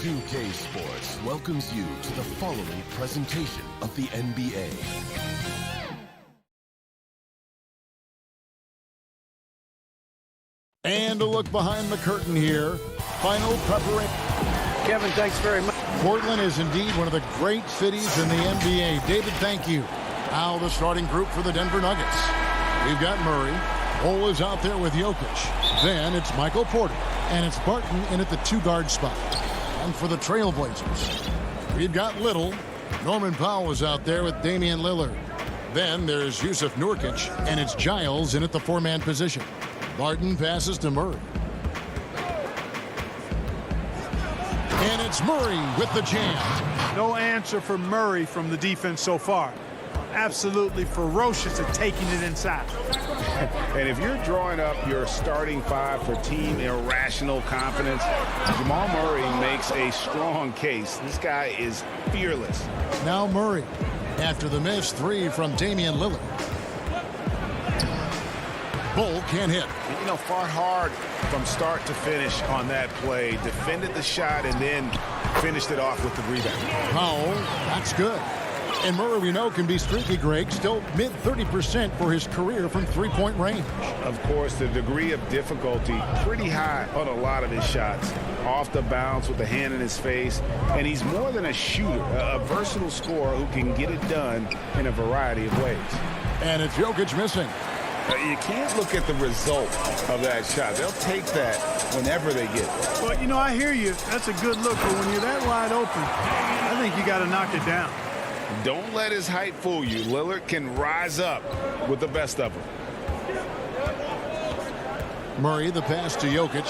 2K Sports welcomes you to the following presentation of the NBA. And a look behind the curtain here. Final preparation. Kevin, thanks very much. Portland is indeed one of the great cities in the NBA. David, thank you. Now the starting group for the Denver Nuggets. We've got Murray. Cole is out there with Jokic. Then it's Michael Porter. And it's Barton in at the two-guard spot. And for the Trailblazers, we've got Little. Norman Powell is out there with Damian Lillard. Then there's Yusuf Nurkic. And it's Giles in at the four-man position. Barton passes to Murray. And it's Murray with the jam. No answer for Murray from the defense so far. Absolutely ferocious at taking it inside. And if you're drawing up your starting five for team irrational confidence, Jamal Murray makes a strong case. This guy is fearless. Now Murray after the missed three from Damian Lillard. Bull can't hit. You know, fought hard from start to finish on that play. Defended the shot and then finished it off with the rebound. Powell, that's good. And Murray, we know, can be streaky, Greg. Still mid-30% for his career from three-point range. Of course, the degree of difficulty pretty high on a lot of his shots. Off the bounce with the hand in his face. And he's more than a shooter, a versatile scorer who can get it done in a variety of ways. And it's Jokic missing. You can't look at the result of that shot. They'll take that whenever they get it. Well, you know, I hear you. That's a good look, but when you're that wide open, I think you got to knock it down. Don't let his height fool you. Lillard can rise up with the best of them. Murray, the pass to Jokic.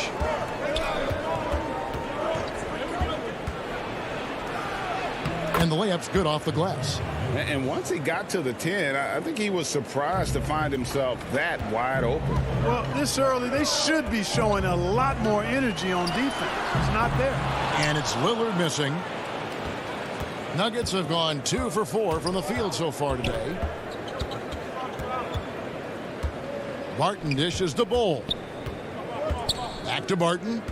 And the layup's good off the glass. And once he got to the 10, I think he was surprised to find himself that wide open. Well, this early, they should be showing a lot more energy on defense. It's not there. And it's Lillard missing. Nuggets have gone 2 for 4 from the field so far today. Barton dishes to Bull. Back to Barton.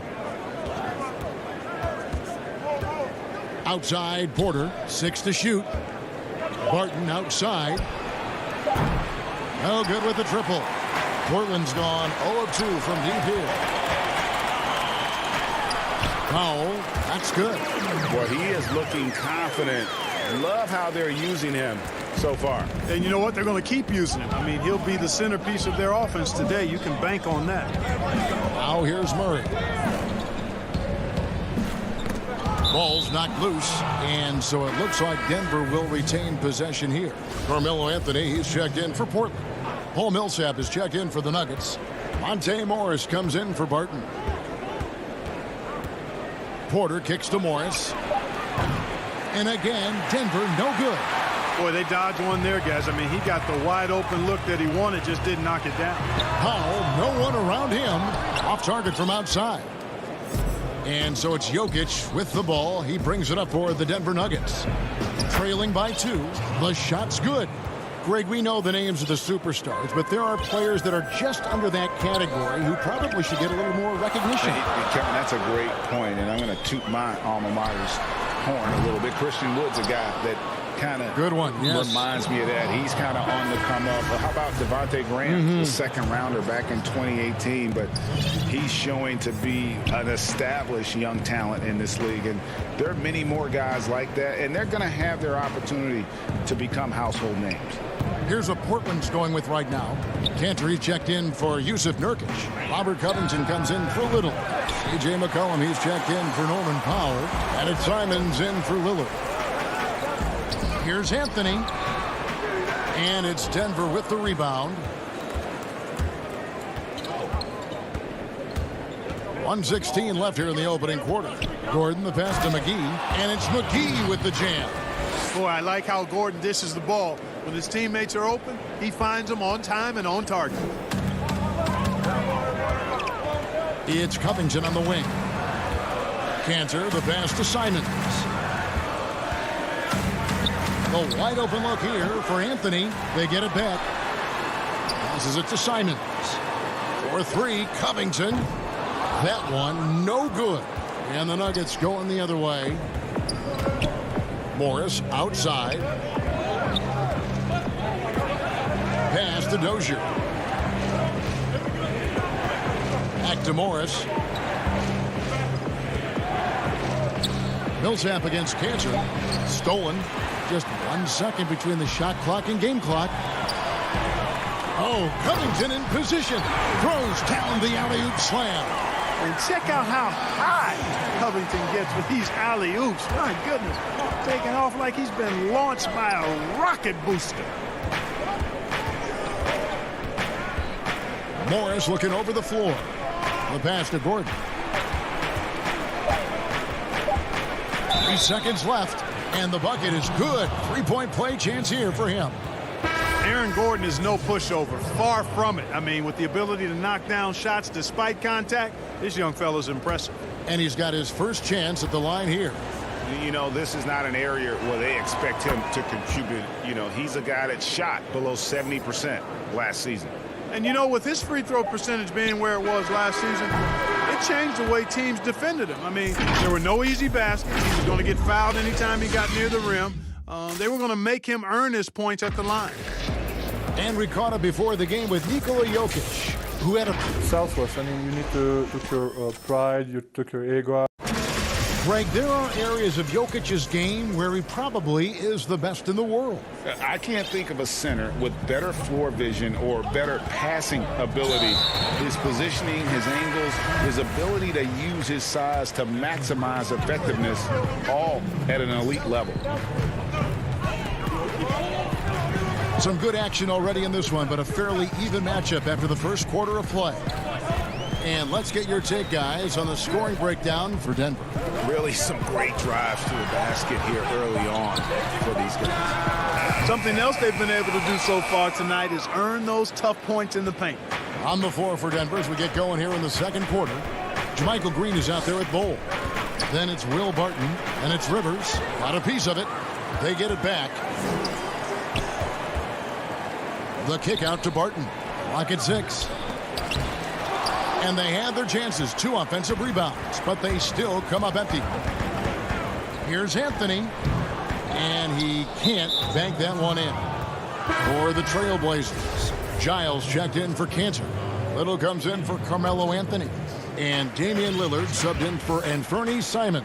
Outside, Porter, 6 to shoot. Barton outside. No good with the triple. Portland's gone 0 of 2 from deep here. Powell, that's good. Well, he is looking confident. Love how they're using him so far. And you know what? They're going to keep using him. I mean, he'll be the centerpiece of their offense today. You can bank on that. Now here's Murray. Ball's knocked loose, and so it looks like Denver will retain possession here. Carmelo Anthony, he's checked in for Portland. Paul Millsap is checked in for the Nuggets. Monte Morris comes in for Barton. Porter kicks to Morris. And again, Denver no good. Boy, they dodged one there, guys. I mean, he got the wide open look that he wanted, just didn't knock it down. Powell, no one around him. Off target from outside. And so it's Jokic with the ball. He brings it up for the Denver Nuggets. Trailing by 2. The shot's good. Greg, we know the names of the superstars, but there are players that are just under that category who probably should get a little more recognition. Hey, Kevin, that's a great point, and I'm going to toot my alma mater's horn a little bit. Christian Wood's a guy that kind of good one, yes. Reminds me of that. He's kind of on the come up. How about Devontae Graham, the second rounder back in 2018, but he's showing to be an established young talent in this league, and there are many more guys like that, and they're going to have their opportunity to become household names. Here's what Portland's going with right now. Cantor checked in for Yusuf Nurkic. Robert Covington comes in for Little. C.J. McCollum, he's checked in for Norman Powell. And it's Simons in for Lillard. Here's Anthony. And it's Denver with the rebound. 1:16 left here in the opening quarter. Gordon, the pass to McGee. And it's McGee with the jam. Boy, I like how Gordon dishes the ball. When his teammates are open, he finds them on time and on target. It's Covington on the wing. Cantor, the pass to Simons. The wide open look here for Anthony. They get it back. Passes it to Simons. For 3, Covington. That one no good. And the Nuggets going the other way. Morris outside. Pass to Dozier. Back to Morris. Millsap against Cancer. Stolen. Just 1 second between the shot clock and game clock. Oh, Covington in position. Throws down the alley-oop slam. And check out how high Covington gets with these alley-oops. My goodness. Taking off like he's been launched by a rocket booster. Morris looking over the floor. The pass to Gordon. 3 seconds left, and the bucket is good. Three-point play chance here for him. Aaron Gordon is no pushover. Far from it. I mean, with the ability to knock down shots despite contact, this young fella's impressive. And he's got his first chance at the line here. You know, this is not an area where they expect him to contribute. You know, he's a guy that shot below 70% last season. And, you know, with his free throw percentage being where it was last season, it changed the way teams defended him. I mean, there were no easy baskets. He was going to get fouled anytime he got near the rim. They were going to make him earn his points at the line. And we caught up before the game with Nikola Jokic, who had a selfless. I mean, you need to took your pride, you took your ego out. Greg, there are areas of Jokic's game where he probably is the best in the world. I can't think of a center with better floor vision or better passing ability. His positioning, his angles, his ability to use his size to maximize effectiveness, all at an elite level. Some good action already in this one, but a fairly even matchup after the first quarter of play. And let's get your take, guys, on the scoring breakdown for Denver. Really some great drives to the basket here early on for these guys. Something else they've been able to do so far tonight is earn those tough points in the paint. On the floor for Denver as we get going here in the second quarter. JaMychal Green is out there at Bowl. Then it's Will Barton, and it's Rivers. Got a piece of it. They get it back. The kick out to Barton. Clock at 6. And they had their chances. 2 offensive rebounds, but they still come up empty. Here's Anthony. And he can't bank that one in. For the Trailblazers, Giles checked in for Cantor. Little comes in for Carmelo Anthony. And Damian Lillard subbed in for Anthony Simon.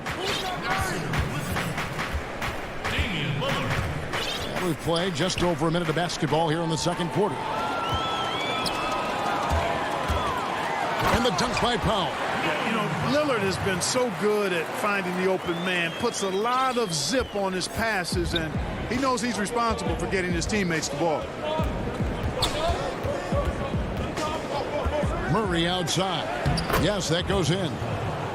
We've played just over a minute of basketball here in the second quarter. And the dunk by Powell. Yeah, you know, Lillard has been so good at finding the open man, puts a lot of zip on his passes, and he knows he's responsible for getting his teammates the ball. Murray outside. Yes, that goes in.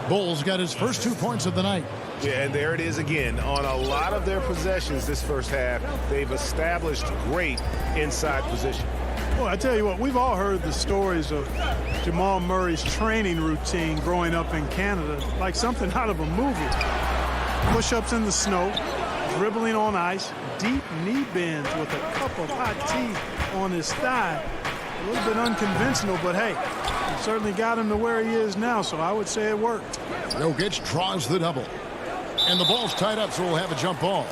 Bulls got his first 2 points of the night. Yeah, and there it is again. On a lot of their possessions this first half, they've established great inside position. Well, I tell you what, we've all heard the stories of Jamal Murray's training routine growing up in Canada, like something out of a movie. Push-ups in the snow, dribbling on ice, deep knee bends with a cup of hot tea on his thigh. A little bit unconventional, but hey, it certainly got him to where he is now, so I would say it worked. Jokic draws the double. And the ball's tied up, so we'll have a jump ball.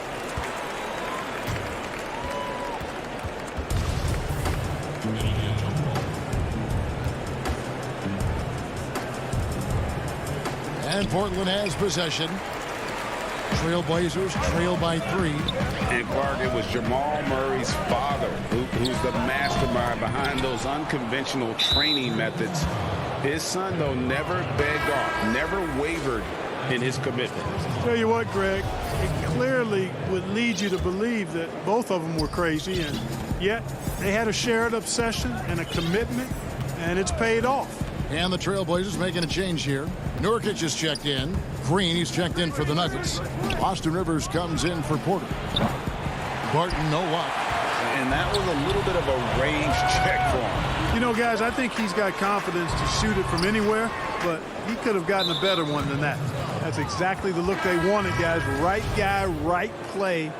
And Portland has possession. Trailblazers trail by 3. And Clark, it was Jamal Murray's father who's the mastermind behind those unconventional training methods. His son, though, never begged off, never wavered in his commitment. Tell you what, Greg, it clearly would lead you to believe that both of them were crazy, and yet they had a shared obsession and a commitment, and it's paid off. And the Trailblazers making a change here. Nurkic is checked in. Green, he's checked in for the Nuggets. Austin Rivers comes in for Porter. Barton, no luck. And that was a little bit of a range check for him. You know, guys, I think he's got confidence to shoot it from anywhere, but he could have gotten a better one than that. That's exactly the look they wanted, guys. Right guy, right play,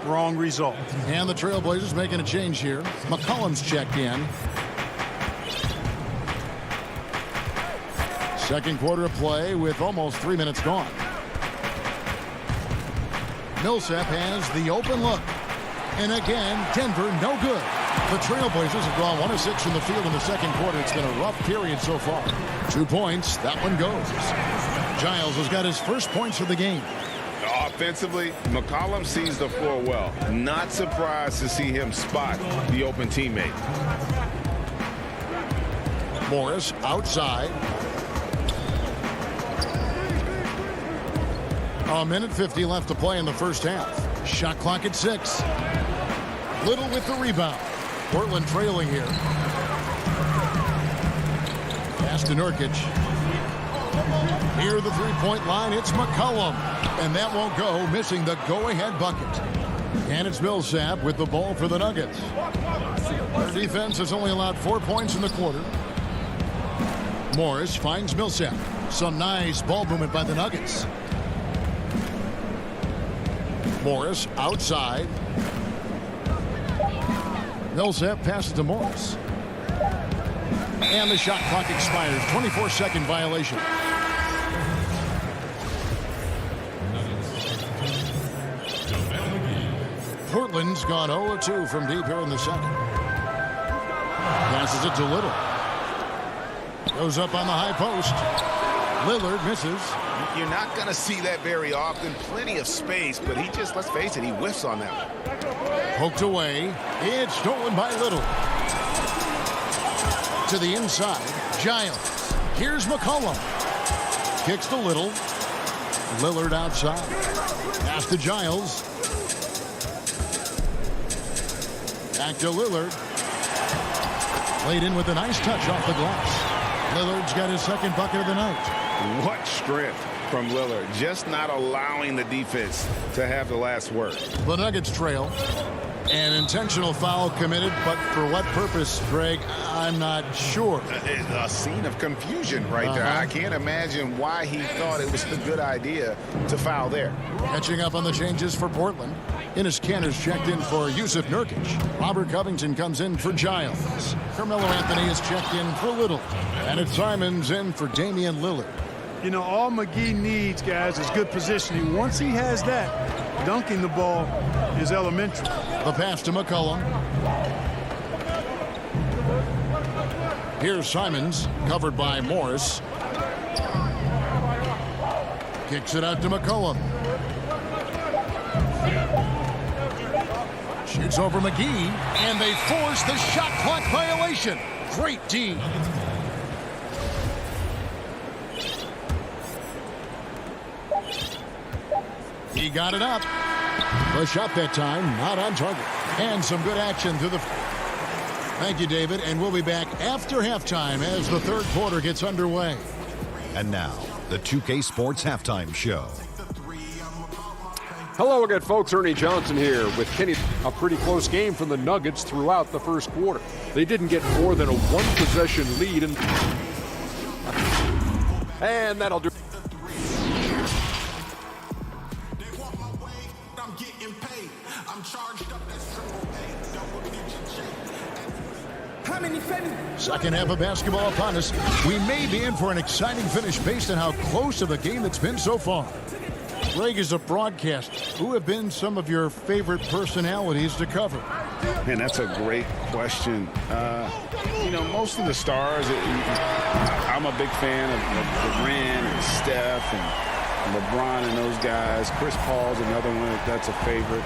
wrong result. And the Trailblazers making a change here. McCollum's checked in. Second quarter of play with almost 3 minutes gone. Millsap has the open look. And again, Denver no good. The Trailblazers have gone 1 of 6 from the field in the second quarter. It's been a rough period so far. 2 points. That one goes. Giles has got his first points of the game. Offensively, McCollum sees the floor well. Not surprised to see him spot the open teammate. Morris outside. A minute 50 left to play in the first half. Shot clock at 6. Little with the rebound. Portland trailing here. Pass to Nurkic. Near the three-point line, it's McCollum. And that won't go, missing the go-ahead bucket. And it's Millsap with the ball for the Nuggets. Their defense has only allowed 4 points in the quarter. Morris finds Millsap. Some nice ball movement by the Nuggets. Morris outside. Millsap passes to Morris. And the shot clock expires. 24-second violation. Portland's gone 0-2 from deep here in the second. Passes it to Little. Goes up on the high post. Lillard misses. You're not going to see that very often. Plenty of space, but he just, let's face it, he whiffs on that one. Poked away. It's stolen by Little. To the inside. Giles. Here's McCollum. Kicks to Little. Lillard outside. Pass to Giles. Back to Lillard. Laid in with a nice touch off the glass. Lillard's got his second bucket of the night. What strength from Lillard. Just not allowing the defense to have the last word. The Nuggets trail. An intentional foul committed, but for what purpose, Greg, I'm not sure. A scene of confusion right there. I can't imagine why he thought it was a good idea to foul there. Catching up on the changes for Portland. Enes Kanter's checked in for Yusuf Nurkic. Robert Covington comes in for Giles. Carmelo Anthony is checked in for Little. And it's Simons in for Damian Lillard. You know, all McGee needs, guys, is good positioning. Once he has that, dunking the ball is elementary. The pass to McCollum. Here's Simons, covered by Morris. Kicks it out to McCollum. Shoots over McGee, and they force the shot clock violation. Great D. He got it up. The shot that time, not on target. And some good action to the... Thank you, David. And we'll be back after halftime as the third quarter gets underway. And now, the 2K Sports Halftime Show. Hello again, folks. Ernie Johnson here with Kenny. A pretty close game from the Nuggets throughout the first quarter. They didn't get more than a one-possession lead. And that'll do. Second half of basketball upon us. We may be in for an exciting finish based on how close of a game it's been so far. Greg, is a broadcaster, who have been some of your favorite personalities to cover? Man, that's a great question. You know, most of the stars, I'm a big fan of Durant and Steph and LeBron and those guys. Chris Paul's another one that's a favorite.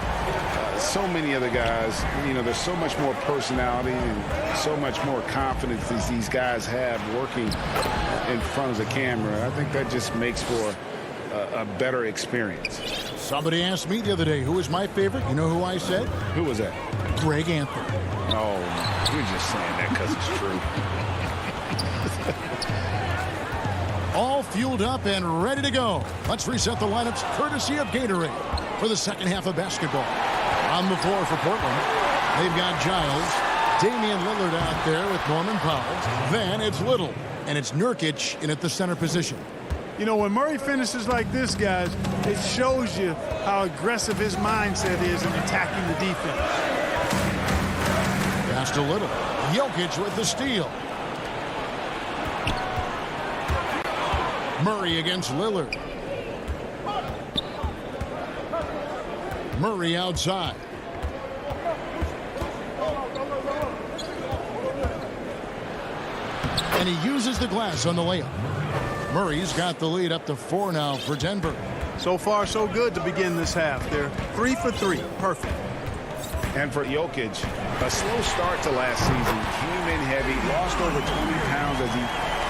So many other guys, you know, there's so much more personality and so much more confidence as these guys have working in front of the camera. I think that just makes for a better experience. Somebody asked me the other day, who is my favorite? You know who I said? Who was that? Greg Anthony. Oh, we're just saying that because it's true. All fueled up and ready to go. Let's reset the lineups courtesy of Gatorade for the second half of basketball. On the floor for Portland, they've got Giles, Damian Lillard out there with Norman Powell. Then it's Little, and it's Nurkic in at the center position. You know, when Murray finishes like this, guys, it shows you how aggressive his mindset is in attacking the defense. Pass to Little. Jokic with the steal. Murray against Lillard. Murray outside. And he uses the glass on the layup. Murray's got the lead up to 4 now for Denver. So far, so good to begin this half. They're 3 for 3. Perfect. And for Jokic, a slow start to last season. Came in heavy, lost over 20 pounds as he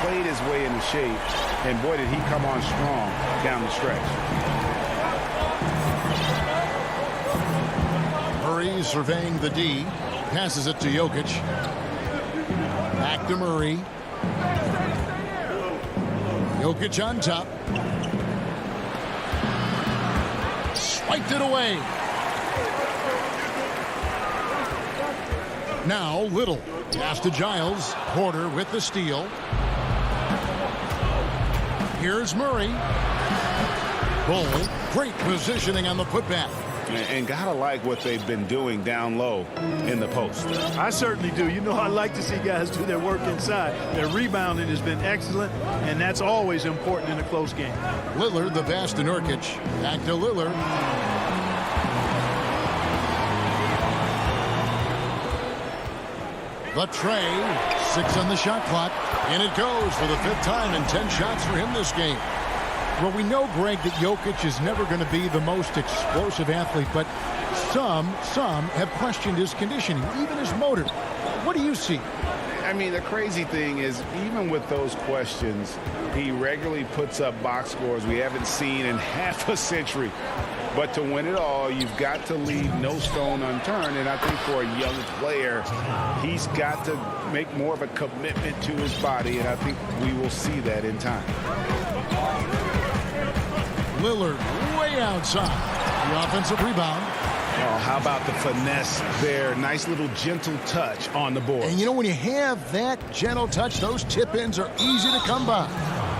played his way into shape. And boy, did he come on strong down the stretch. Murray surveying the D. Passes it to Jokic. Back to Murray. Jokic on top. Swiped it away. Now Little. Pass to Giles. Porter with the steal. Here's Murray. Bull. Great positioning on the putback. And gotta like what they've been doing down low in the post. I certainly do. You know, I like to see guys do their work inside. Their rebounding has been excellent, and that's always important in a close game. Lillard, the pass to Nurkic. Back to Lillard. The tray. 6 on the shot clock. And it goes for the 5th time in 10 shots for him this game. Well, we know, Greg, that Jokic is never going to be the most explosive athlete, but some have questioned his conditioning, even his motor. What do you see? I mean, the crazy thing is, even with those questions, he regularly puts up box scores we haven't seen in half a century. But to win it all, you've got to leave no stone unturned. And I think for a young player, he's got to make more of a commitment to his body, and I think we will see that in time. Lillard way outside. The offensive rebound. Oh, how about the finesse there? Nice little gentle touch on the board. And you know, when you have that gentle touch, those tip-ins are easy to come by.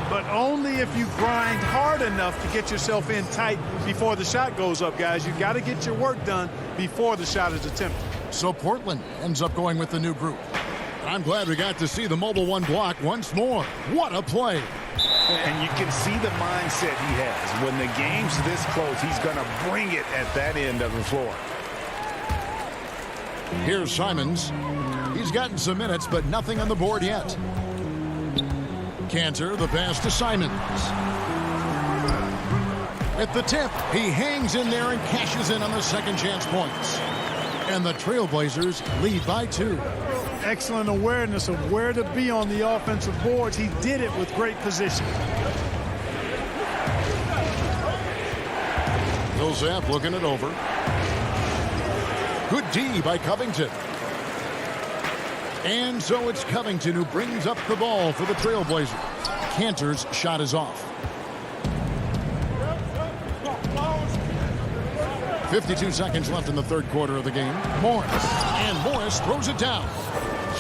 But only if you grind hard enough to get yourself in tight before the shot goes up, guys. You've got to get your work done before the shot is attempted. So Portland ends up going with the new group. And I'm glad we got to see the mobile one block once more. What a play. And you can see the mindset he has. When the game's this close, he's going to bring it at that end of the floor. Here's Simons. He's gotten some minutes, but nothing on the board yet. Cantor, the pass to Simons. At the tip, he hangs in there and cashes in on the second chance points. And the Trailblazers lead by 2. Excellent awareness of where to be on the offensive boards. He did it with great position. Millsap looking it over. Good D by Covington. And so it's Covington who brings up the ball for the Trailblazers. Cantor's shot is off. 52 seconds left in the third quarter of the game. Morris. And Morris throws it down.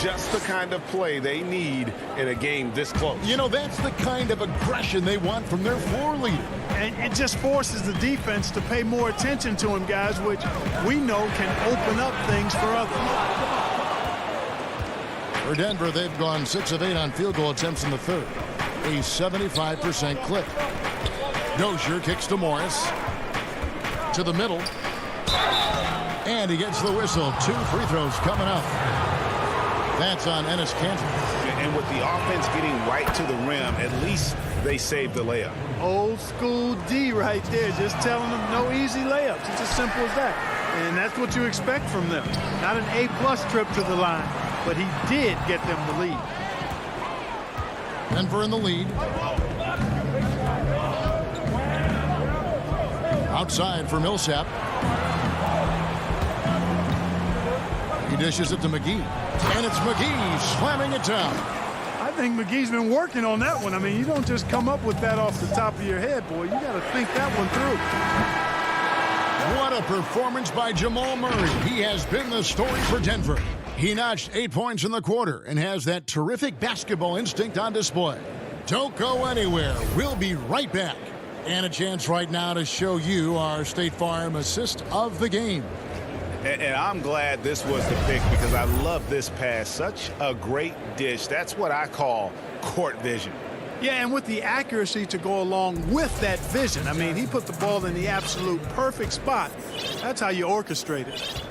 Just the kind of play they need in a game this close. You know, that's the kind of aggression they want from their floor leader. And it just forces the defense to pay more attention to him, guys, which we know can open up things for others. For Denver, they've gone 6 of 8 on field goal attempts in the third. A 75% clip. Dozier kicks to Morris. To the middle. And he gets the whistle. 2 free throws coming up. That's on Enes Kanter. And with the offense getting right to the rim, at least they saved the layup. Old school D right there, just telling them no easy layups. It's as simple as that. And that's what you expect from them. Not an A-plus trip to the line, but he did get them the lead. Denver in the lead. Outside for Millsap. He dishes it to McGee. And it's McGee slamming it down. I think McGee's been working on that one. I mean, you don't just come up with that off the top of your head, boy. You got to think that one through. What a performance by Jamal Murray. He has been the story for Denver. He notched 8 points in the quarter and has that terrific basketball instinct on display. Don't go anywhere. We'll be right back. And a chance right now to show you our State Farm assist of the game. And I'm glad this was the pick because I love this pass. Such a great dish. That's what I call court vision. Yeah, and with the accuracy to go along with that vision. I mean, he put the ball in the absolute perfect spot. That's how you orchestrate it.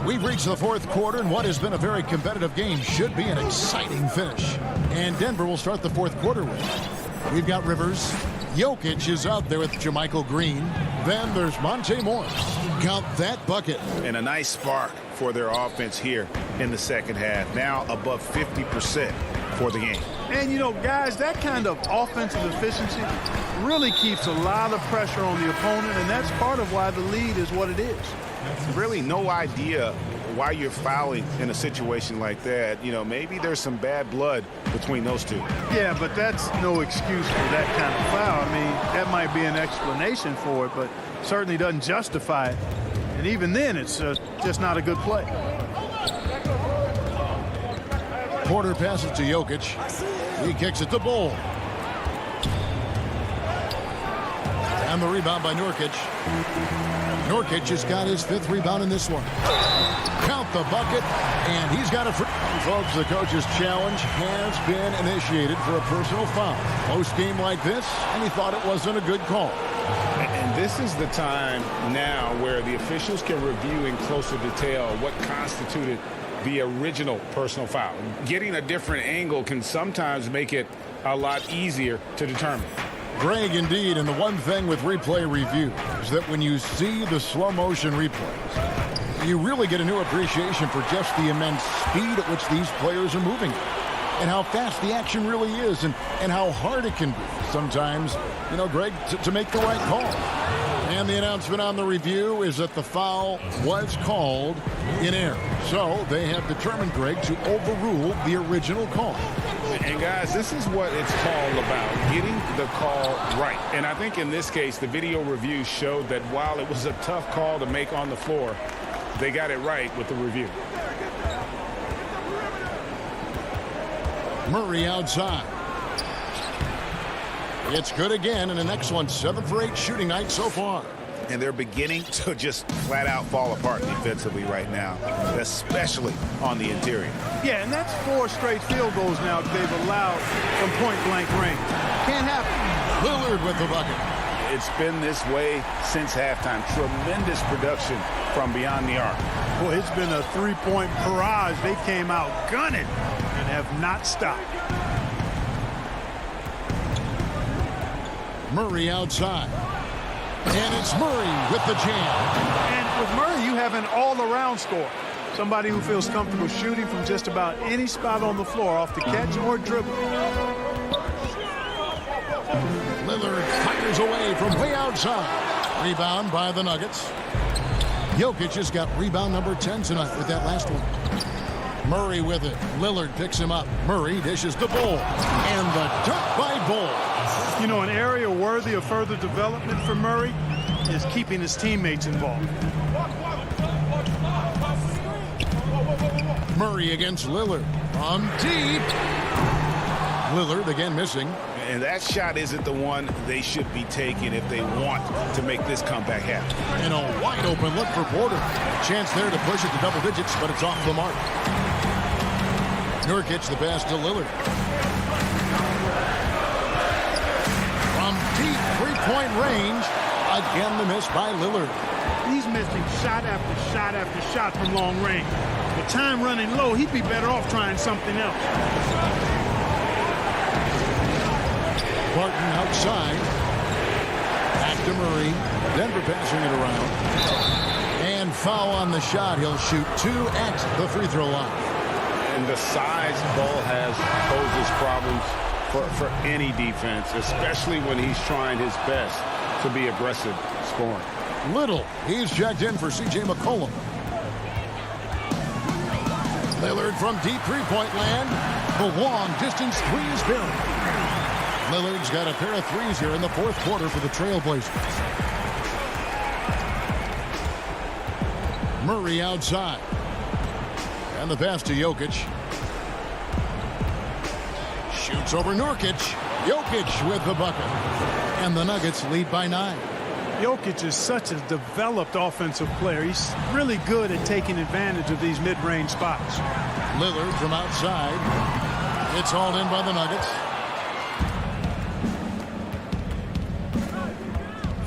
We've reached the fourth quarter, and what has been a very competitive game should be an exciting finish. And Denver will start the fourth quarter with. We've got Rivers. Jokic is out there with Jermichael Green. Then there's Monte Morris. Count that bucket. And a nice spark for their offense here in the second half. Now above 50% for the game. And, you know, guys, that kind of offensive efficiency really keeps a lot of pressure on the opponent, and that's part of why the lead is what it is. Really no idea why you're fouling in a situation like that. You know, maybe there's some bad blood between those two. Yeah, but that's no excuse for that kind of foul. I mean, that might be an explanation for it, but certainly doesn't justify it. And even then, it's just not a good play. Porter passes to Jokic. He kicks it to Bull. And the rebound by Nurkic. Nurkic has got his fifth rebound in this one. Count the bucket, and he's got a free. Folks, the coach's challenge has been initiated for a personal foul. Close game like this, and he thought it wasn't a good call. And this is the time now where the officials can review in closer detail what constituted the original personal foul. Getting a different angle can sometimes make it a lot easier to determine. Greg, indeed, and the one thing with replay review is that when you see the slow motion replays, you really get a new appreciation for just the immense speed at which these players are moving and how fast the action really is and how hard it can be sometimes, you know, Greg, to make the right call. And the announcement on the review is that the foul was called in error. So they have determined, Greg, to overrule the original call. And guys, this is what it's called about, getting the call right. And I think in this case, the video review showed that while it was a tough call to make on the floor, they got it right with the review. Murray outside. It's good again, and an excellent 7 for 8 shooting night so far. And they're beginning to just flat out fall apart defensively right now, especially on the interior. Yeah, and that's 4 straight field goals now they've allowed from point-blank range. Can't happen. Lillard with the bucket. It's been this way since halftime. Tremendous production from beyond the arc. Well, it's been a three-point barrage. They came out gunning and have not stopped. Murray outside. And it's Murray with the jam. And with Murray, you have an all-around scorer. Somebody who feels comfortable shooting from just about any spot on the floor off the catch or dribble. Lillard fires away from way outside. Rebound by the Nuggets. Jokic has got rebound number 10 tonight with that last one. Murray with it. Lillard picks him up. Murray dishes to Bull. And the dunk by Bull. You know, an area worthy of further development for Murray is keeping his teammates involved. Murray against Lillard. From deep. Lillard again missing. And that shot isn't the one they should be taking if they want to make this comeback happen. And a wide open look for Porter. Chance there to push it to double digits, but it's off the mark. Nurkic the pass to Lillard. From deep three-point range. Again the miss by Lillard. He's missing shot after shot after shot from long range. With time running low, he'd be better off trying something else. Barton outside. Back to Murray. Denver passing it around. And foul on the shot. He'll shoot 2 at the free throw line. And the size Bull has poses problems for any defense, especially when he's trying his best to be aggressive scoring. Little. He's checked in for C.J. McCollum. Lillard from deep three-point land. The long distance three is good. Lillard's got a pair of threes here in the fourth quarter for the Trailblazers. Murray outside. And the pass to Jokic. Shoots over Nurkic. Jokic with the bucket. And the Nuggets lead by 9. Jokic is such a developed offensive player. He's really good at taking advantage of these mid-range spots. Lillard from outside. It's hauled in by the Nuggets.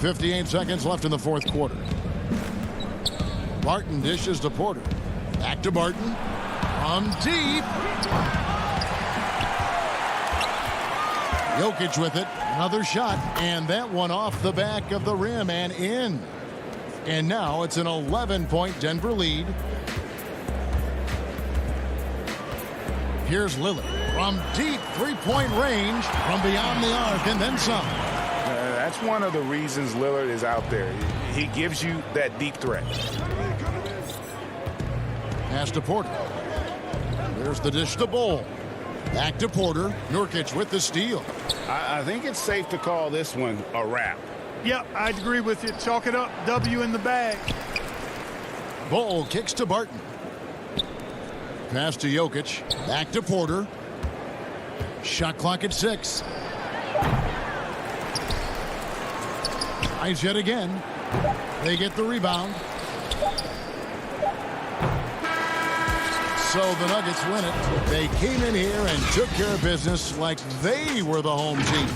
58 seconds left in the fourth quarter. Barton dishes to Porter. Back to Barton. From deep. Jokic with it. Another shot. And that one off the back of the rim and in. And now it's an 11-point Denver lead. Here's Lillard. From deep three-point range. From beyond the arc and then some. That's one of the reasons Lillard is out there. He gives you that deep threat. Pass to Porter. There's the dish to Bol. Back to Porter. Nurkic with the steal. I think it's safe to call this one a wrap. Yep, I agree with you. Chalk it up. W in the bag. Bol kicks to Barton. Pass to Jokic. Back to Porter. Shot clock at 6. Eyes yet again. They get the rebound. So the Nuggets win it. They came in here and took care of business like they were the home team.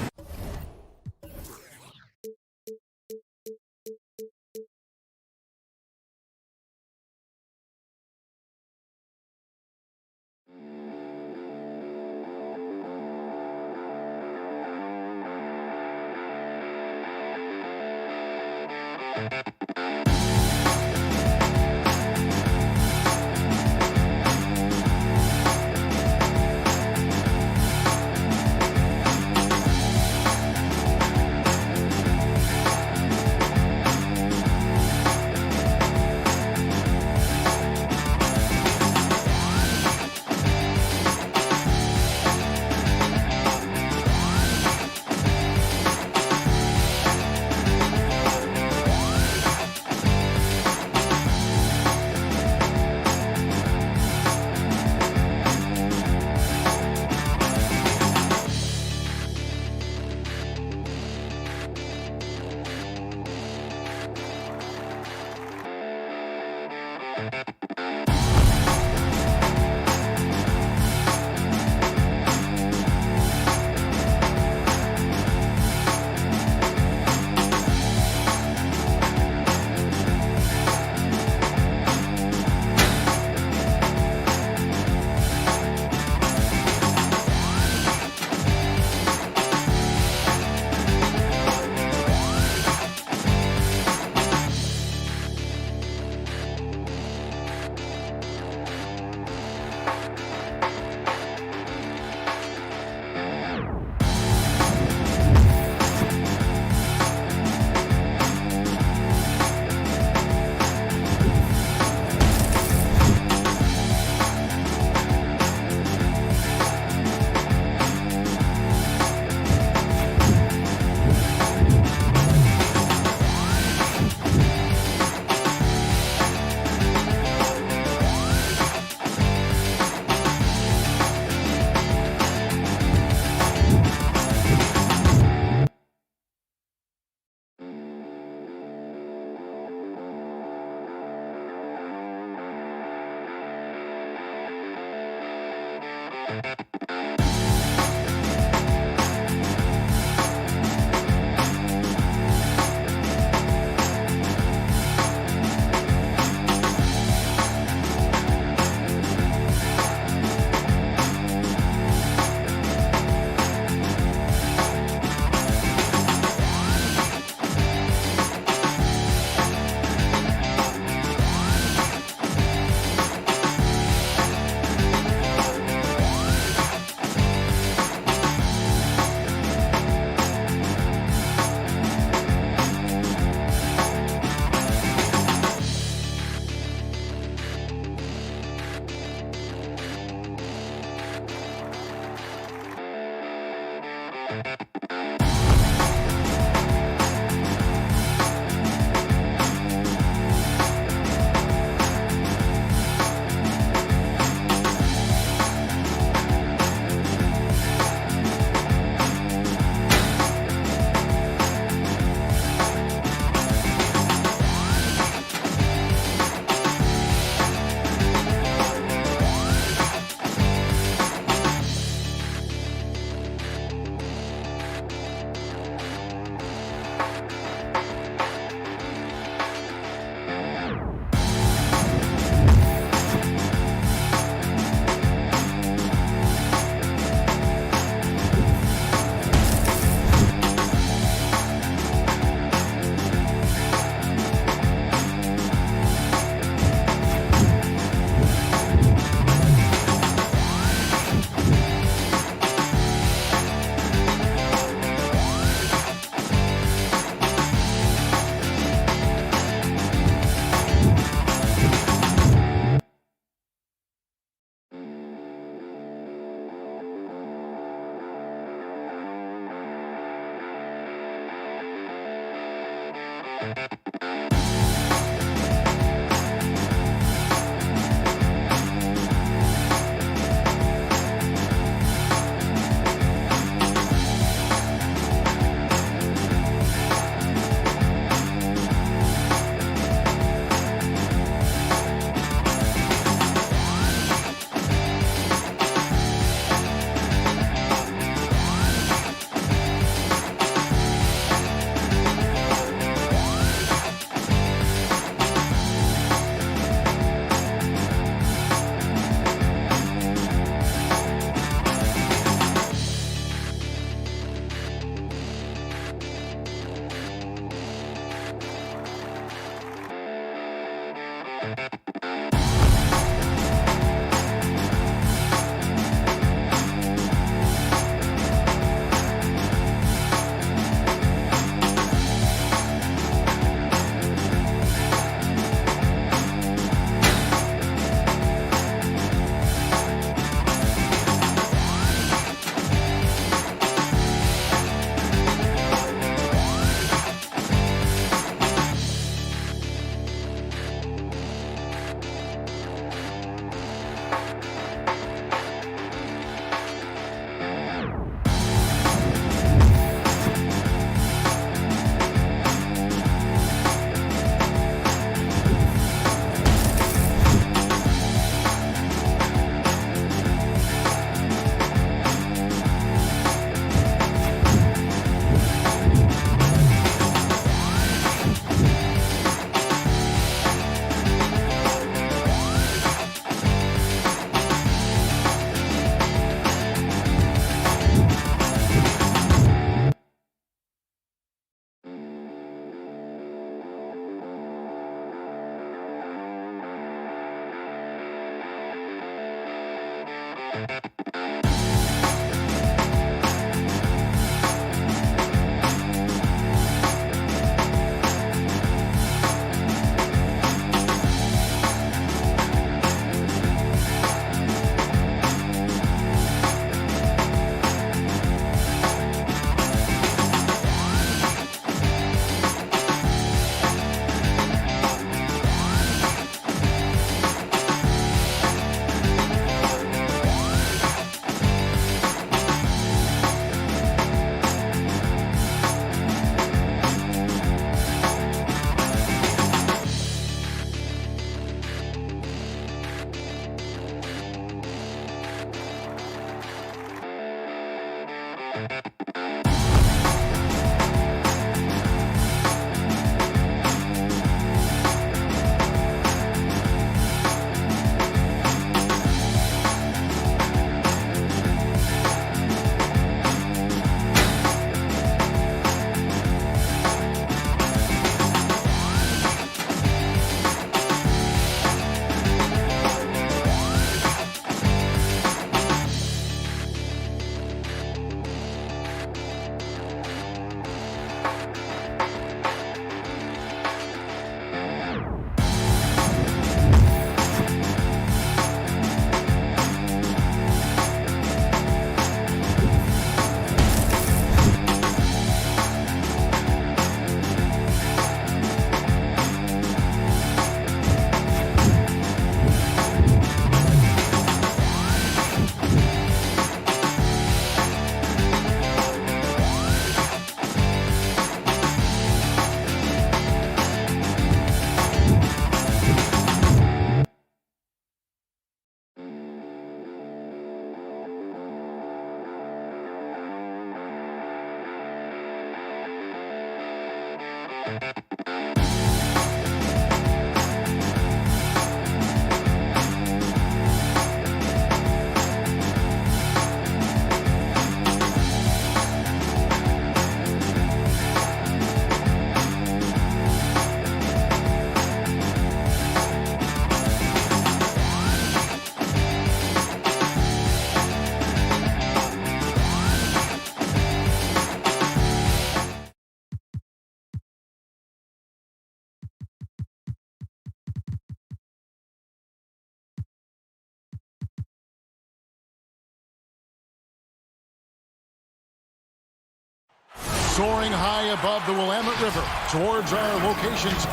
soaring high above the Willamette River towards our locations.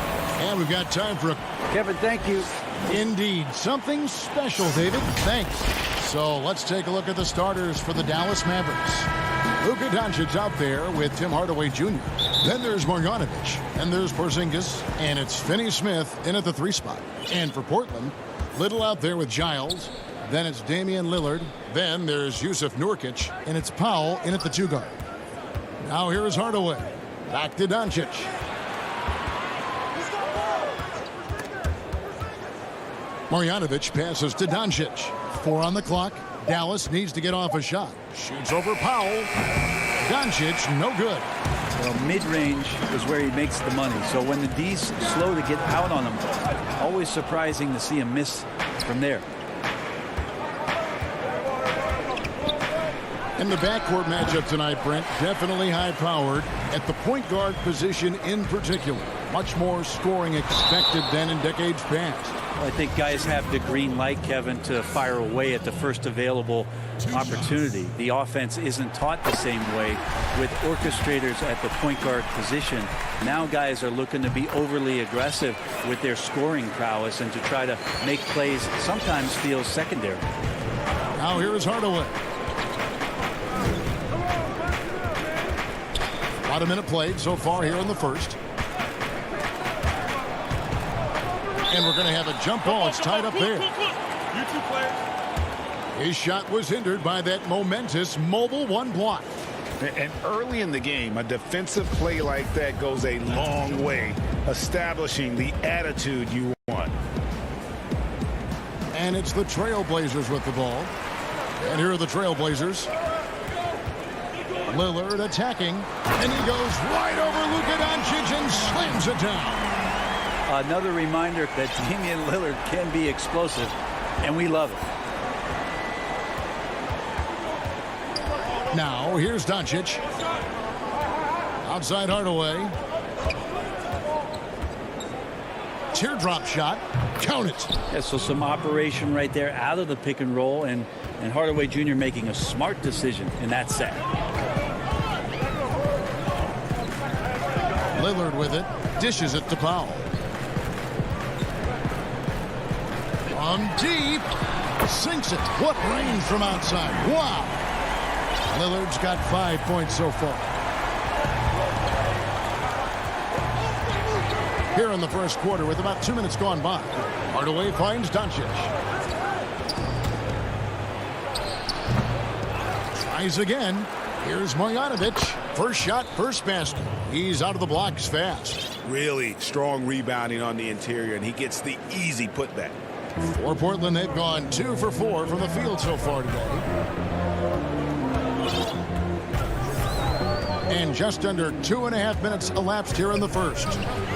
And we've got time for a... Kevin, thank you. Indeed. Something special, David. Thanks. So let's take a look at the starters for the Dallas Mavericks. Luka Doncic out there with Tim Hardaway Jr. Then there's Marjanovic. And there's Porzingis. And it's Finney-Smith in at the 3 spot. And for Portland, Little out there with Giles. Then it's Damian Lillard. Then there's Yusuf Nurkic. And it's Powell in at the 2 guard. Now here is Hardaway. Back to Doncic. Marjanovic passes to Doncic. 4 on the clock. Dallas needs to get off a shot. Shoots over Powell. Doncic, no good. Well, mid-range is where he makes the money. So when the D's slow to get out on him, always surprising to see him miss from there. In the backcourt matchup tonight, Brent, definitely high-powered at the point guard position in particular. Much more scoring expected than in decades past. Well, I think guys have the green light, Kevin, to fire away at the first available opportunity. The offense isn't taught the same way with orchestrators at the point guard position. Now guys are looking to be overly aggressive with their scoring prowess and to try to make plays sometimes feels secondary. Now here is Hardaway. About a minute played so far here in the first. And we're going to have a jump ball. It's tied up there. His shot was hindered by that momentous mobile 1 block. And early in the game, a defensive play like that goes a long way, establishing the attitude you want. And it's the Trailblazers with the ball. And here are the Trailblazers. Lillard attacking. And he goes right over Luka Doncic and slams it down. Another reminder that Damian Lillard can be explosive, and we love it. Now, here's Doncic. Outside Hardaway. Teardrop shot. Count it. Yeah, so some operation right there out of the pick and roll, and Hardaway Jr. making a smart decision in that set. Lillard with it. Dishes it to Powell. From deep. Sinks it. What range from outside. Wow. Lillard's got 5 points so far. Here in the first quarter with about 2 minutes gone by. Hardaway finds Doncic. Tries again. Here's Marjanovic. First shot, first basket. He's out of the blocks fast. Really strong rebounding on the interior, and he gets the easy putback. For Portland, they've gone 2 for 4 from the field so far today. And just under 2.5 minutes elapsed here in the first.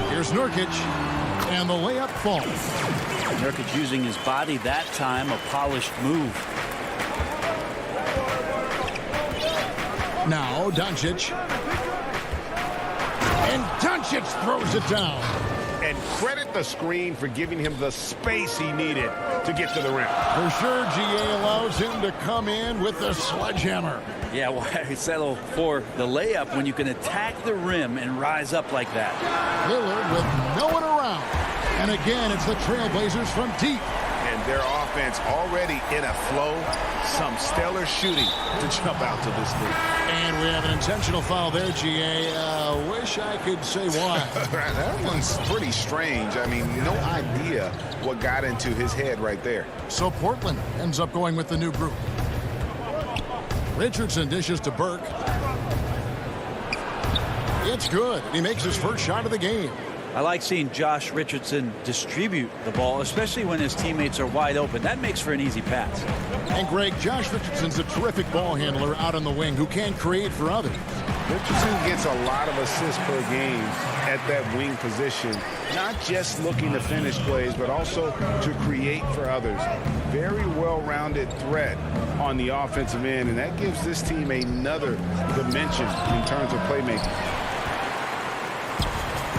Here's Nurkic, and the layup falls. Nurkic using his body that time, a polished move. Now Doncic. And Doncic throws it down. And credit the screen for giving him the space he needed to get to the rim. For sure, GA allows him to come in with the sledgehammer. Yeah, why settle for the layup when you can attack the rim and rise up like that? Lillard with no one around. And again, it's the Trailblazers from deep. And their offense already in a flow. Some stellar shooting to jump out to this lead. And we have an intentional foul there, GA. Wish I could say why. That one's pretty strange. I mean, no idea what got into his head right there. So Portland ends up going with the new group. Richardson dishes to Burke. It's good. He makes his first shot of the game. I like seeing Josh Richardson distribute the ball, especially when his teammates are wide open. That makes for an easy pass. And Greg, Josh Richardson's a terrific ball handler out on the wing who can create for others. Richardson gets a lot of assists per game at that wing position, not just looking to finish plays, but also to create for others. Very well-rounded threat on the offensive end, and that gives this team another dimension in terms of playmaking.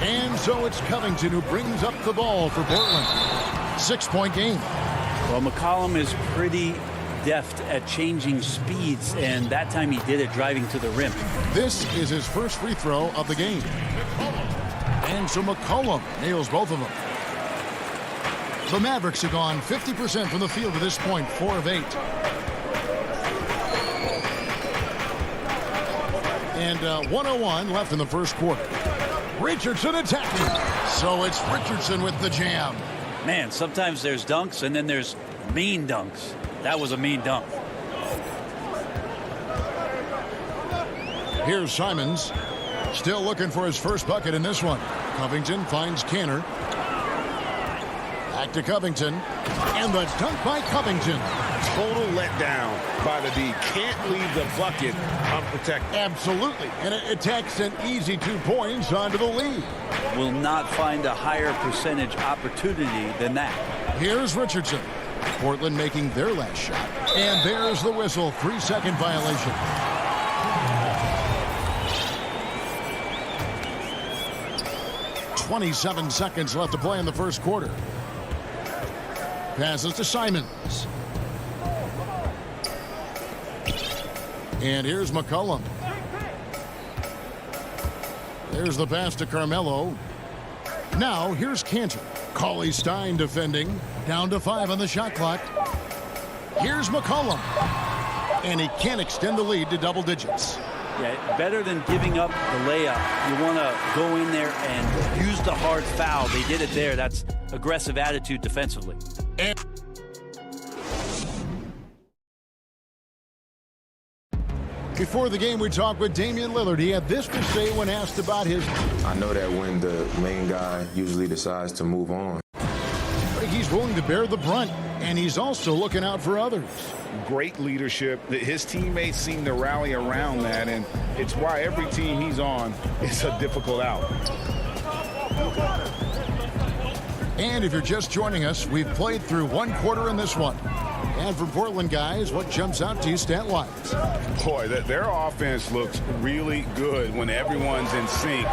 And so it's Covington who brings up the ball for Portland. 6-point game. Well, McCollum is pretty deft at changing speeds, and that time he did it driving to the rim. This is his first free throw of the game. And so McCollum nails both of them. The Mavericks have gone 50% from the field to this point, 4 of 8. And 1:01 left in the first quarter. Richardson attacking. So it's Richardson with the jam. Man, sometimes there's dunks and then there's mean dunks. That was a mean dunk. Here's Simons. Still looking for his first bucket in this one. Covington finds Canner. Back to Covington. And the dunk by Covington. Total letdown by the D. Can't leave the bucket unprotected. Absolutely. And it takes an easy 2 points onto the lead. Will not find a higher percentage opportunity than that. Here's Richardson. Portland making their last shot. And there's the whistle. 3-second violation. .27 seconds left to play in the first quarter. Passes to Simons. And here's McCollum. There's the pass to Carmelo. Now here's Cantor. Cauley Stein defending. Down to 5 on the shot clock. Here's McCollum. And he can't extend the lead to double digits. Yeah, better than giving up the layup. You want to go in there and use the hard foul. They did it there. That's aggressive attitude defensively. And before the game, we talked with Damian Lillard. He had this to say when asked about his... I know that when the main guy usually decides to move on, he's willing to bear the brunt, and he's also looking out for others. Great leadership. His teammates seem to rally around that, and it's why every team he's on is a difficult out. And if you're just joining us, we've played through 1 quarter in this one. And for Portland guys, what jumps out to you stat-wise? Boy, their offense looks really good when everyone's in sync.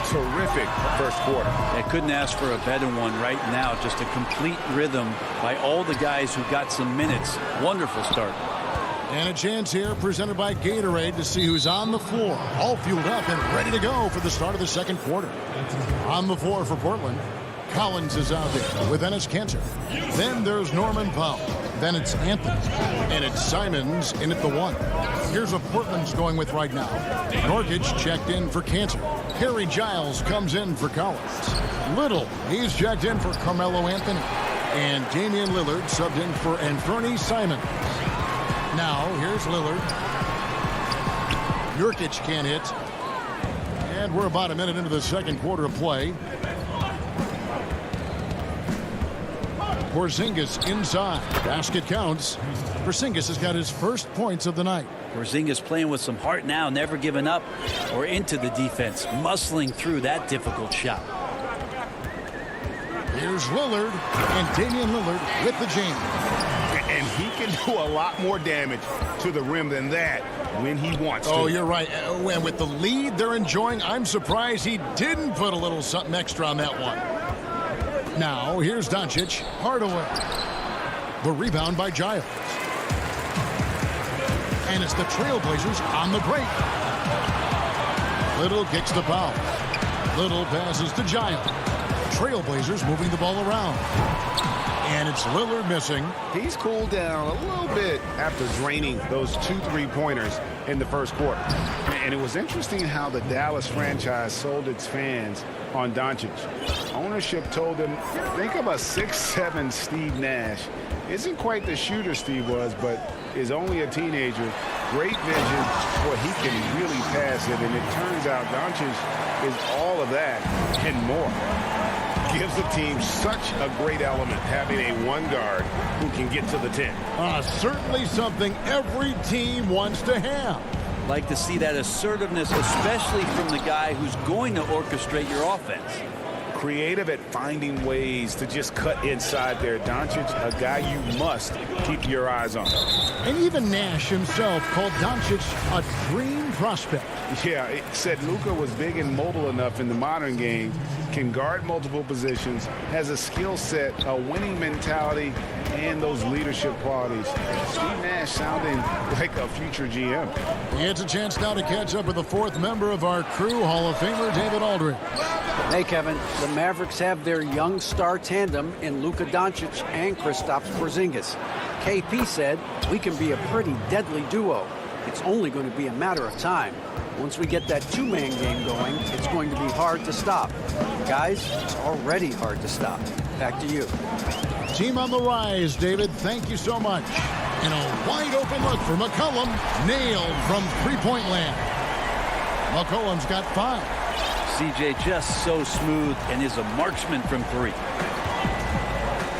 Terrific first quarter. I couldn't ask for a better one right now. Just a complete rhythm by all the guys who got some minutes. Wonderful start. And a chance here presented by Gatorade to see who's on the floor. All fueled up and ready to go for the start of the second quarter. On the floor for Portland, Collins is out there with Enes Kanter. Then there's Norman Powell. Then it's Anthony. And it's Simons in at the 1. Here's what Portland's going with right now. Nurkic checked in for Kanter. Harry Giles comes in for Collins. Little, he's checked in for Carmelo Anthony. And Damian Lillard subbed in for Anthony Simons. Now, here's Lillard. Nurkic can't hit. And we're about a minute into the second quarter of play. Porzingis inside. Basket counts. Porzingis has got his first points of the night. Porzingis playing with some heart now, never giving up or into the defense, muscling through that difficult shot. Here's Lillard, and Damian Lillard with the jam. And he can do a lot more damage to the rim than that when he wants to. Oh, you're right. And with the lead they're enjoying, I'm surprised he didn't put a little something extra on that one. Now, here's Doncic. Hardaway. The rebound by Giles. And it's the Trailblazers on the break. Little kicks to Powell. Little passes to Giles. Trailblazers moving the ball around. And it's Lillard missing. He's cooled down a little bit after draining those 2 3-pointers in the first quarter. And it was interesting how the Dallas franchise sold its fans on Doncic. Ownership told them, think of a 6'7" Steve Nash. Isn't quite the shooter Steve was, but is only a teenager. Great vision. Boy, he can really pass it. And it turns out Doncic is all of that and more. Gives the team such a great element, having a 1 guard who can get to the 10. Certainly something every team wants to have. Like to see that assertiveness, especially from the guy who's going to orchestrate your offense. Creative at finding ways to just cut inside there. Doncic, a guy you must keep your eyes on. And even Nash himself called Doncic a dream prospect. Yeah, it said Luka was big and mobile enough in the modern game, can guard multiple positions, has a skill set, a winning mentality, and those leadership qualities. Steve Nash sounding like a future GM. It's a chance now to catch up with the fourth member of our crew, Hall of Famer David Aldridge. Hey, Kevin, the Mavericks have their young star tandem in Luka Doncic and Kristaps Porzingis. KP said, we can be a pretty deadly duo. It's only going to be a matter of time. Once we get that two-man game going, it's going to be hard to stop. Guys, it's already hard to stop. Back to you. Team on the rise, David. Thank you so much. And a wide-open look for McCollum. Nailed from three-point land. McCollum's got 5. CJ just so smooth and is a marksman from 3.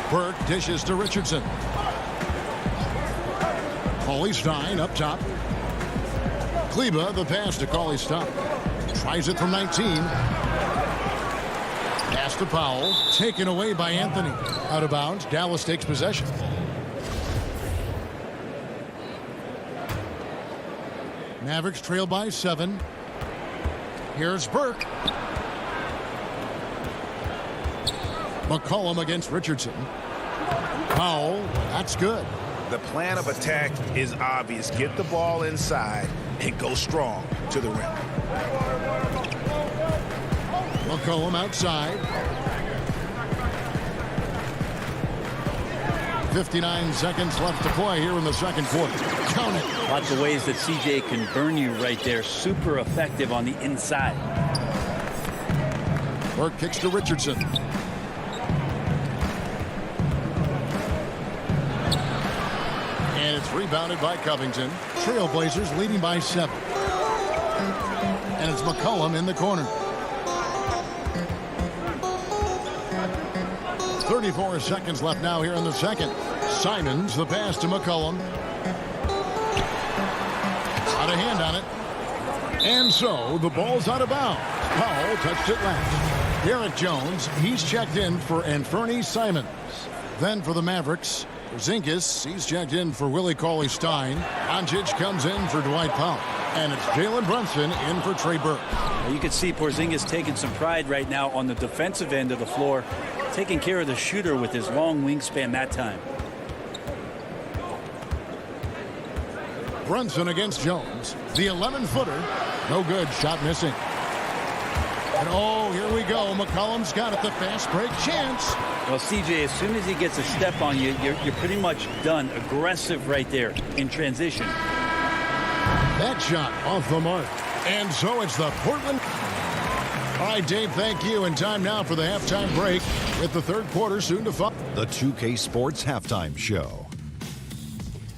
Burke dishes to Richardson. Cauley Stein up top. Kleba, the pass to Cauley Stein. Tries it from 19. Pass to Powell. Taken away by Anthony. Out of bounds. Dallas takes possession. Mavericks trail by 7. Here's Burke. McCollum against Richardson. Powell. That's good. The plan of attack is obvious. Get the ball inside and go strong to the rim. McCollum outside. 59 seconds left to play here in the second quarter. Count it. Lots of ways that CJ can burn you right there. Super effective on the inside. Burke kicks to Richardson. And it's rebounded by Covington. Trailblazers leading by 7. And it's McCollum in the corner. 34 seconds left now here in the second. Simons, the pass to McCollum. Out of hand on it. And so the ball's out of bounds. Powell touched it last. Derek Jones, he's checked in for Anthony Simons. Then for the Mavericks, Porzingis, he's checked in for Willie Cauley-Stein. Doncic comes in for Dwight Powell. And it's Jalen Brunson in for Trey Burke. You can see Porzingis taking some pride right now on the defensive end of the floor, taking care of the shooter with his long wingspan that time. Brunson against Jones. The 11-footer. No good. Shot missing. And oh, here we go. McCollum's got it. The fast break chance. Well, CJ, as soon as he gets a step on you, you're pretty much done. Aggressive right there in transition. That shot off the mark. And so it's the Portland. All right, Dave, thank you. And time now for the halftime break with the third quarter soon to follow. The 2K Sports Halftime Show.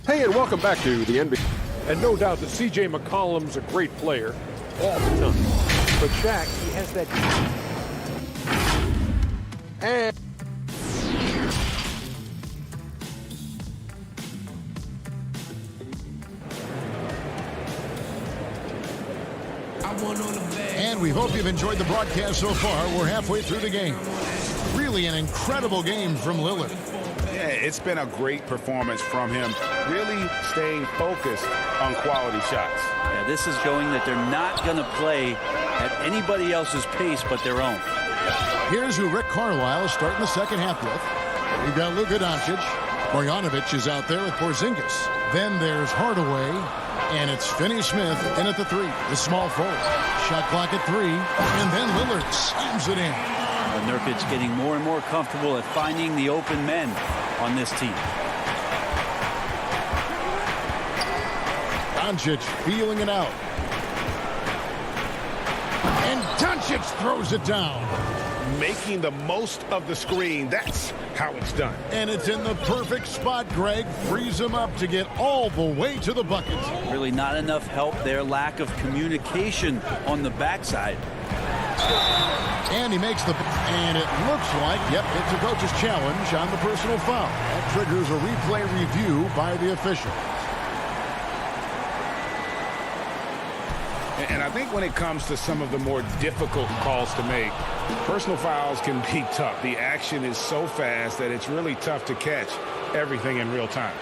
Hey, and welcome back to the NBA. And no doubt that C.J. McCollum's a great player all the time. But Shaq, he has that. And And we hope you've enjoyed the broadcast so far. We're halfway through the game. Really an incredible game from Lillard. Yeah, it's been a great performance from him. Really staying focused on quality shots. Yeah, this is showing that they're not going to play at anybody else's pace but their own. Here's who Rick Carlisle is starting the second half with. We've got Luka Doncic. Bojanovic is out there with Porzingis. Then there's Hardaway. And it's Finney-Smith in at the 3. The small forward. Shot clock at 3. And then Lillard slams it in. Nurkic getting more and more comfortable at finding the open men on this team. Doncic feeling it out. And Doncic throws it down. Making the most of the screen. That's how it's done. And it's in the perfect spot, Greg. Frees him up to get all the way to the bucket. Really not enough help there. Lack of communication on the backside. And he makes the... And it looks like, yep, it's a coach's challenge on the personal foul. That triggers a replay review by the official. And I think when it comes to some of the more difficult calls to make, personal fouls can be tough. The action is so fast that it's really tough to catch everything in real time.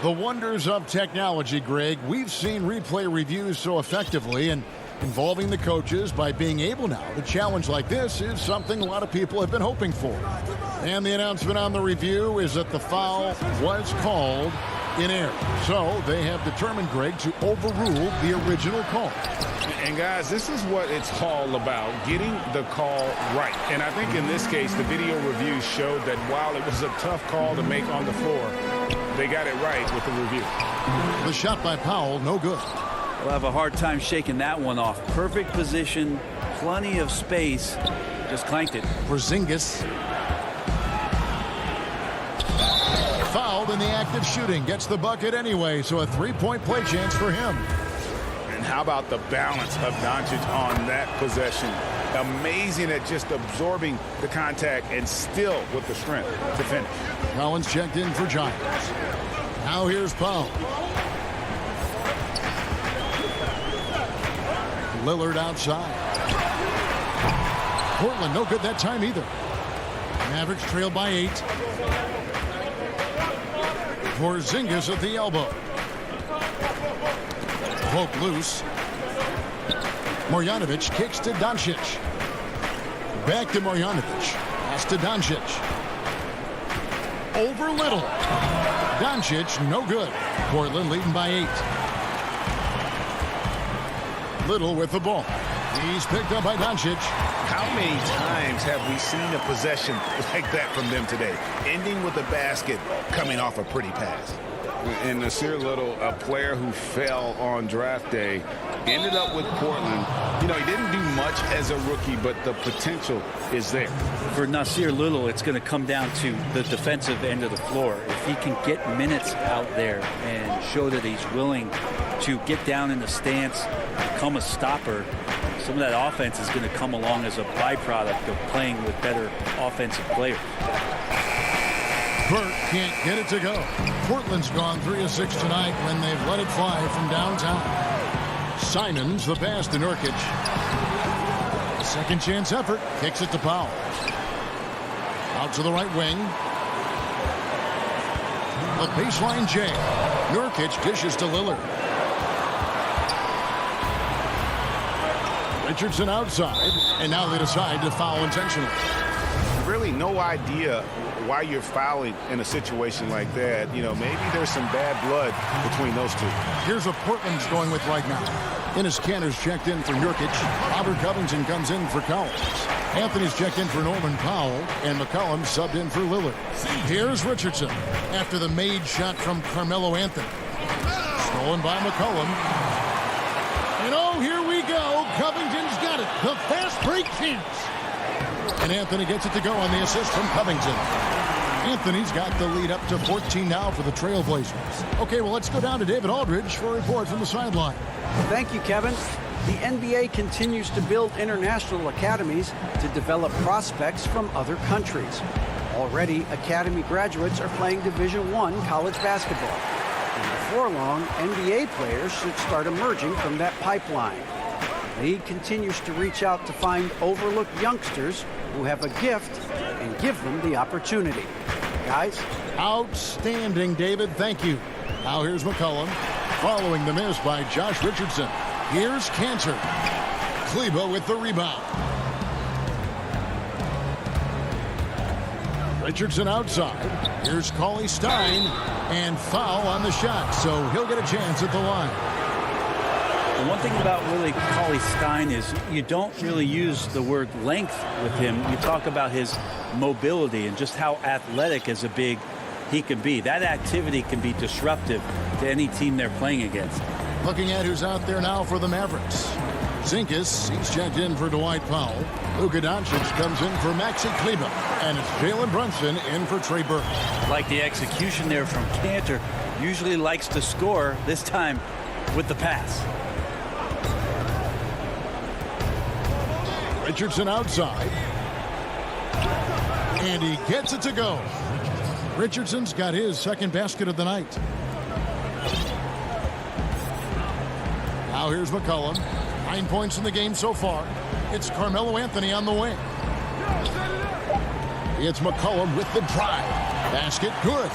The wonders of technology, Greg. We've seen replay reviews so effectively, and involving the coaches by being able now to challenge like this is something a lot of people have been hoping for. And the announcement on the review is that the foul was called in error. So they have determined, Greg, to overrule the original call. And guys, this is what it's all about, getting the call right. And I think in this case, the video review showed that while it was a tough call to make on the floor, they got it right with the review. The shot by Powell, no good. We'll have a hard time shaking that one off. Perfect position, plenty of space, just clanked it. Porzingis. Fouled in the act of shooting, gets the bucket anyway, so a three-point play chance for him. And how about the balance of Doncic on that possession? Amazing at just absorbing the contact and still with the strength to finish. Collins checked in for Giants. Now here's Powell. Lillard outside. Portland no good that time either. Mavericks trailed by 8. Porzingis at the elbow. Poke loose. Marjanovic kicks to Doncic. Back to Marjanovic. Pass to Doncic. Over Little. Doncic no good. Portland leading by 8. Little with the ball. He's picked up by Doncic. How many times have we seen a possession like that from them today? Ending with a basket, coming off a pretty pass. And Nasir Little, a player who fell on draft day, ended up with Portland. You know, he didn't do much as a rookie, but the potential is there. For Nasir Little, it's going to come down to the defensive end of the floor. If he can get minutes out there and show that he's willing to get down in the stance, become a stopper, some of that offense is going to come along as a byproduct of playing with better offensive players. Burke can't get it to go. Portland's gone 3 of 6 tonight when they've let it fly from downtown. Simons the pass to Nurkic. Second chance effort. Kicks it to Powell. Out to the right wing. A baseline J. Nurkic dishes to Lillard. Richardson outside, and now they decide to foul intentionally. Really no idea why you're fouling in a situation like that. You know, maybe there's some bad blood between those two. Here's what Portland's going with right now. Ennis Kanter's checked in for Nurkic. Robert Covington comes in for Collins. Anthony's checked in for Norman Powell, and McCollum subbed in for Lillard. Here's Richardson after the made shot from Carmelo Anthony. Stolen by McCollum. And oh, here we go. Covington's got it. The fast break chance. And Anthony gets it to go on the assist from Covington. Anthony's got the lead up to 14 now for the Trailblazers. Okay, well, let's go down to David Aldridge for a report from the sideline. Thank you, Kevin. The NBA continues to build international academies to develop prospects from other countries. Already, academy graduates are playing Division I college basketball. And before long, NBA players should start emerging from that pipeline. The league continues to reach out to find overlooked youngsters who have a gift and give them the opportunity. Guys? Outstanding, David. Thank you. Now here's McCollum following the miss by Josh Richardson. Here's Kanter. Kleba with the rebound. Richardson outside. Here's Cauley Stein. And foul on the shot, so he'll get a chance at the line. The one thing about really Cauley Stein is you don't really use the word length with him. You talk about his mobility and just how athletic as a big he can be. That activity can be disruptive to any team they're playing against. Looking at who's out there now for the Mavericks. Zinkas, he's checked in for Dwight Powell. Luka Doncic comes in for Maxi Kleba. And it's Jalen Brunson in for Trey Burke. Like the execution there from Kanter. Usually likes to score, this time with the pass. Richardson outside. And he gets it to go. Richardson's got his second basket of the night. Now here's McCollum. 9 points in the game so far. It's Carmelo Anthony on the wing. It's McCollum with the drive. Basket good.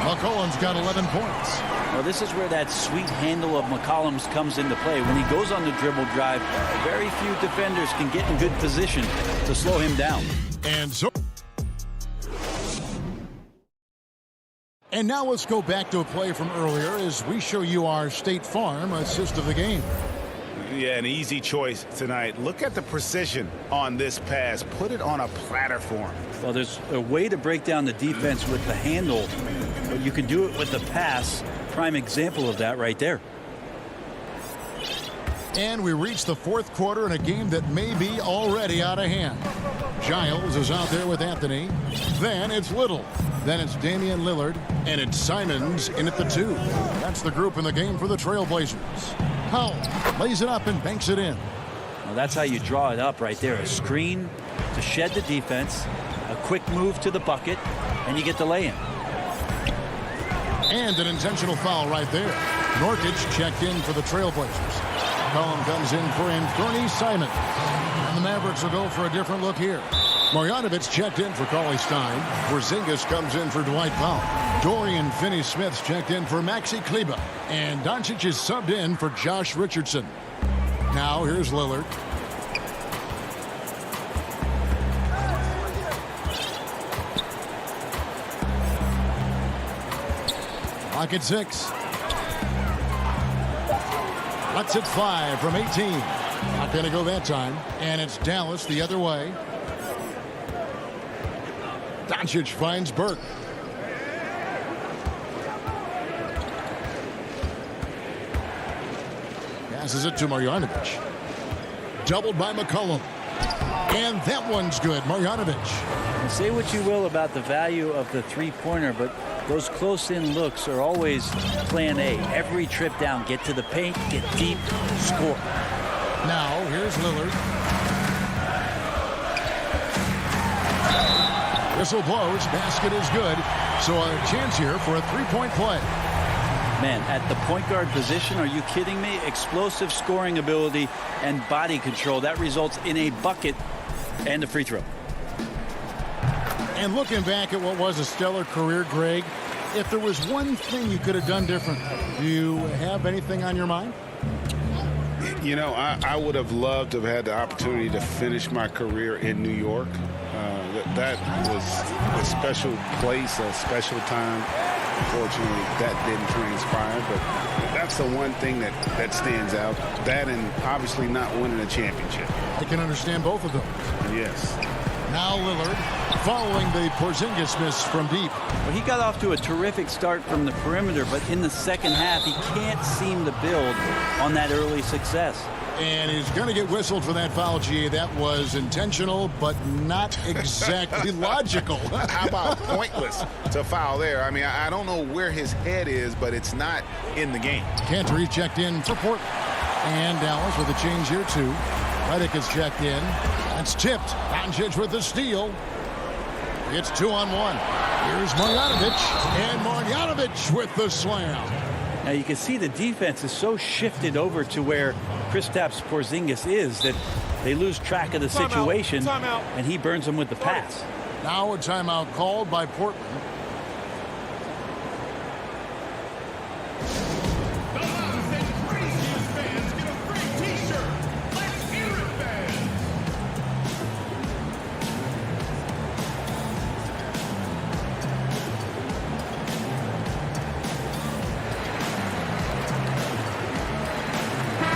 McCollum's got 11 points. Well, this is where that sweet handle of McCollum's comes into play. When he goes on the dribble drive, very few defenders can get in good position to slow him down. And now let's go back to a play from earlier as we show you our State Farm assist of the game. Yeah, an easy choice tonight. Look at the precision on this pass. Put it on a platter for him. Well, there's a way to break down the defense with the handle, but you can do it with the pass. Prime example of that right there. And we reach the fourth quarter in a game that may be already out of hand. Giles is out there with Anthony. Then it's Little. Then it's Damian Lillard. And it's Simons in at the 2. That's the group in the game for the Trailblazers. Powell lays it up and banks it in. Well, that's how you draw it up right there. A screen to shed the defense, a quick move to the bucket, and you get the lay-in. And an intentional foul right there. Nurkic checked in for the Trailblazers. Collum comes in for Anthony Simon. And the Mavericks will go for a different look here. Marjanovic checked in for Cauley Stein. Porzingis comes in for Dwight Powell. Dorian Finney-Smith's checked in for Maxi Kleber. And Doncic is subbed in for Josh Richardson. Now here's Lillard. Clock at 6. Lets it fly from 18. Not going to go that time. And it's Dallas the other way. Doncic finds Burke. Passes it to Marjanovic. Doubled by McCollum. And that one's good. Marjanovic. Say what you will about the value of the three-pointer, but those close-in looks are always plan A. Every trip down, get to the paint, get deep, score. Now, here's Lillard. Whistle blows. Basket is good. So a chance here for a three-point play. Man, at the point guard position, are you kidding me? Explosive scoring ability and body control. That results in a bucket and a free throw. And looking back at what was a stellar career, Greg, if there was one thing you could have done different, do you have anything on your mind? You know, I would have loved to have had the opportunity to finish my career in New York. That was a special place, a special time. Unfortunately, that didn't transpire, but that's the one thing that stands out. That and obviously not winning a championship. I can understand both of those. Yes. Now Lillard following the Porzingis miss from deep. Well, he got off to a terrific start from the perimeter, but in the second half, he can't seem to build on that early success. And he's going to get whistled for that foul, G. That was intentional, but not exactly logical. How about pointless to foul there? I mean, I don't know where his head is, but it's not in the game. Cantor checked in for Portland. And Dallas with a change here, too. Redick is checked in. That's tipped. Doncic with the steal. It's 2-on-1. Here's Marjanovic. And Marjanovic with the slam. Now you can see the defense is so shifted over to where Kristaps Porzingis is that they lose track of the situation, and he burns them with the pass. Now a timeout called by Portland.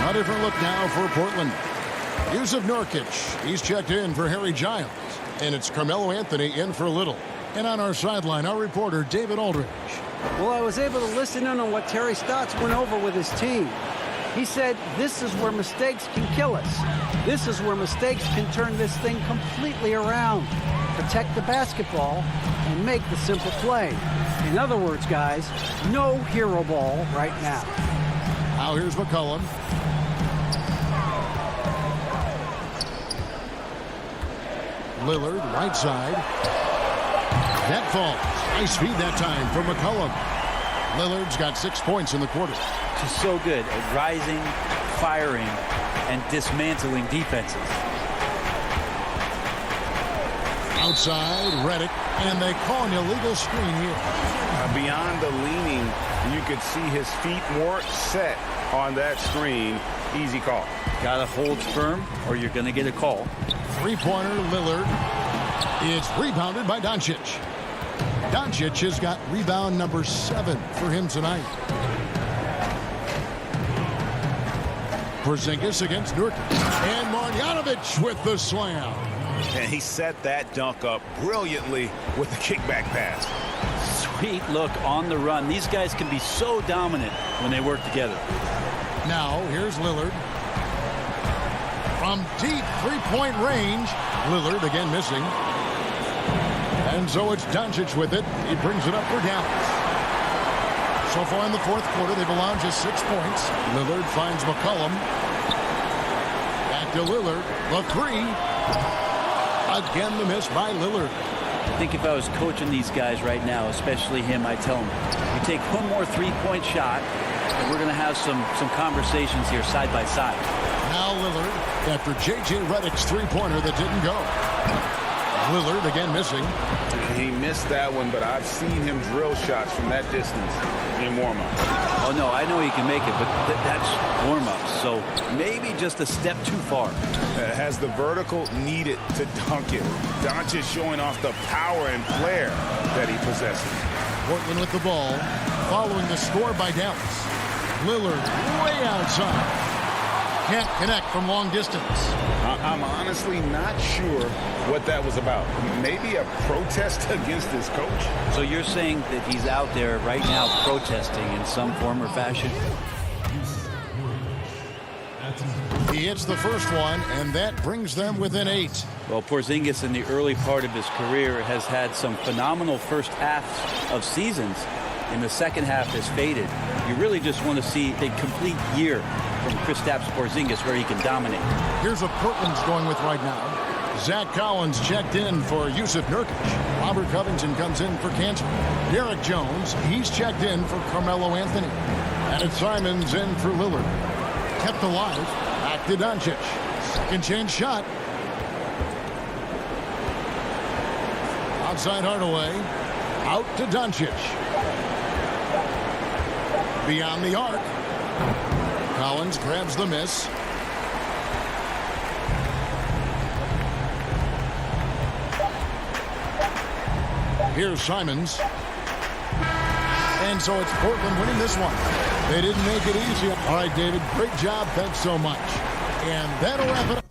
A different look now for Portland. Yusuf Nurkic. He's checked in for Harry Giles. And it's Carmelo Anthony in for Little. And on our sideline, our reporter, David Aldridge. Well, I was able to listen in on what Terry Stotts went over with his team. He said, this is where mistakes can kill us. This is where mistakes can turn this thing completely around. Protect the basketball and make the simple play. In other words, guys, no hero ball right now. Now here's McCollum. Lillard, right side. That falls. Nice feed that time from McCollum. Lillard's got 6 points in the quarter. She's so good at rising, firing, and dismantling defenses. Now Outside, Redick, and they call an illegal screen here. Beyond the leaning, you could see his feet more set on that screen. Easy call. Got to hold firm or you're going to get a call. Three-pointer, Lillard. It's rebounded by Doncic. Doncic has got rebound number 7 for him tonight. Porzingis against Nurkic. And Marjanovic with the slam. And he set that dunk up brilliantly with the kickback pass. Sweet look on the run. These guys can be so dominant when they work together. Now, here's Lillard. From deep three-point range. Lillard again missing. And so it's Doncic with it. He brings it up for Dallas. So far in the fourth quarter, they've allowed just 6 points. Lillard finds McCollum. Back to Lillard. The three. Again, the miss by Lillard. I think if I was coaching these guys right now, especially him, I'd tell him, you take one more three-point shot, and we're going to have some conversations here side by side. Now Lillard, after J.J. Redick's three-pointer that didn't go. Lillard again missing. He missed that one, but I've seen him drill shots from that distance in warm-up. Oh, no, I know he can make it, but that's warm-up, so maybe just a step too far. Has the vertical needed to dunk it. Doncic showing off the power and flair that he possesses. Portland with the ball, following the score by Dallas. Lillard way outside. Can't connect from long distance. I'm honestly not sure what that was about. Maybe a protest against his coach? So you're saying that he's out there right now protesting in some form or fashion? He hits the first one, and that brings them within 8. Well, Porzingis in the early part of his career has had some phenomenal first halves of seasons. In the second half has faded. You really just want to see a complete year from Kristaps Porzingis where he can dominate. Here's what Portland's going with right now. Zach Collins checked in for Yusuf Nurkic. Robert Covington comes in for Cantor. Derek Jones, he's checked in for Carmelo Anthony. And it's Simons in for Lillard. Kept alive. Back to Doncic. Second chance shot. Outside Hardaway. Out to Doncic. Beyond the arc. Collins grabs the miss. Here's Simons. And so it's Portland winning this one. They didn't make it easy. All right, David, great job. Thanks so much. And that'll wrap it up.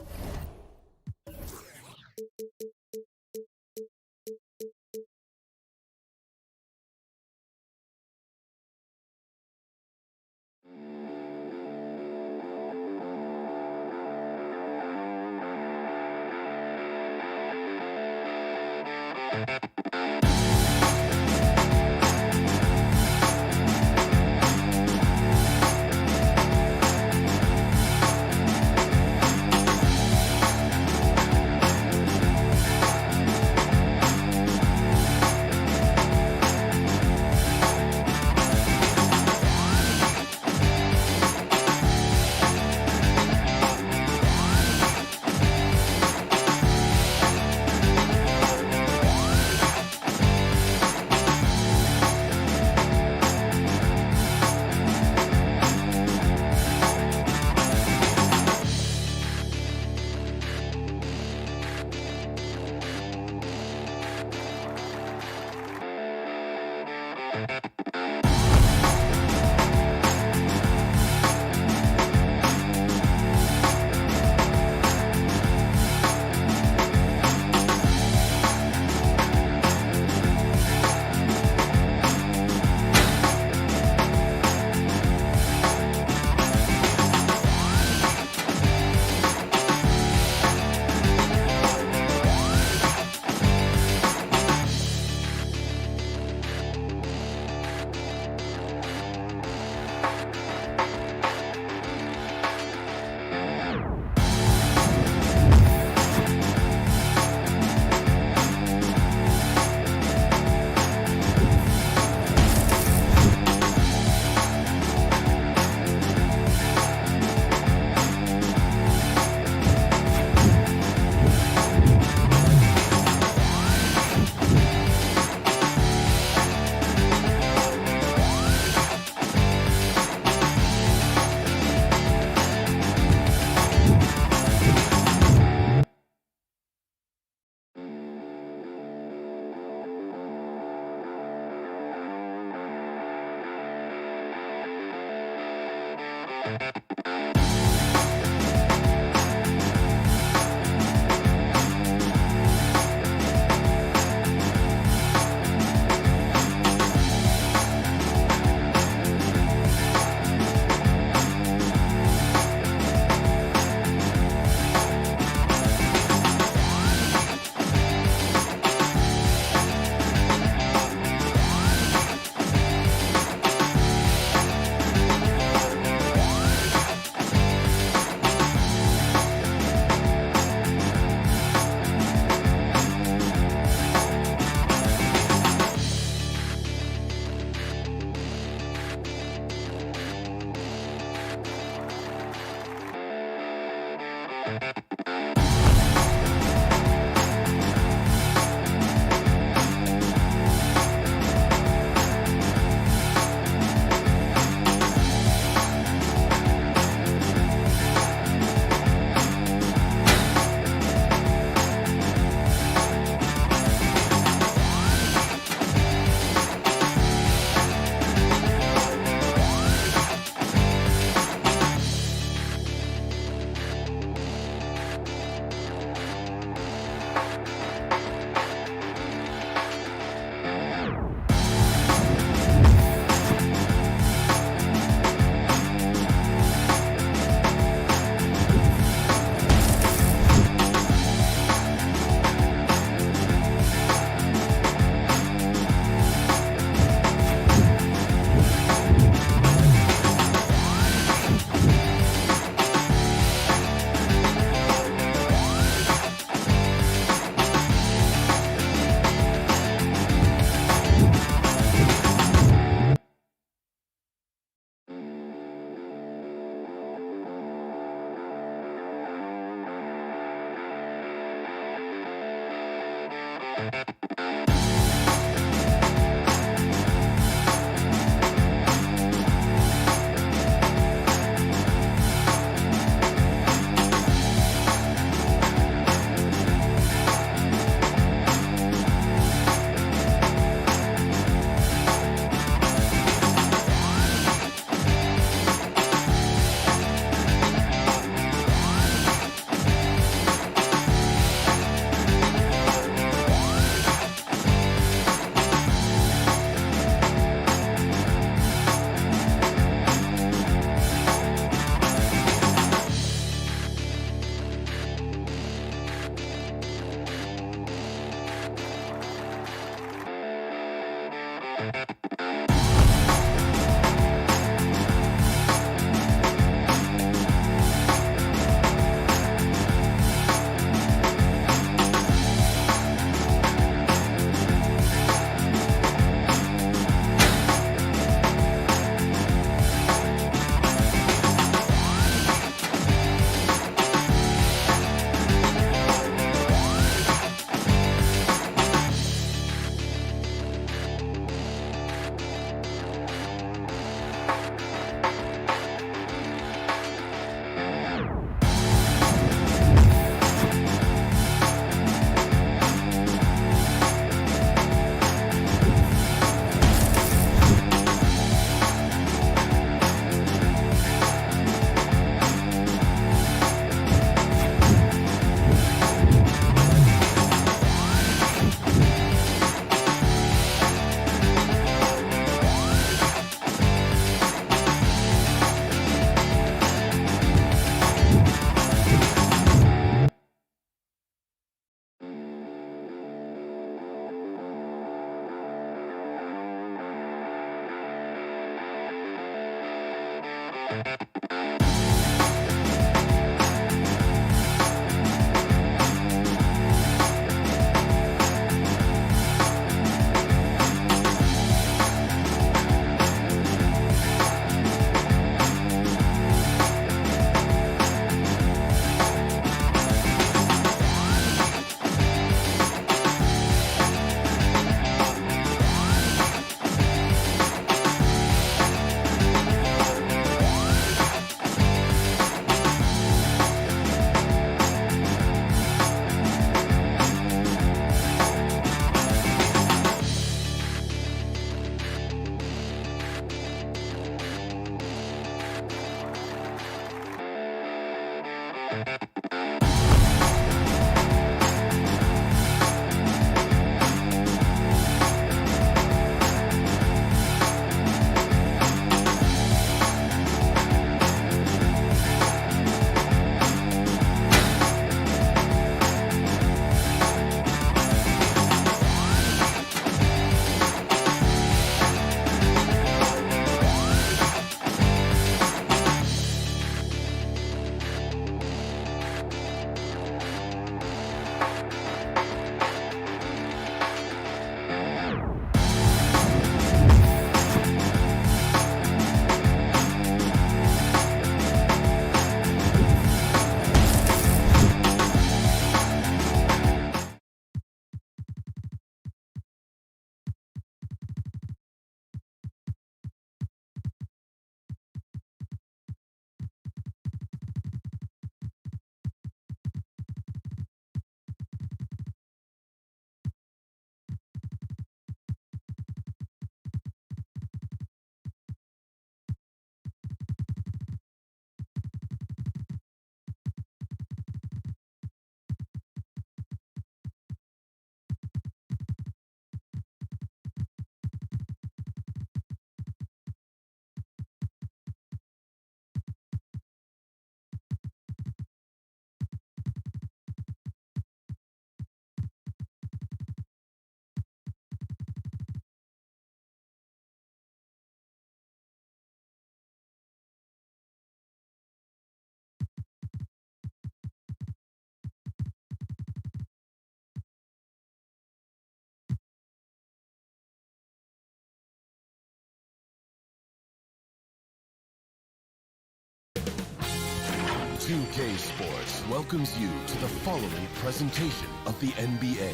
2K Sports welcomes you to the following presentation of the NBA.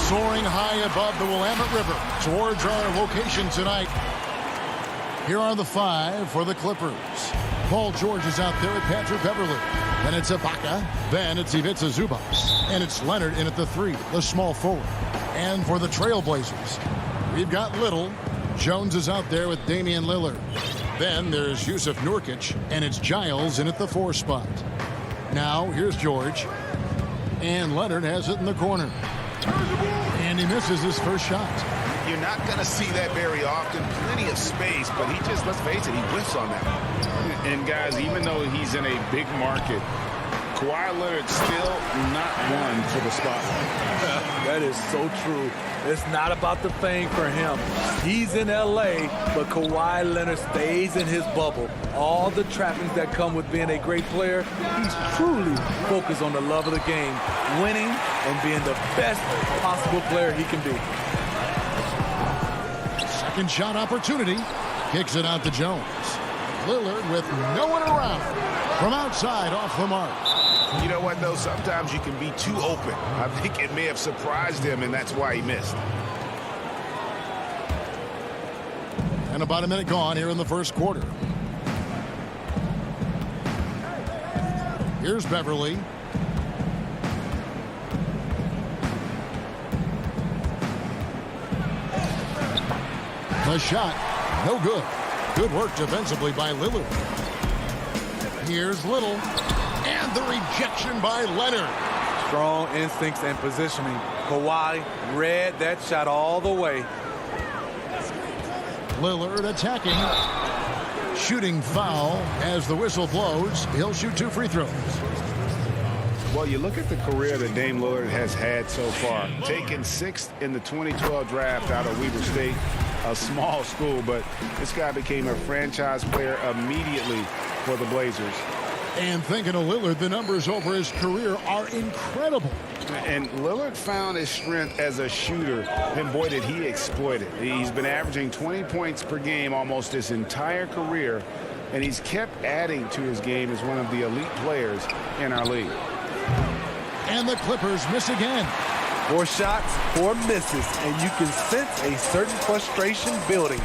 Soaring high above the Willamette River towards our location tonight. Here are the five for the Clippers. Paul George is out there with Patrick Beverley. Then it's Ibaka. Then it's Ivica Zubac. And it's Leonard in at the three, the small forward. And for the Trailblazers, we've got Little. Jones is out there with Damian Lillard. Then there's Yusuf Nurkic. And it's Giles in at the 4 spot. Now here's George. And Leonard has it in the corner. And he misses his first shot. You're not going to see that very often. Plenty of space, but he just, let's face it, he whiffs on that. And guys, even though he's in a big market, Kawhi Leonard's still not one for the spotlight. That is so true. It's not about the fame for him. He's in L.A., but Kawhi Leonard stays in his bubble. All the trappings that come with being a great player, he's truly focused on the love of the game, winning and being the best possible player he can be. Second shot opportunity. Kicks it out to Jones. Lillard with no one around. From outside, off the mark. You know what, though? Sometimes you can be too open. I think it may have surprised him, and that's why he missed. And about a minute gone here in the first quarter. Here's Beverly. The shot, no good. Good work defensively by Lillard. Here's Little. And the rejection by Leonard. Strong instincts and positioning. Kawhi read that shot all the way. Lillard attacking. Shooting foul as the whistle blows. He'll shoot 2 free throws. Well, you look at the career that Dame Lillard has had so far. Taken 6th in the 2012 draft out of Weber State, a small school, but this guy became a franchise player immediately for the Blazers. And thinking of Lillard, the numbers over his career are incredible. And Lillard found his strength as a shooter, and boy, did he exploit it. He's been averaging 20 points per game almost his entire career, and he's kept adding to his game as one of the elite players in our league. And the Clippers miss again. 4 shots, 4 misses, and you can sense a certain frustration building.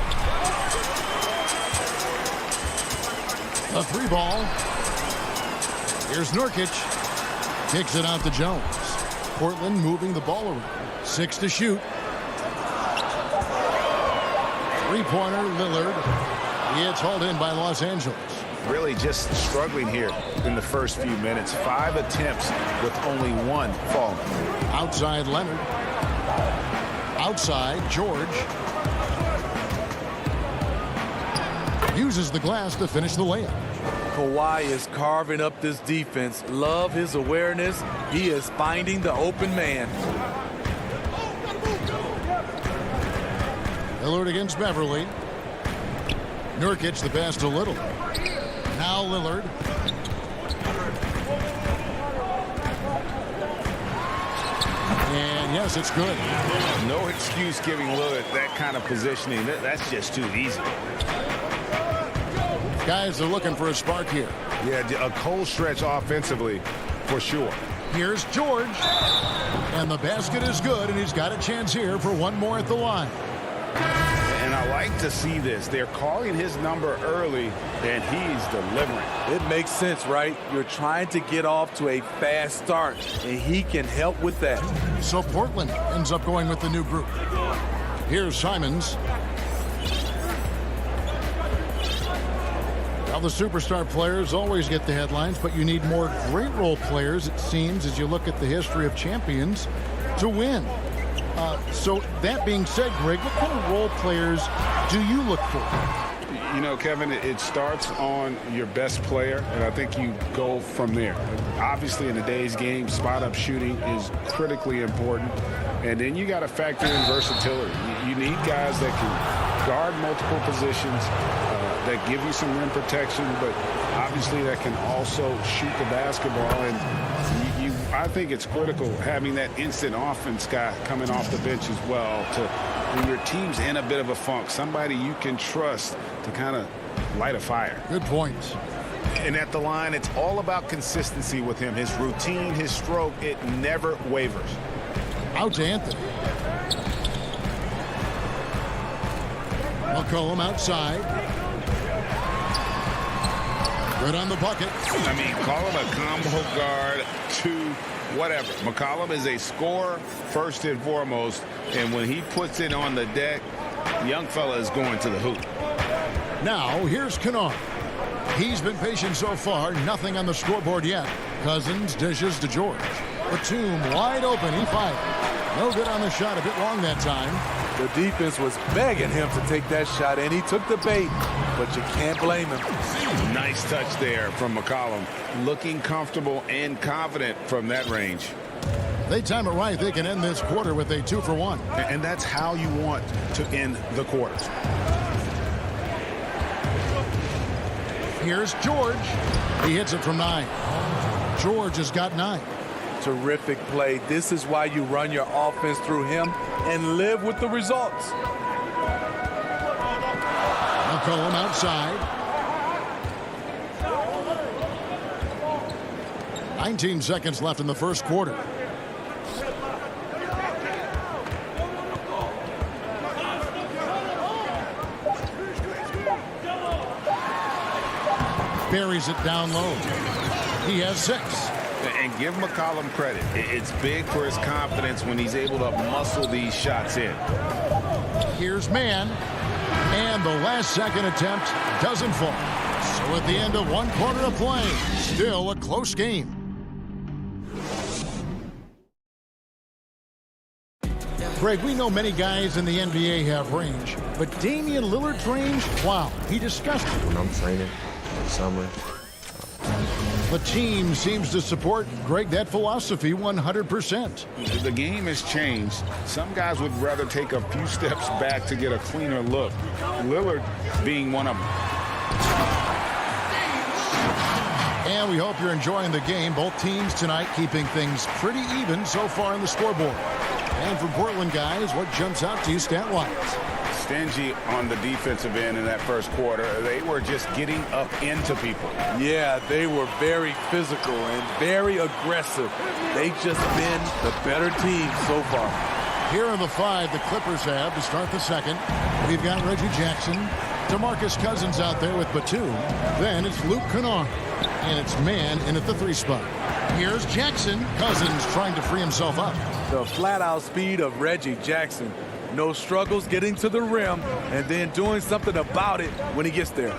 A 3 ball. Here's Nurkic. Kicks it out to Jones. Portland moving the ball around. 6 to shoot. 3-pointer, Lillard. It's hauled in by Los Angeles. Really just struggling here in the first few minutes. 5 attempts with only 1 falling. Outside Leonard. Outside George. Uses the glass to finish the layup. Kawhi is carving up this defense. Love his awareness. He is finding the open man. Lillard against Beverly. Nurkic the pass to Little. Now Lillard. And yes, it's good. No excuse giving Lillard that kind of positioning. That's just too easy. Guys are looking for a spark here. Yeah, a cold stretch offensively for sure. Here's George. And the basket is good, and he's got a chance here for 1 more at the line. And I like to see this. They're calling his number early, and he's delivering. It makes sense, right? You're trying to get off to a fast start, and he can help with that. So Portland ends up going with the new group. Here's Simons. Now the superstar players always get the headlines, but you need more great role players, it seems, as you look at the history of champions, to win. So that being said, Greg, what kind of role players do you look for? You know, Kevin, it starts on your best player, and I think you go from there. Obviously, in today's game, spot-up shooting is critically important, and then you got to factor in versatility. You need guys that can guard multiple positions, that give you some rim protection, but obviously that can also shoot the basketball, and you I think it's critical having that instant offense guy coming off the bench as well to when your team's in a bit of a funk, somebody you can trust to kind of light a fire. Good point. And at the line, it's all about consistency with him. His routine, his stroke, it never wavers. Out to Anthony. McCollum outside. Good on the bucket. I mean, call him a combo guard to whatever. McCollum is a scorer first and foremost, and when he puts it on the deck, young fella is going to the hoop. Now, here's Kennard. He's been patient so far. Nothing on the scoreboard yet. Cousins dishes to George. Batum wide open. He fired. No good on the shot. A bit long that time. The defense was begging him to take that shot, and he took the bait, but you can't blame him. Nice touch there from McCollum. Looking comfortable and confident from that range. They time it right. They can end this quarter with a 2-for-1. And that's how you want to end the quarters. Here's George. He hits it from 9. George has got 9. Terrific play. This is why you run your offense through him and live with the results. McCollum outside. 19 seconds left in the first quarter. Buries it down low. He has 6. And give McCollum credit. It's big for his confidence when he's able to muscle these shots in. Here's Mann. And the last second attempt doesn't fall. So at the end of 1 quarter of play, still a close game. Greg, we know many guys in the NBA have range, but Damian Lillard's range, wow, he discussed it. When I'm training in the summer. The team seems to support, Greg, that philosophy 100%. The game has changed. Some guys would rather take a few steps back to get a cleaner look. Lillard being one of them. And we hope you're enjoying the game. Both teams tonight keeping things pretty even so far on the scoreboard. And for Portland, guys, what jumps out to you stat-wise? Stingy on the defensive end in that first quarter. They were just getting up into people. Yeah, they were very physical and very aggressive. They've just been the better team so far. Here are the 5 the Clippers have to start the second. We've got Reggie Jackson, DeMarcus Cousins out there with Batum. Then it's Luke Kennard. And it's Mann in at the 3 spot. Here's Jackson. Cousins trying to free himself up. The flat-out speed of Reggie Jackson. No struggles getting to the rim and then doing something about it when he gets there.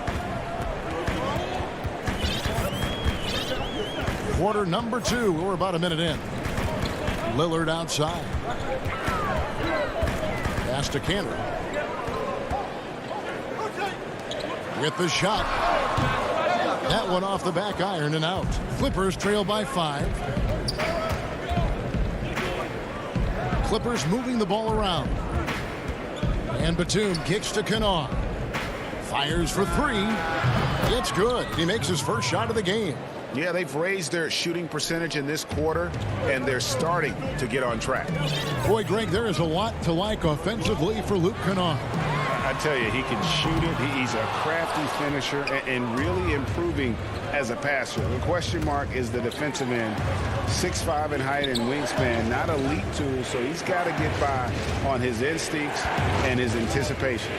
Quarter number 2. We're about a minute in. Lillard outside. Pass to Cantor. With the shot. That one off the back iron and out. Clippers trail by 5. Clippers moving the ball around. And Batum kicks to Kennard. Fires for 3. It's good. He makes his first shot of the game. Yeah, they've raised their shooting percentage in this quarter, and they're starting to get on track. Boy, Greg, there is a lot to like offensively for Luke Kennard. I tell you, he can shoot it. He's a crafty finisher and really improving as a passer. The question mark is the defensive end. 6'5" in height and wingspan, not elite tool, so he's got to get by on his instincts and his anticipation.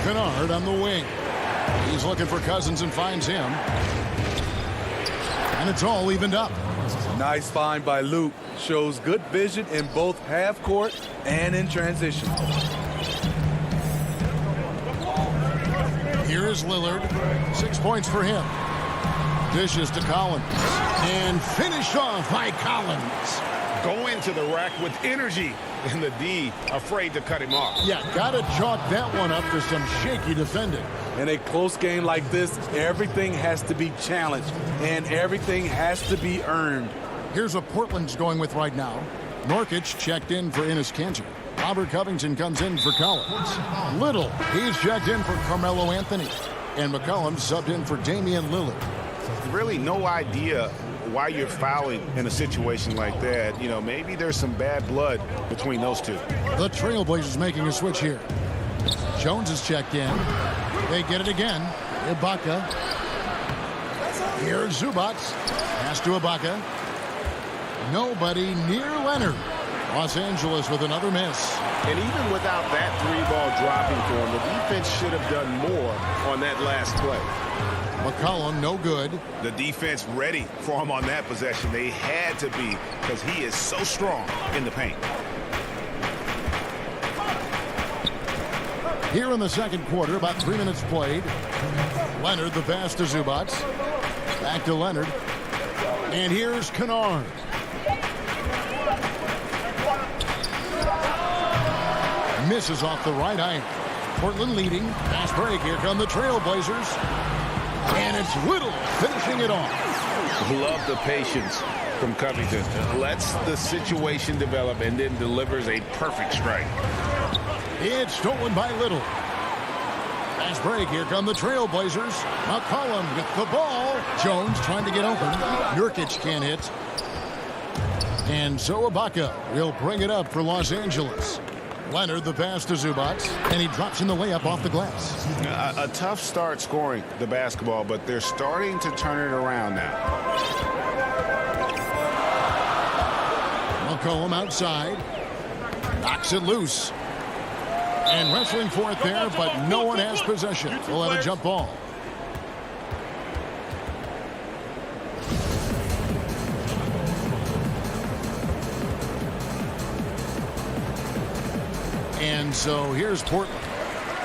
Kennard on the wing. He's looking for Cousins and finds him. And it's all evened up. Nice find by Luke. Shows good vision in both half court and in transition. Here is Lillard. 6 points for him. Dishes to Collins. And finished off by Collins. Going to the rack with energy. And the D afraid to cut him off. Yeah, got to chalk that one up to some shaky defending. In a close game like this, everything has to be challenged. And everything has to be earned. Here's what Portland's going with right now. Nurkic checked in for Enes Kanter. Robert Covington comes in for Collins. Little, he's checked in for Carmelo Anthony. And McCollum subbed in for Damian Lillard. really no idea why you're fouling in a situation like that. You know, maybe there's some bad blood between those two. The Trailblazers making a switch here. Jones is checked in. They get it again. Ibaka. Here's Zubac. Pass to Ibaka. Nobody near Leonard. Los Angeles with another miss. And even without that three-ball dropping for him, the defense should have done more on that last play. McCollum, no good. The defense ready for him on that possession. They had to be, because he is so strong in the paint. Here in the second quarter, about 3 minutes played. Leonard, the pass to Zubac. Back to Leonard. And here's Kennard. Misses off the right eye. Portland leading. Fast break. Here come the Trailblazers. And it's Little finishing it off. Love the patience from Covington. Lets the situation develop and then delivers a perfect strike. It's stolen by Little. Fast break. Here come the Trailblazers. McCollum with the ball. Jones trying to get open. Nurkic can't hit. And so Ibaka will bring it up for Los Angeles. Leonard, the pass to Zubac, and he drops in the layup off the glass. A tough start scoring the basketball, but they're starting to turn it around now. McCollum outside. Knocks it loose. And wrestling for it there, but no one has possession. We'll have a jump ball. And so here's Portland.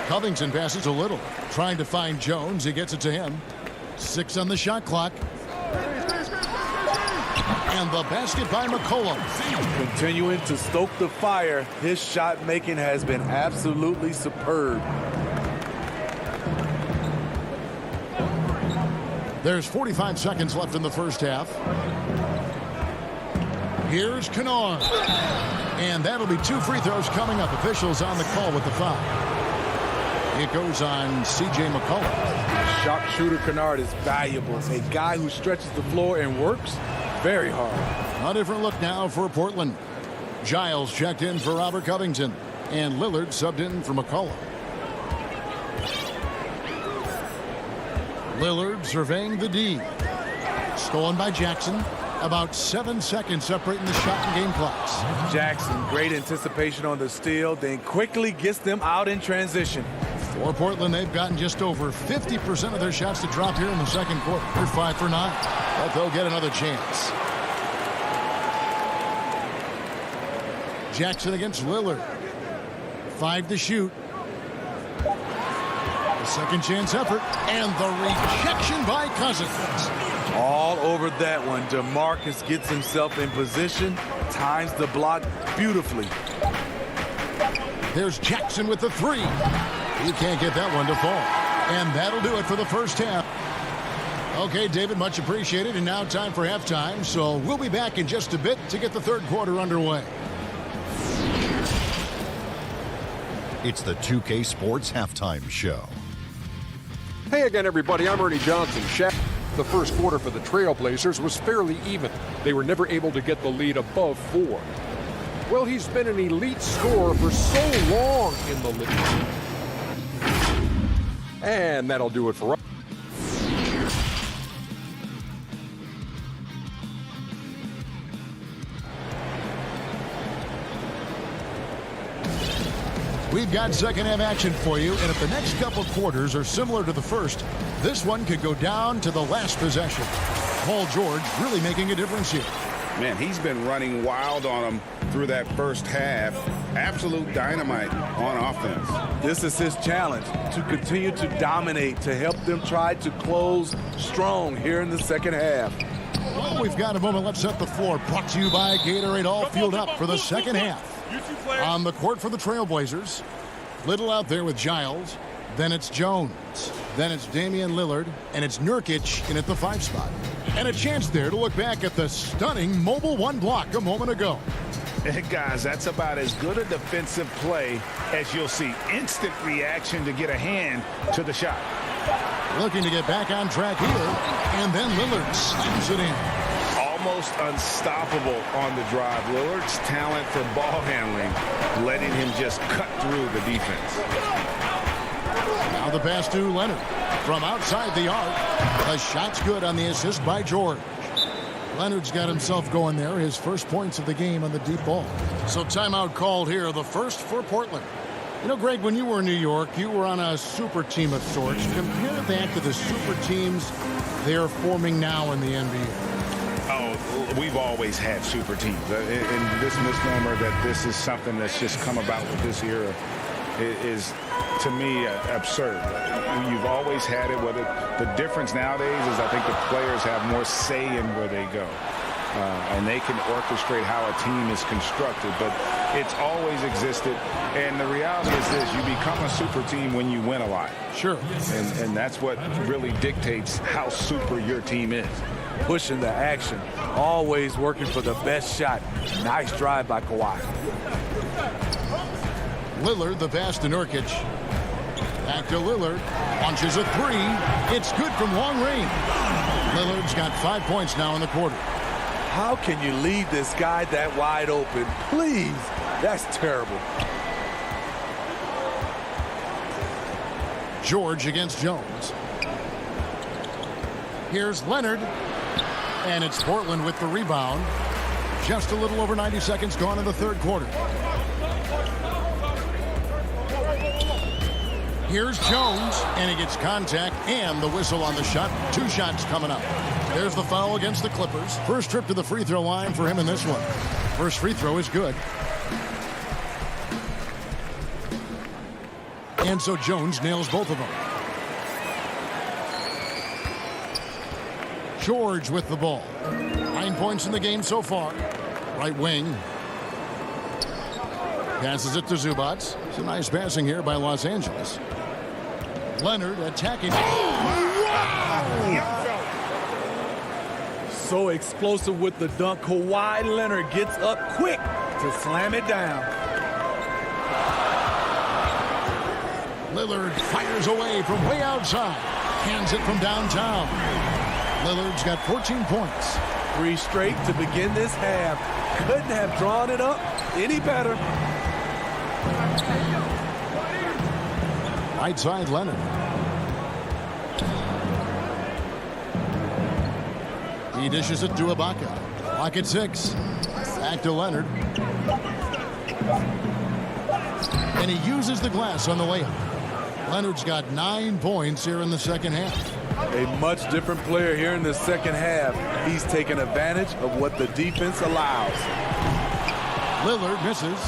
Covington passes a Little. Trying to find Jones. He gets it to him. 6 on the shot clock. And the basket by McCollum. Continuing to stoke the fire. His shot making has been absolutely superb. There's 45 seconds left in the first half. Here's Kennard. And that'll be 2 free throws coming up. Officials on the call with the foul. It goes on C.J. McCollum. Sharpshooter Kennard is valuable. A guy who stretches the floor and works very hard. A different look now for Portland. Giles checked in for Robert Covington. And Lillard subbed in for McCollum. Lillard surveying the D. Stolen by Jackson. About 7 seconds separating the shot and game clocks. Jackson, great anticipation on the steal, then quickly gets them out in transition. For Portland, they've gotten just over 50% of their shots to drop here in the second quarter. They're 5 for 9, but they'll get another chance. Jackson against Lillard. 5 to shoot. The second chance effort, and the rejection by Cousins. All over that one. DeMarcus gets himself in position, times the block beautifully. There's Jackson with the 3. He can't get that one to fall. And that'll do it for the first half. Okay, David, much appreciated. And now time for halftime. So we'll be back in just a bit to get the third quarter underway. It's the 2K Sports Halftime Show. Hey again, everybody. I'm Ernie Johnson. The first quarter for the Trailblazers was fairly even. They were never able to get the lead above 4. Well, he's been an elite scorer for so long in the league. And that'll do it for us. We've got second half action for you, and if the next couple quarters are similar to the first, this one could go down to the last possession. Paul George really making a difference here. Man, he's been running wild on them through that first half. Absolute dynamite on offense. This is his challenge, to continue to dominate, to help them try to close strong here in the second half. Well, we've got a moment. Let's set the floor. Brought to you by Gatorade. All fueled up for the second half. On the court for the Trailblazers. Little out there with Giles. Then it's Jones. Then it's Damian Lillard. And it's Nurkic in at the 5 spot. And a chance there to look back at the stunning mobile 1 block a moment ago. Hey, guys, that's about as good a defensive play as you'll see. Instant reaction to get a hand to the shot. Looking to get back on track here. And then Lillard slams it in. Almost unstoppable on the drive. Lillard's talent for ball handling, letting him just cut through the defense. Now the pass to Leonard. From outside the arc. The shot's good on the assist by George. Leonard's got himself going there. His first points of the game on the deep ball. So timeout called here. The first for Portland. You know, Greg, when you were in New York, you were on a super team of sorts. Compare that to the super teams they're forming now in the NBA. Oh, we've always had super teams. And this misnomer that this is something that's just come about with this era is, to me, absurd. You've always had it. Whether the difference nowadays is I think the players have more say in where they go. And they can orchestrate how a team is constructed. But it's always existed. And the reality is this. You become a super team when you win a lot. Sure. And that's what really dictates how super your team is. Pushing the action. Always working for the best shot. Nice drive by Kawhi. Lillard, the pass to Nurkic. Back to Lillard. Launches a three. It's good from long range. Lillard's got 5 points now in the quarter. How can you leave this guy that wide open? Please. That's terrible. George against Jones. Here's Leonard. And it's Portland with the rebound. Just a little over 90 seconds gone in the third quarter. Here's Jones, and he gets contact and the whistle on the shot. 2 shots coming up. There's the foul against the Clippers. First trip to the free throw line for him in this one. First free throw is good. And so Jones nails both of them. George with the ball. 9 points in the game so far. Right wing. Passes it to Zubats. It's a nice passing here by Los Angeles. Leonard attacking. So explosive with the dunk. Kawhi Leonard gets up quick to slam it down. Lillard fires away from way outside. Hands it from downtown. Lillard's got 14 points. 3 straight to begin this half. Couldn't have drawn it up any better. Right side, Leonard. He dishes it to Ibaka. Clock at 6. Back to Leonard. And he uses the glass on the layup. Leonard's got 9 points here in the second half. A much different player here in the second half. He's taking advantage of what the defense allows. Lillard misses.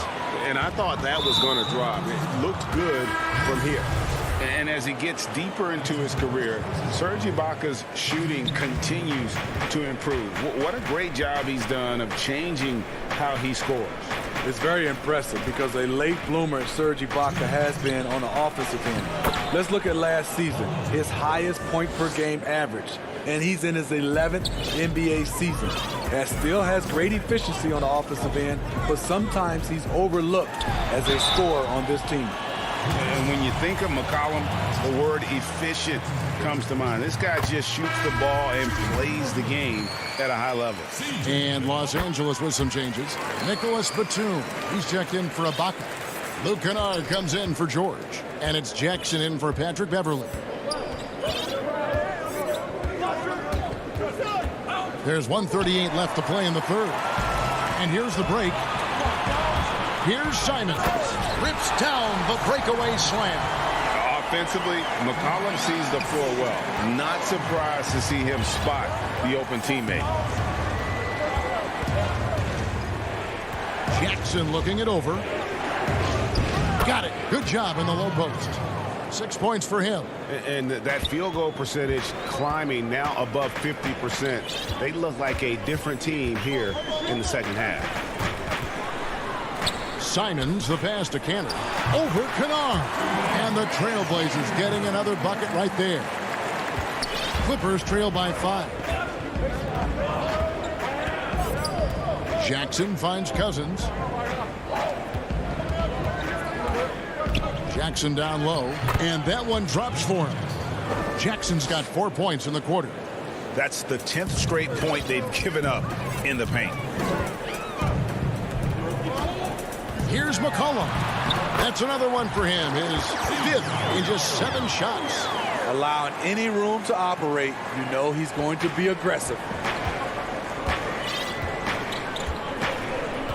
And I thought that was going to drop. It looked good from here. And as he gets deeper into his career, Serge Ibaka's shooting continues to improve. What a great job he's done of changing how he scores. It's very impressive because a late bloomer Serge Ibaka has been on the offensive end. Let's look at last season, his highest point per game average, and he's in his 11th NBA season. That still has great efficiency on the offensive end, but sometimes he's overlooked as a scorer on this team. And when you think of McCollum, the word efficient comes to mind. This guy just shoots the ball and plays the game at a high level. And Los Angeles with some changes. Nicholas Batum, he's checked in for Ibaka. Luke Kennard comes in for George. And it's Jackson in for Patrick Beverly. There's 1:38 left to play in the third. And here's the break. Here's Simons. Rips down the breakaway slam. Offensively, McCollum sees the floor well. Not surprised to see him spot the open teammate. Jackson looking it over. Got it. Good job in the low post. 6 points for him. And that field goal percentage climbing now above 50%. They look like a different team here in the second half. Simons, the pass to Cannon. Over Kennard. And the Trailblazers getting another bucket right there. Clippers trail by 5. Jackson finds Cousins. Jackson down low. And that one drops for him. Jackson's got 4 points in the quarter. That's the 10th straight point they've given up in the paint. Here's McCollum. That's another one for him. His 5th in just 7 shots. Allowing any room to operate, you know he's going to be aggressive.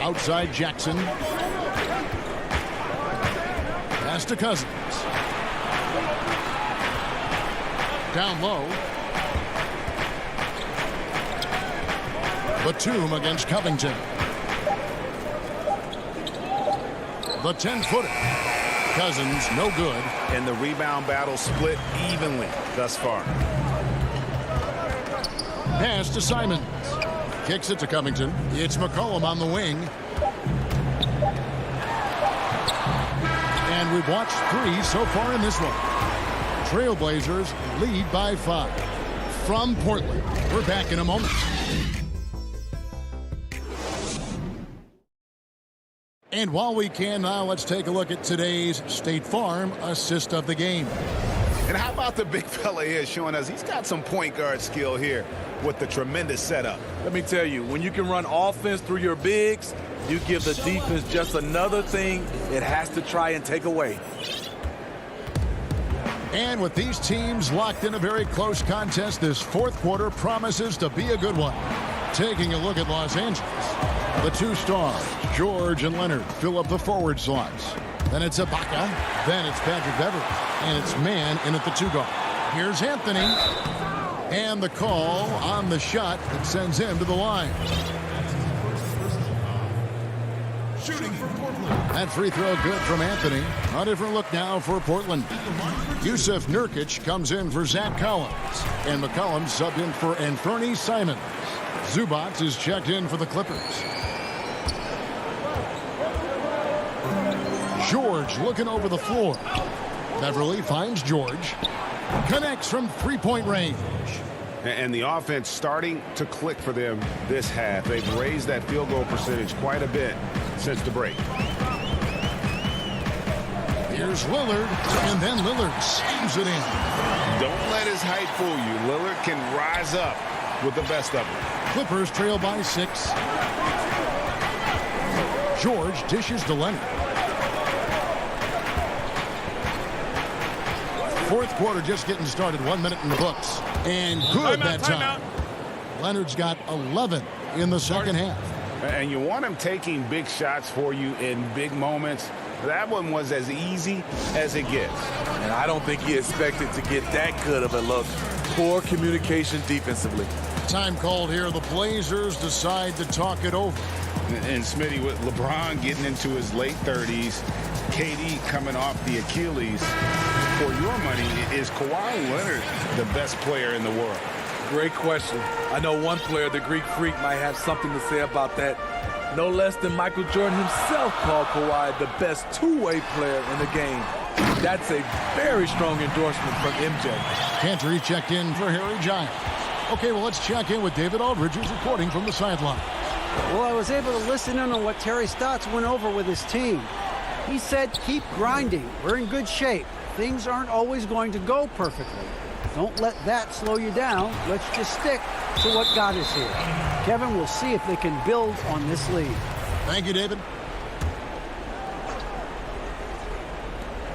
Outside Jackson. Pass to Cousins. Down low. Batum against Covington. The 10-footer. Cousins, no good. And the rebound battle split evenly thus far. Pass to Simons. Kicks it to Covington. It's McCollum on the wing. And we've watched 3 so far in this one. Trailblazers lead by 5. From Portland, we're back in a moment. And while we can now, let's take a look at today's State Farm assist of the game. And how about the big fella here showing us he's got some point guard skill here with the tremendous setup. Let me tell you, when you can run offense through your bigs, you give the defense just another thing it has to try and take away. And with these teams locked in a very close contest, this 4th quarter promises to be a good one. Taking a look at Los Angeles. The 2 stars, George and Leonard, fill up the forward slots. Then it's Ibaka. Then it's Patrick Beverly. And it's Man in at the 2 guard. Here's Anthony. And the call on the shot that sends him to the line. Shooting for Portland. That free throw good from Anthony. A different look now for Portland. Yusuf Nurkic comes in for Zach Collins. And McCollum subbed in for Anthony Simons. Zubac is checked in for the Clippers. George looking over the floor. Beverly finds George. Connects from 3-point range. And the offense starting to click for them this half. They've raised that field goal percentage quite a bit since the break. Here's Lillard, and then Lillard slams it in. Don't let his height fool you. Lillard can rise up with the best of them. Clippers trail by 6. George dishes to Leonard. 4th quarter just getting started. 1 minute in the books. And good that time. Leonard's got 11 in the second half. And you want him taking big shots for you in big moments. That one was as easy as it gets. And I don't think he expected to get that good of a look. Poor communication defensively. Time called here. The Blazers decide to talk it over. And Smitty, with LeBron getting into his late 30s, KD coming off the Achilles, for your money, is Kawhi Leonard the best player in the world? Great question. I know one player, the Greek Freak, might have something to say about that. No less than Michael Jordan himself called Kawhi the best two-way player in the game. That's a very strong endorsement from MJ. Cantor checked in for Harry Giles. Okay, well, let's check in with David Aldridge, who's reporting from the sideline. Well, I was able to listen in on what Terry Stotts went over with his team. He said, keep grinding. We're in good shape. Things aren't always going to go perfectly. Don't let that slow you down. Let's just stick to what got us here. Kevin, we'll see if they can build on this lead. Thank you, David.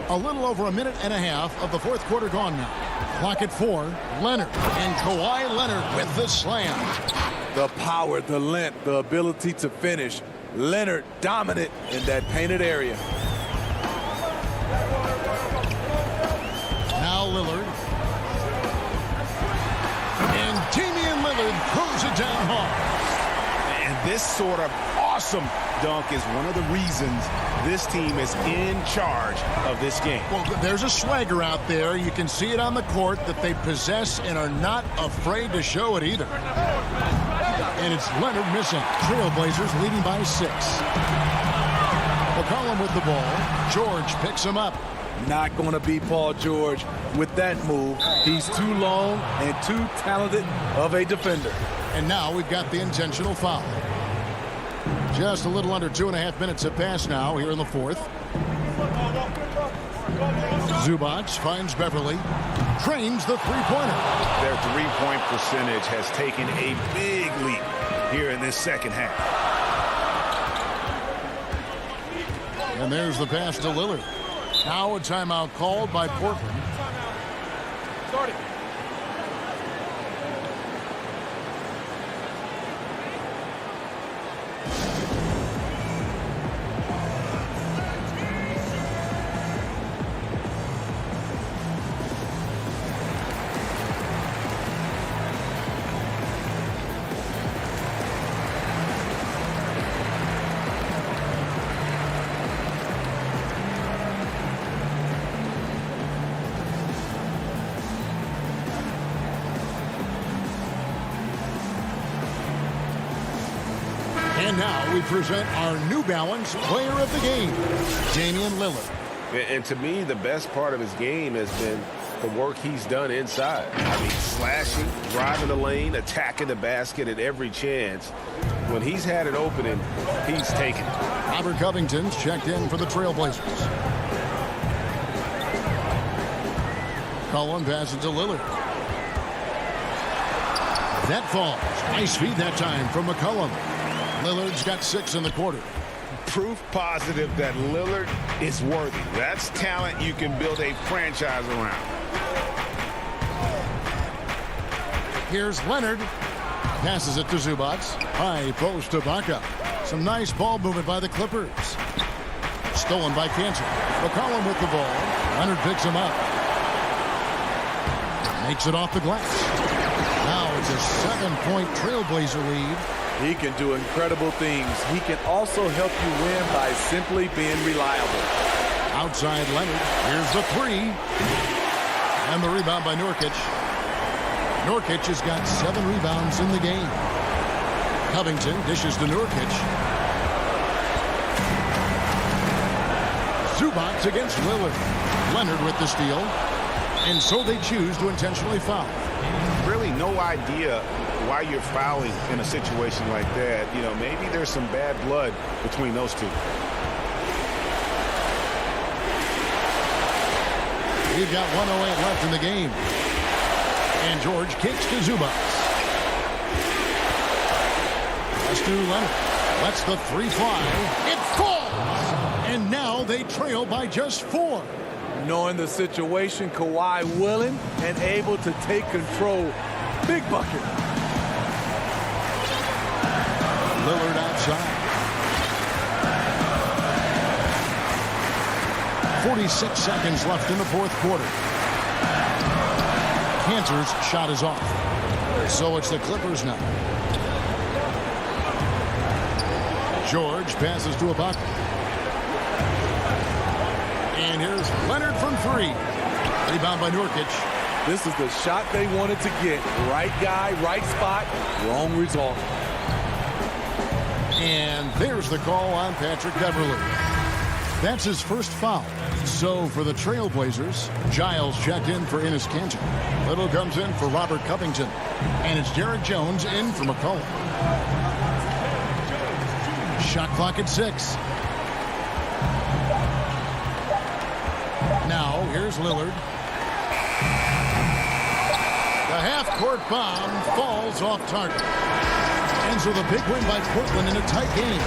A little over a minute and a half of the 4th quarter gone now. Clock at 4. Leonard and Kawhi Leonard with the slam. The power, the length, the ability to finish. Leonard dominant in that painted area. Now Lillard. And Damian Lillard throws it down hard. And this sort of awesome dunk is one of the reasons this team is in charge of this game. Well, there's a swagger out there. You can see it on the court that they possess and are not afraid to show it either. And it's Leonard missing. Trailblazers leading by 6. McCollum with the ball. George picks him up. Not going to be Paul George with that move. He's too long and too talented of a defender. And now we've got the intentional foul. Just a little under 2.5 minutes have passed now here in the 4th. Zubac finds Beverly. drains the three-pointer. Their three-point percentage has taken a big leap here in this second half. And there's the pass to Lillard. Now a timeout called by Portland. Starting. And now we present our New Balance Player of the Game, Damian Lillard. And to me, the best part of his game has been the work he's done inside. I mean, slashing, driving the lane, attacking the basket at every chance. When he's had an opening, he's taken it. Robert Covington's checked in for the Trailblazers. Cullen passes to Lillard. That falls. Nice feed that time from McCollum. Lillard's got 6 in the quarter. Proof positive that Lillard is worthy. That's talent you can build a franchise around. Here's Leonard. Passes it to Zubac. High post to Baca. Some nice ball movement by the Clippers. Stolen by Cantor. McCollum with the ball. Leonard picks him up. Makes it off the glass. Now it's a 7-point Trailblazer lead. He can do incredible things. He can also help you win by simply being reliable. Outside Leonard. Here's the three. And the rebound by Nurkic. Nurkic has got 7 rebounds in the game. Covington dishes to Nurkic. Zubac against Lillard. Leonard with the steal. And so they choose to intentionally foul. Really no idea why you're fouling in a situation like that. You know, maybe there's some bad blood between those two. We've got 1:08 left in the game. And George kicks to Zubac. Pass to Leonard. Lets the three fly. It falls! And now they trail by just 4. Knowing the situation, Kawhi willing and able to take control. Big bucket. Lillard outside. 46 seconds left in the fourth quarter. Cantor's shot is off. So it's the Clippers now. George passes to Ibaka. And here's Leonard from 3. Rebound by Nurkic. This is the shot they wanted to get. Right guy, right spot, wrong result. And there's the call on Patrick Beverley. That's his first foul. So for the Trailblazers, Giles checked in for Enes Kanter. Little comes in for Robert Covington. And it's Derek Jones in for McCollum. Shot clock at 6. Now here's Lillard. The half-court bomb falls off target. And so the big win by Portland in a tight game.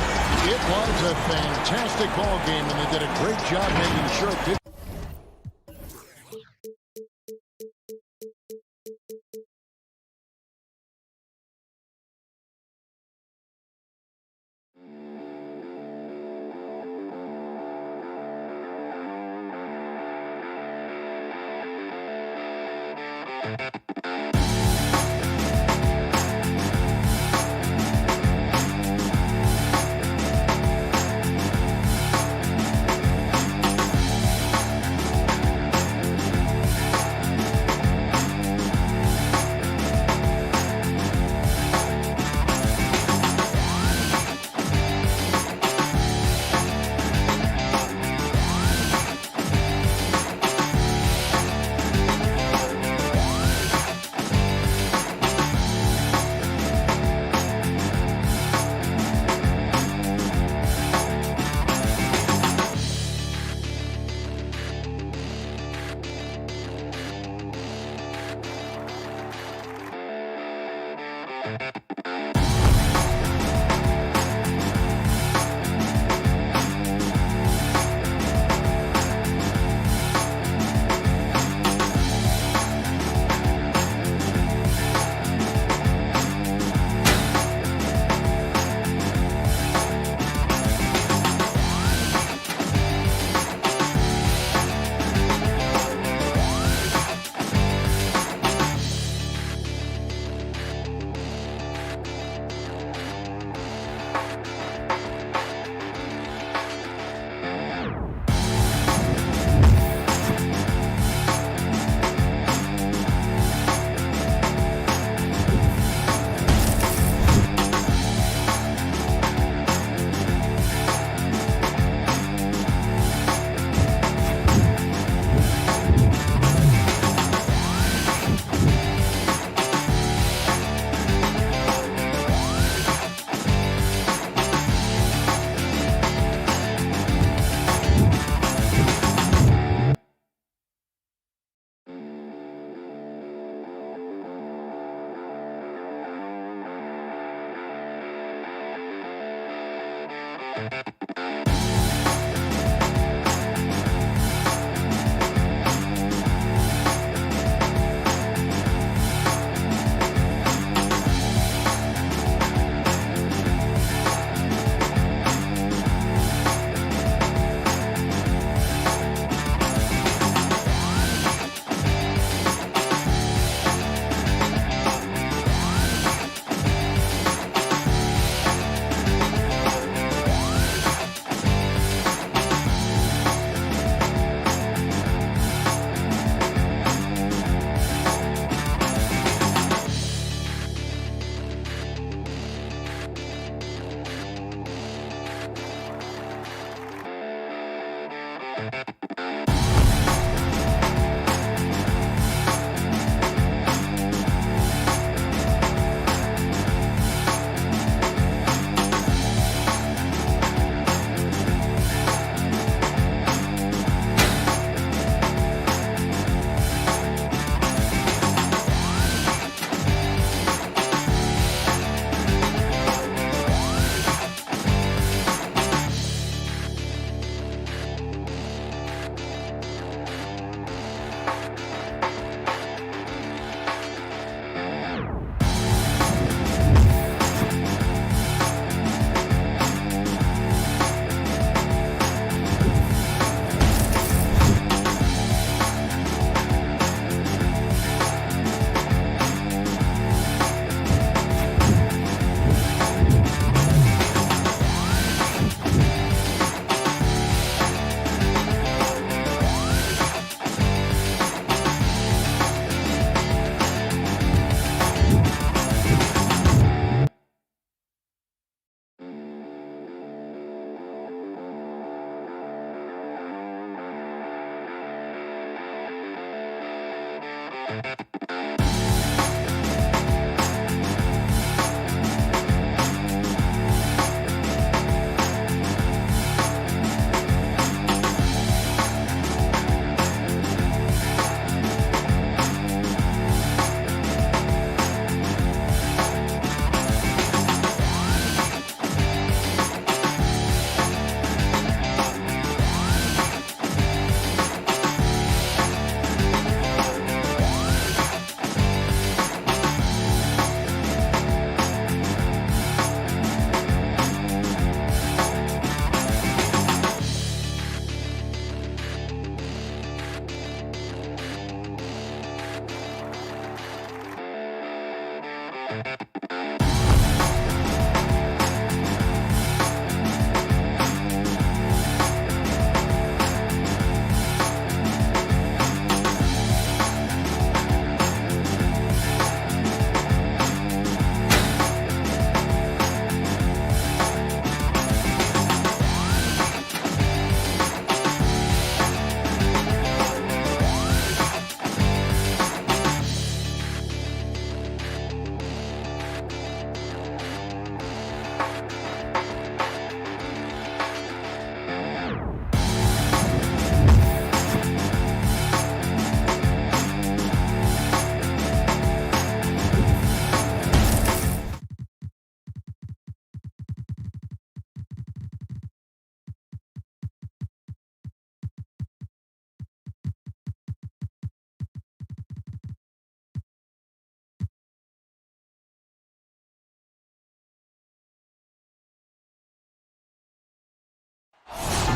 It was a fantastic ball game, and they did a great job making sure it did.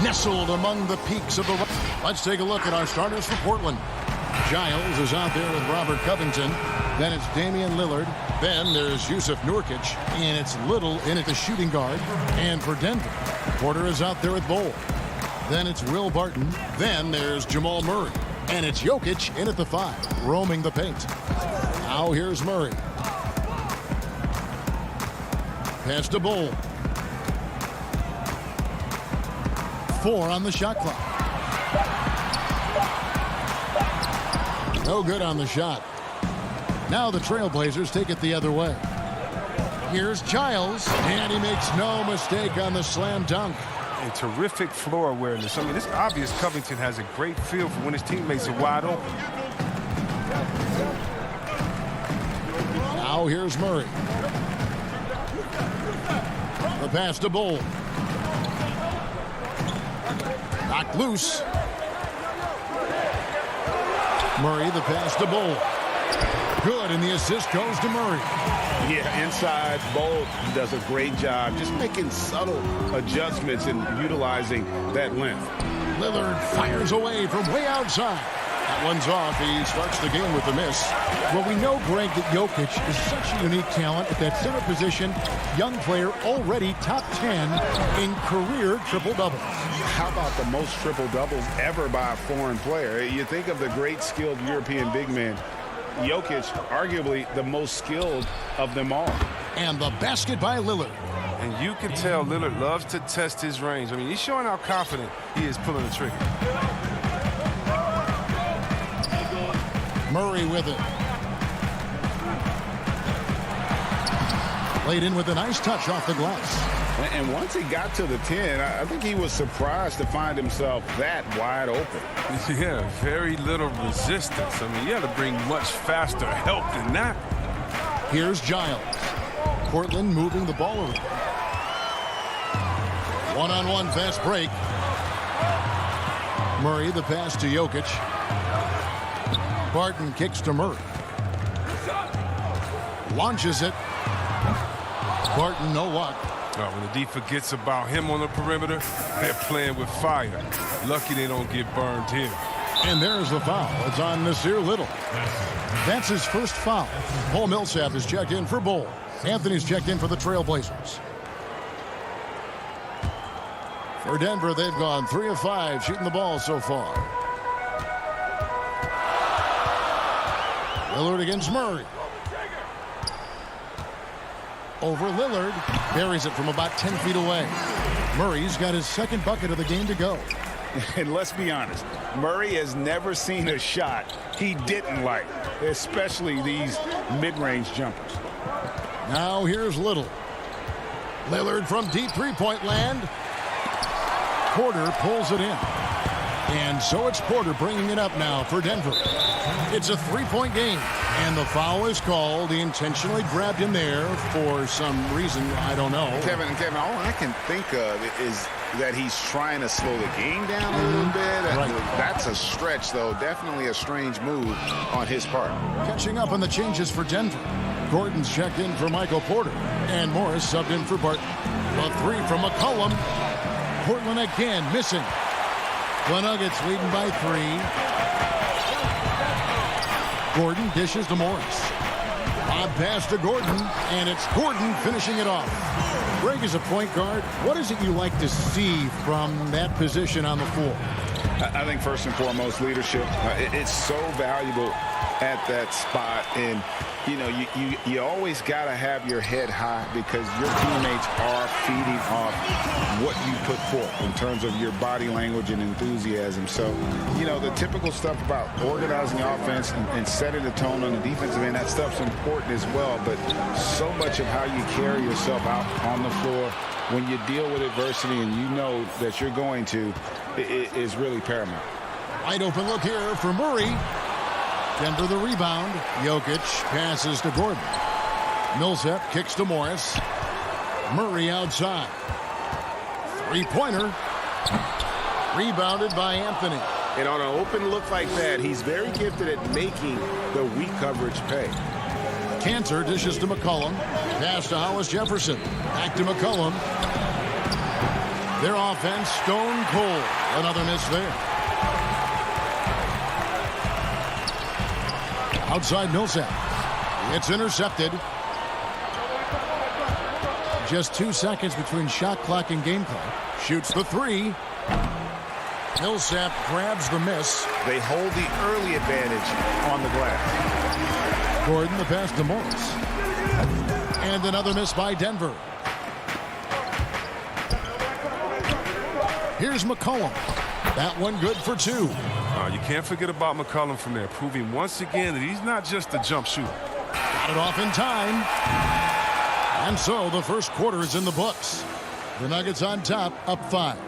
nestled among the peaks of the... Let's take a look at our starters for Portland. Giles is out there with Robert Covington. Then it's Damian Lillard. Then there's Yusuf Nurkic. And it's Little in at the shooting guard. And for Denver, Porter is out there with Bol. Then it's Will Barton. Then there's Jamal Murray. And it's Jokic in at the 5, roaming the paint. Now here's Murray. Pass to Bol. 4 on the shot clock. No good on the shot. Now the Trailblazers take it the other way. Here's Giles, and he makes no mistake on the slam dunk. And terrific floor awareness. I mean, it's obvious Covington has a great feel for when his teammates are wide open. Now here's Murray. The pass to Bol. Knocked loose. Murray, the pass to Bol. Good, and the assist goes to Murray. Yeah, inside, Bol does a great job just making subtle adjustments and utilizing that length. Lillard fires away from way outside. That one's off. He starts the game with a miss. Well, we know, Greg, that Jokic is such a unique talent at that center position. Young player, already top 10 in career triple-doubles. How about the most triple-doubles ever by a foreign player? You think of the great skilled European big man. Jokic, arguably the most skilled of them all. And the basket by Lillard. And you can tell Lillard loves to test his range. I mean, he's showing how confident he is pulling the trigger. Murray with it. Laid in with a nice touch off the glass. And once he got to the 10, I think he was surprised to find himself that wide open. Yeah, very little resistance. I mean, you had to bring much faster help than that. Here's Giles. Portland moving the ball around. One-on-one fast break. Murray, the pass to Jokic. Barton kicks to Murray. Launches it. Barton, no luck. When the D forgets about him on the perimeter, they're playing with fire. Lucky they don't get burned here. And there's the foul. It's on Nasir Little. That's his first foul. Paul Millsap is checked in for Bol. Anthony's checked in for the Trailblazers. For Denver, they've gone 3 of 5 shooting the ball so far. Lillard against Murray. Over Lillard. Buries it from about 10 feet away. Murray's got his second bucket of the game to go. And let's be honest, Murray has never seen a shot he didn't like, especially these mid-range jumpers. Now here's Little. Lillard from deep three-point land. Porter pulls it in. And so it's Porter bringing it up now for Denver. It's a three-point game. And the foul is called. He intentionally grabbed him there for some reason. I don't know. Kevin, all I can think of is that he's trying to slow the game down a little bit. Right. That's a stretch, though. Definitely a strange move on his part. Catching up on the changes for Denver. Gordon's checked in for Michael Porter. And Morris subbed in for Barton. A three from McCollum. Portland again missing. The Nuggets leading by 3. Gordon dishes to Morris. Odd pass to Gordon, and it's Gordon finishing it off. Greg is a point guard. What is it you like to see from that position on the floor? I think first and foremost, leadership. It's so valuable at that spot, and you know you always got to have your head high because your teammates are feeding off what you put forth in terms of your body language and enthusiasm. So, you know, the typical stuff about organizing the offense and setting the tone on the defensive end, that stuff's important as well. But so much of how you carry yourself out on the floor when you deal with adversity and you know that you're going to is really paramount. Wide open look here for Murray. Denver the rebound. Jokic passes to Gordon. Millsap kicks to Morris. Murray outside. Three-pointer. Rebounded by Anthony. And on an open look like that, he's very gifted at making the weak coverage pay. Cantor dishes to McCollum. Pass to Hollis Jefferson. Back to McCollum. Their offense stone cold. Another miss there. Outside Millsap. It's intercepted. Just 2 seconds between shot clock and game clock. Shoots the three. Millsap grabs the miss. They hold the early advantage on the glass. Gordon, the pass to Morris. And another miss by Denver. Here's McCollum. That one good for 2. You can't forget about McCollum from there, proving once again that he's not just a jump shooter. Got it off in time. And so the first quarter is in the books. The Nuggets on top, up 5.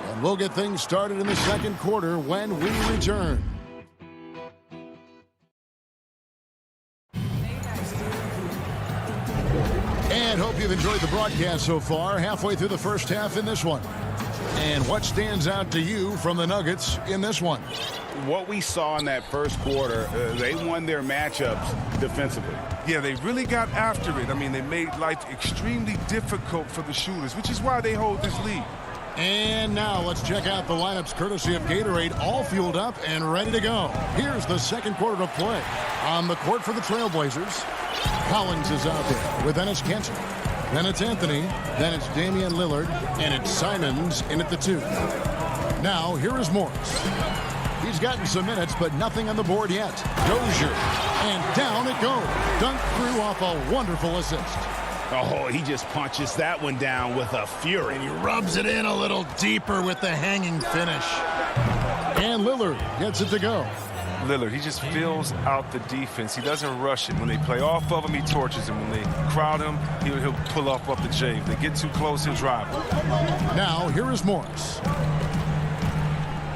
And we'll get things started in the second quarter when we return. And hope you've enjoyed the broadcast so far. Halfway through the first half in this one. And what stands out to you from the Nuggets in this one? What we saw in that first quarter, they won their matchups defensively. Yeah, they really got after it. I mean, they made life extremely difficult for the shooters, which is why they hold this lead. And now let's check out the lineups courtesy of Gatorade, all fueled up and ready to go. Here's the second quarter of play. On the court for the Trailblazers, Collins is out there with Enes Kanter. Then it's Anthony, then it's Damian Lillard, and it's Simons in at the 2. Now, here is Morris. He's gotten some minutes, but nothing on the board yet. Dozier, and down it goes. Dunk through off a wonderful assist. Oh, he just punches that one down with a fury. And he rubs it in a little deeper with the hanging finish. And Lillard gets it to go. Lillard, he just fills out the defense. He doesn't rush it. When they play off of him, he torches him. When they crowd him, he'll pull up the J. If they get too close, he'll drive. Now, here is Morris.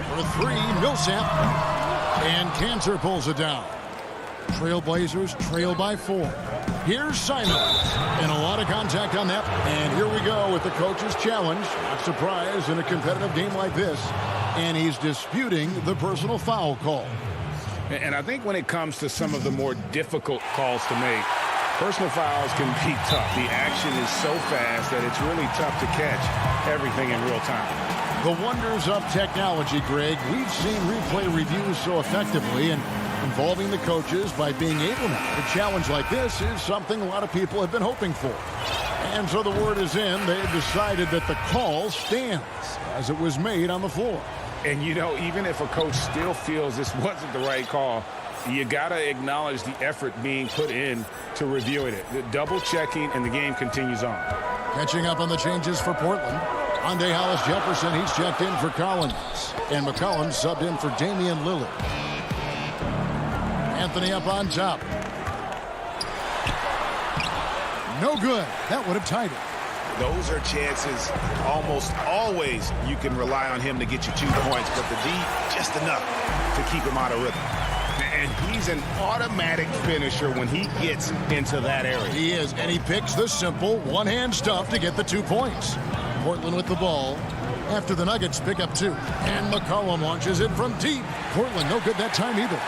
For 3, Millsap. And Kanter pulls it down. Trailblazers trail by 4. Here's Simons. And a lot of contact on that. And here we go with the coach's challenge. Not surprised in a competitive game like this. And he's disputing the personal foul call. And I think when it comes to some of the more difficult calls to make, personal fouls can be tough. The action is so fast that it's really tough to catch everything in real time. The wonders of technology, Greg. We've seen replay reviews so effectively, and involving the coaches by being able now to challenge like this is something a lot of people have been hoping for. And so the word is in. They've decided that the call stands as it was made on the floor. And, you know, even if a coach still feels this wasn't the right call, you got to acknowledge the effort being put in to reviewing it. The double checking, and the game continues on. Catching up on the changes for Portland. Andre Hollis-Jefferson, he's checked in for Collins. And McCollum subbed in for Damian Lillard. Anthony up on top. No good. That would have tied it. Those are chances almost always you can rely on him to get you 2 points, but the D, just enough to keep him out of rhythm. And he's an automatic finisher when he gets into that area. He is, and he picks the simple one-hand stuff to get the 2 points. Portland with the ball after the Nuggets pick up 2. And McCollum launches it from deep. Portland no good that time either.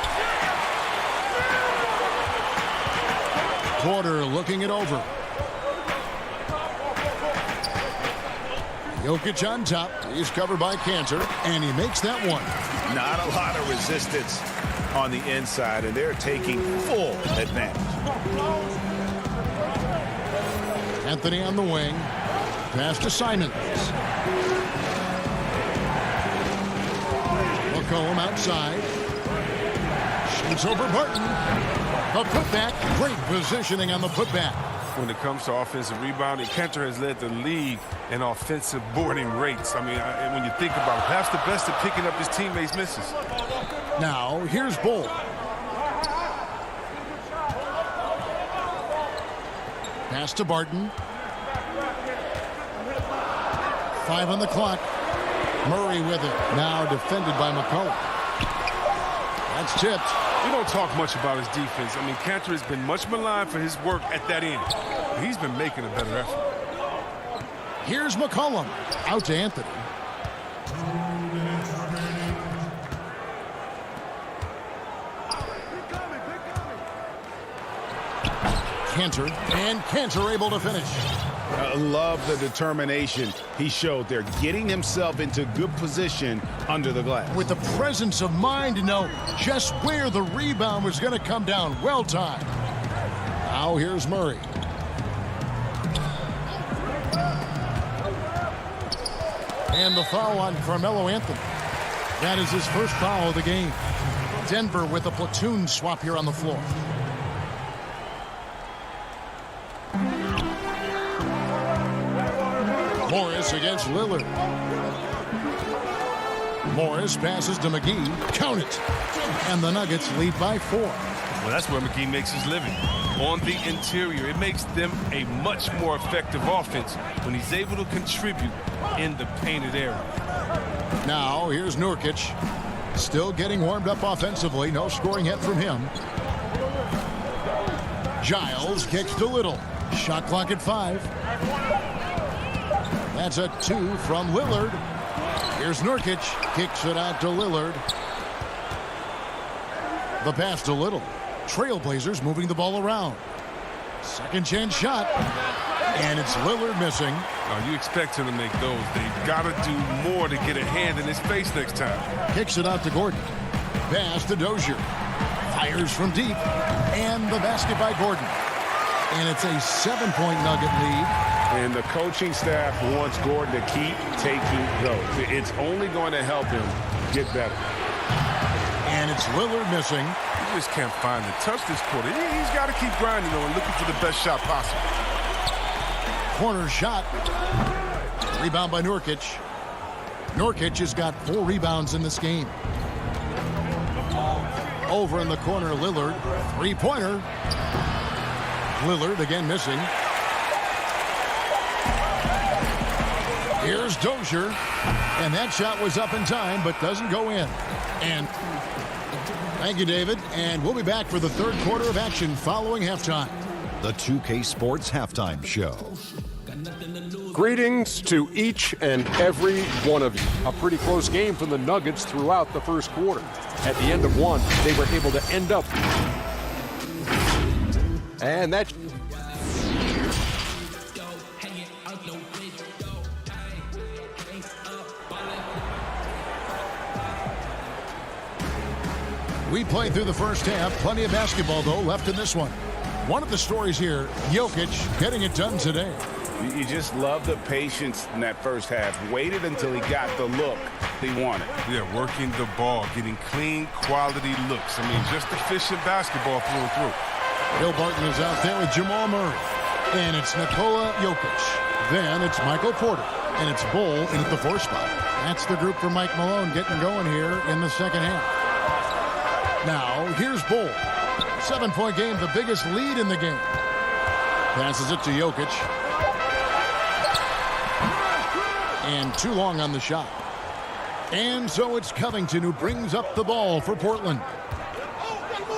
Porter looking it over. Jokic on top. He's covered by Kanter, and he makes that one. Not a lot of resistance on the inside, and they're taking full advantage. Anthony on the wing. Pass to Simons. McCollum outside. Shoots over Barton. A putback. Great positioning on the putback. When it comes to offensive rebounding, Kanter has led the league in offensive boarding rates. I mean, when you think about it, perhaps the best at picking up his teammates' misses. Now, here's Bull. Pass to Barton. 5 on the clock. Murray with it. Now defended by McCollum. That's tipped. We don't talk much about his defense. I mean, Kanter has been much maligned for his work at that end. He's been making a better effort. Here's McCollum. Out to Anthony. Kanter. And Kanter able to finish. Love the determination he showed there, getting himself into good position under the glass. With the presence of mind to know just where the rebound was going to come down. Well timed. Now here's Murray. And the foul on Carmelo Anthony. That is his first foul of the game. Denver with a platoon swap here on the floor. Morris against Lillard. Morris passes to McGee. Count it. And the Nuggets lead by 4. Well, that's where McGee makes his living. On the interior, it makes them a much more effective offense when he's able to contribute in the painted area. Now, here's Nurkic. Still getting warmed up offensively. No scoring hit from him. Giles kicks to Little. Shot clock at 5. That's a 2 from Lillard. Here's Nurkic. Kicks it out to Lillard. The pass to Little. Trailblazers moving the ball around. Second chance shot. And it's Lillard missing. Now, you expect him to make those. They've got to do more to get a hand in his face next time. Kicks it out to Gordon. Pass to Dozier. Fires from deep. And the basket by Gordon. And it's a 7-point Nugget lead. And the coaching staff wants Gordon to keep taking those. It's only going to help him get better. And it's Lillard missing. He just can't find the touch this quarter. He's got to keep grinding and looking for the best shot possible. Corner shot. Rebound by Nurkic. Nurkic has got 4 rebounds in this game. Over in the corner, Lillard. 3-pointer. Lillard again missing. Here's Dozier. And that shot was up in time, but doesn't go in. And thank you, David. And we'll be back for the third quarter of action following halftime. The 2K Sports Halftime Show. Greetings to each and every one of you. A pretty close game for the Nuggets throughout the first quarter. At the end of one, they were able to end up. And that... We played through the first half. Plenty of basketball, though, left in this one. One of the stories here, Jokic getting it done today. You just love the patience in that first half. Waited until he got the look he wanted. Yeah, working the ball, getting clean, quality looks. I mean, just efficient basketball through and through. Bill Barton is out there with Jamal Murray. And it's Nikola Jokic. Then it's Michael Porter. And it's Bull in at the 4 spot. That's the group for Mike Malone getting going here in the second half. Now, here's Bull. 7-point game, the biggest lead in the game. Passes it to Jokic. And too long on the shot. And so it's Covington who brings up the ball for Portland.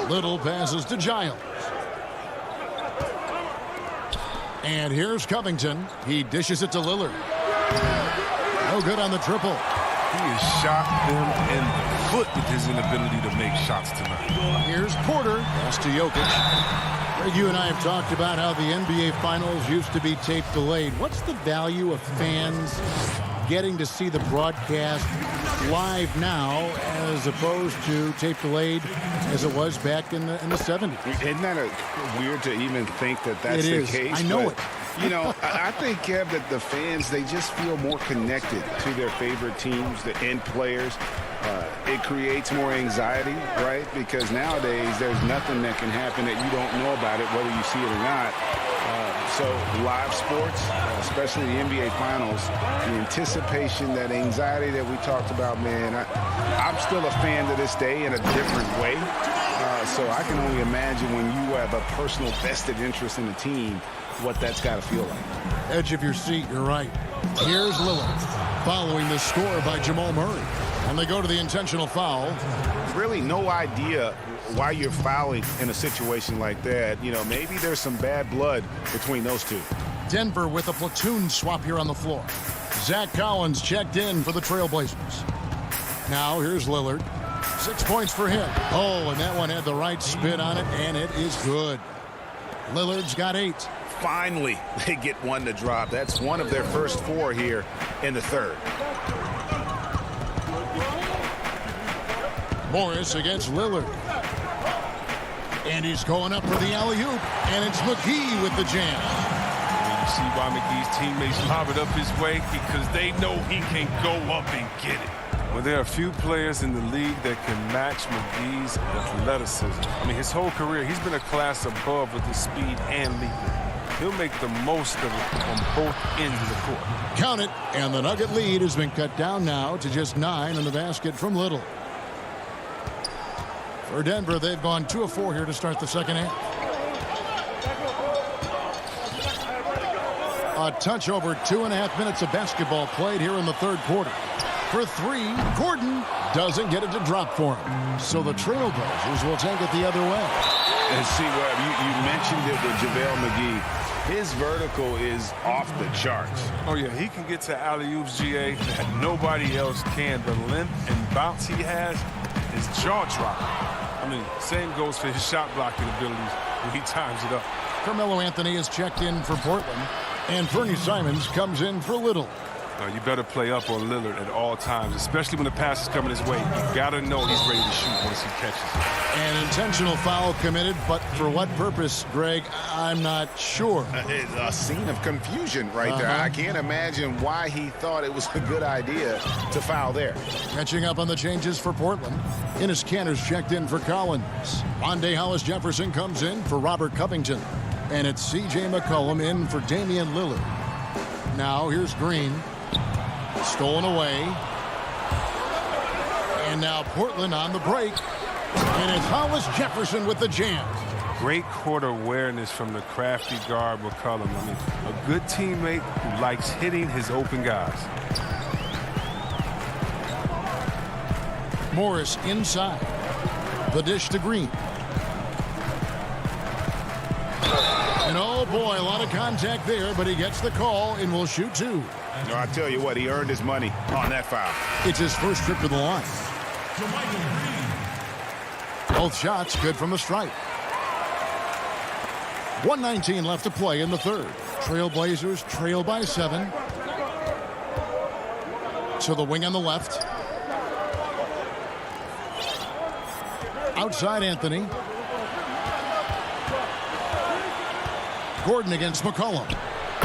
Little passes to Giles. And here's Covington. He dishes it to Lillard. No good on the triple. He has shot them in the foot with his inability to make shots tonight. Here's Porter. Pass to Jokic. Greg, you and I have talked about how the NBA Finals used to be tape delayed. What's the value of fans getting to see the broadcast live now as opposed to tape delayed as it was back in the 70s? Isn't that weird to even think that that's the case? I know it. You know, I think, Kev, that the fans, they just feel more connected to their favorite teams, the end players. It creates more anxiety, right? Because nowadays there's nothing that can happen that you don't know about it, whether you see it or not. So live sports, especially the NBA Finals, the anticipation, that anxiety that we talked about, man, I'm still a fan to this day in a different way. So I can only imagine when you have a personal vested interest in the team, what that's got to feel like. Edge of your seat, you're right. Here's Lillard following the score by Jamal Murray. And they go to the intentional foul. Really no idea why you're fouling in a situation like that. You know, maybe there's some bad blood between those two. Denver with a platoon swap here on the floor. Zach Collins checked in for the Trailblazers. Now here's Lillard. 6 points for him. Oh, and that one had the right spin on it, and it is good. Lillard's got 8. Finally, they get one to drop. That's one of their first 4 here in the third. Morris against Lillard. And he's going up for the alley-oop. And it's McGee with the jam. You see why McGee's teammates lob it up his way? Because they know he can go up and get it. Well, there are a few players in the league that can match McGee's athleticism. I mean, his whole career, he's been a class above with his speed and leaping. He'll make the most of it on both ends of the court. Count it, and the Nugget lead has been cut down now to just 9 in the basket from Little. For Denver, they've gone 2 of 4 here to start the second half. A touch over 2.5 minutes of basketball played here in the third quarter. For 3, Gordon doesn't get it to drop for him. So the Trailblazers will take it the other way. And see, Webb, you mentioned it with JaVale McGee. His vertical is off the charts. Oh, yeah, he can get to alley-oops, GA, that nobody else can. The length and bounce he has is jaw-dropping. I mean, same goes for his shot-blocking abilities when he times it up. Carmelo Anthony is checked in for Portland, and Fernie Simons comes in for Little. You better play up on Lillard at all times, especially when the pass is coming his way. You got to know he's ready to shoot once he catches it. An intentional foul committed, but for what purpose, Greg, I'm not sure. A scene of confusion right there. I can't imagine why he thought it was a good idea to foul there. Catching up on the changes for Portland. Enes Kanter's checked in for Collins. Wande Hollis-Jefferson comes in for Robert Covington. And it's C.J. McCollum in for Damian Lillard. Now here's Green. Stolen away. And now Portland on the break. And it's Hollis-Jefferson with the jam. Great court awareness from the crafty guard McCollum. I mean, a good teammate who likes hitting his open guys. Morris inside. The dish to Green. And oh boy, a lot of contact there, but he gets the call and will shoot 2. No, I tell you what, he earned his money on that foul. It's his first trip to the line. Both shots good from the stripe. 1:19 left to play in the third. Trailblazers trail by 7. To the wing on the left. Outside Anthony. Gordon against McCollum.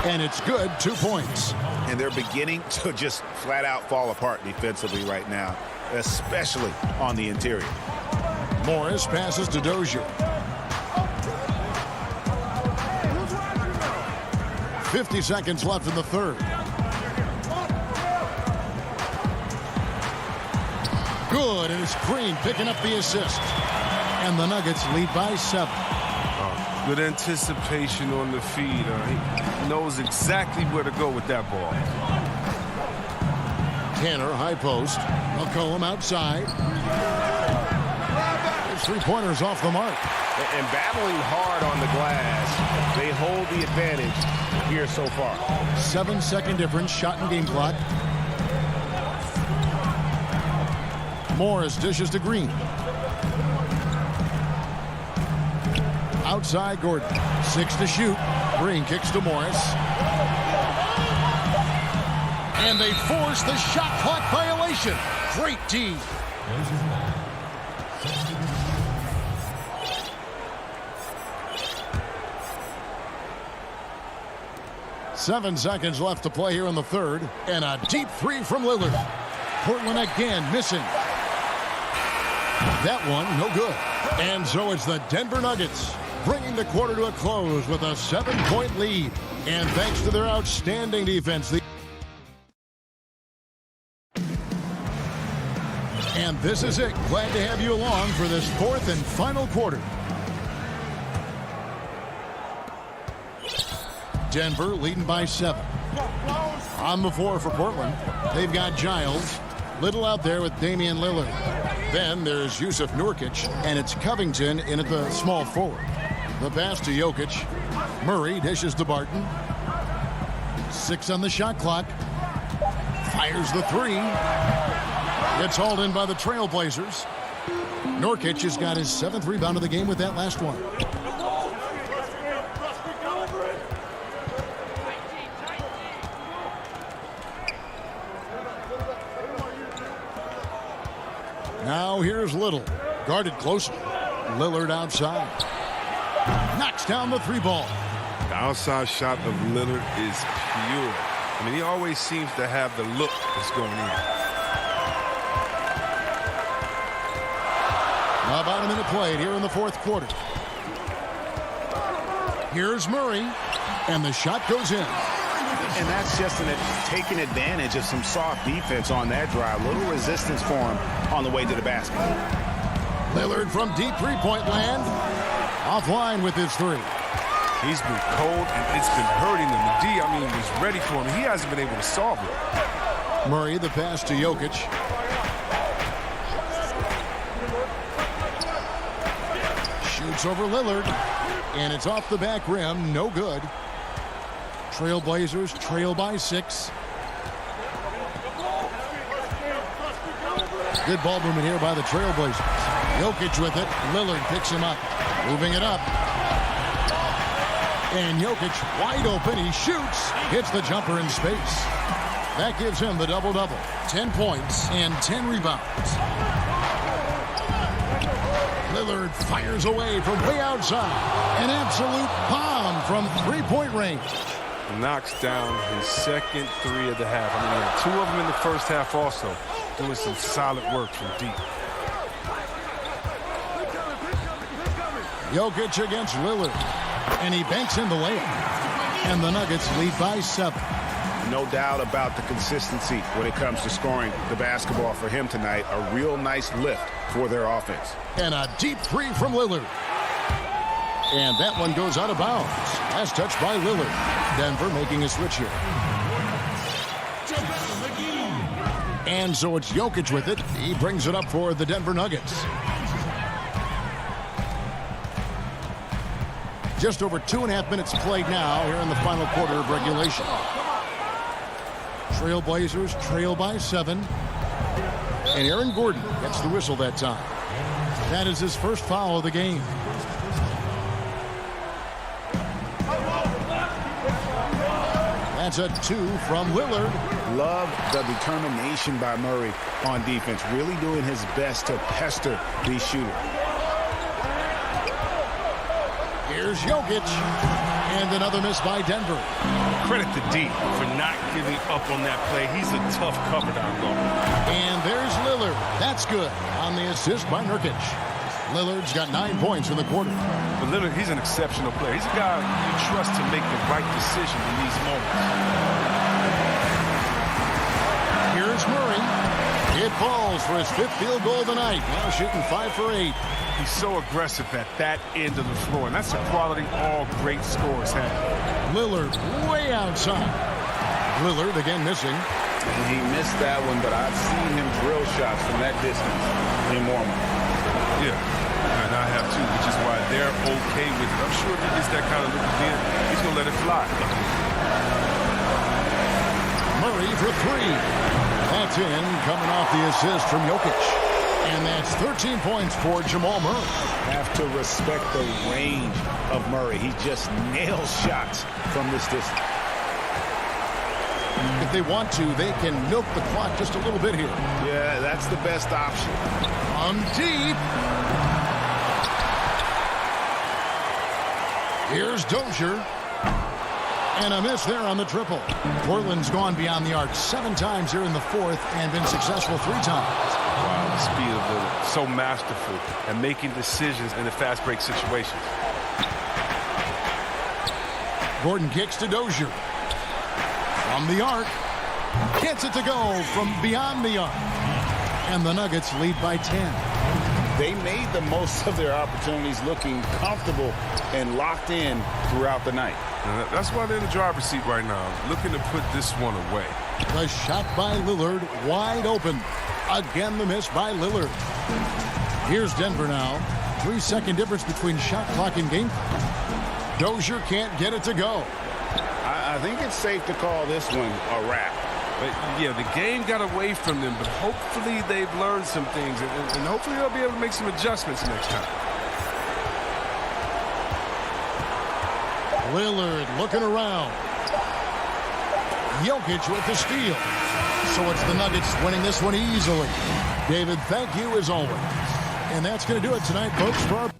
And it's good, 2 points. And they're beginning to just flat out fall apart defensively right now, especially on the interior. Morris passes to Dozier. 50 seconds left in the third. Good, and it's Green picking up the assist. And the Nuggets lead by 7. Good anticipation on the feed. He knows exactly where to go with that ball. Kanter, high post. McCollum outside. His 3-pointers off the mark. And battling hard on the glass, they hold the advantage here so far. 7-second difference, shot and game clock. Morris dishes to Green. Outside Gordon. 6 to shoot. Green kicks to Morris. And they force the shot clock violation. Great D. Seven seconds left to play here in the third. And a deep 3 from Lillard. Portland again missing. That one no good. And so it's the Denver Nuggets bringing the quarter to a close with a 7-point lead. And thanks to their outstanding defense. And this is it. Glad to have you along for this fourth and final quarter. Denver leading by 7. On the floor for Portland, they've got Giles. Little out there with Damian Lillard. Then there's Yusuf Nurkic, and it's Covington in at the small forward. The pass to Jokic. Murray dishes to Barton. 6 on the shot clock. Fires the 3. It's hauled in by the Trailblazers. Nurkic has got his 7th rebound of the game with that last one. Here's Little. Guarded closely. Lillard outside. Knocks down the three ball. The outside shot of Lillard is pure. I mean, he always seems to have the look that's going in. About a minute played here in the fourth quarter. Here's Murray, and the shot goes in. And that's just taking advantage of some soft defense on that drive. Little resistance for him on the way to the basket. Lillard from deep three-point land. Offline with his three. He's been cold, and it's been hurting him. The D, I mean, was ready for him. He hasn't been able to solve it. Murray, the pass to Jokic. Shoots over Lillard, and it's off the back rim. No good. Trailblazers trail by 6. Good ball movement here by the Trailblazers. Jokic with it. Lillard picks him up. Moving it up. And Jokic wide open. He shoots. Hits the jumper in space. That gives him the double-double. 10 points and 10 rebounds. Lillard fires away from way outside. An absolute bomb from three-point range. Knocks down his second three of the half. I mean, he had 2 of them in the first half also. Doing some solid work from deep. Jokic against Lillard. And he banks in the layup. And the Nuggets lead by 7. No doubt about the consistency when it comes to scoring the basketball for him tonight. A real nice lift for their offense. And a deep three from Lillard. And that one goes out of bounds. Last touch by Lillard. Denver making a switch here. And so it's Jokic with it. He brings it up for the Denver Nuggets. Just over 2.5 minutes played now here in the final quarter of regulation. Trailblazers trail by 7. And Aaron Gordon gets the whistle that time. That is his first foul of the game. That's a 2 from Lillard. Love the determination by Murray on defense. Really doing his best to pester these shooters. Here's Jokic. And another miss by Denver. Credit to D for not giving up on that play. He's a tough cover down low. And there's Lillard. That's good on the assist by Nurkic. Lillard's got 9 points in the quarter. But Lillard, he's an exceptional player. He's a guy you trust to make the right decision in these moments. Here's Murray. It falls for his 5th field goal of the night. Now shooting 5 for 8. He's so aggressive at that end of the floor, and that's a quality all great scorers have. Lillard way outside. Lillard again missing. He missed that one, but I've seen him drill shots from that distance in warm-up. Yeah, and I have too, which is why they're okay with it. I'm sure if he gets that kind of look again, he's going to let it fly. Murray for 3. That's in, coming off the assist from Jokic. And that's 13 points for Jamal Murray. Have to respect the range of Murray. He just nails shots from this distance. If they want to, they can milk the clock just a little bit here. Yeah, that's the best option. On deep. Here's Dozier. And a miss there on the triple. Portland's gone beyond the arc 7 times here in the fourth and been successful 3 times. Wow, the speed of Lillard. So masterful at making decisions in the fast break situations. Gordon kicks to Dozier. From the arc. Gets it to go from beyond the arc. And the Nuggets lead by 10. They made the most of their opportunities, looking comfortable and locked in throughout the night. And that's why they're in the driver's seat right now, looking to put this one away. The shot by Lillard, wide open. Again, the miss by Lillard. Here's Denver now. 3-second difference between shot clock and game clock. Dozier can't get it to go. I think it's safe to call this one a wrap. But yeah, the game got away from them, but hopefully they've learned some things, and hopefully they'll be able to make some adjustments next time. Lillard looking around. Jokic with the steal. So it's the Nuggets winning this one easily. David, thank you as always. And that's going to do it tonight, folks, for our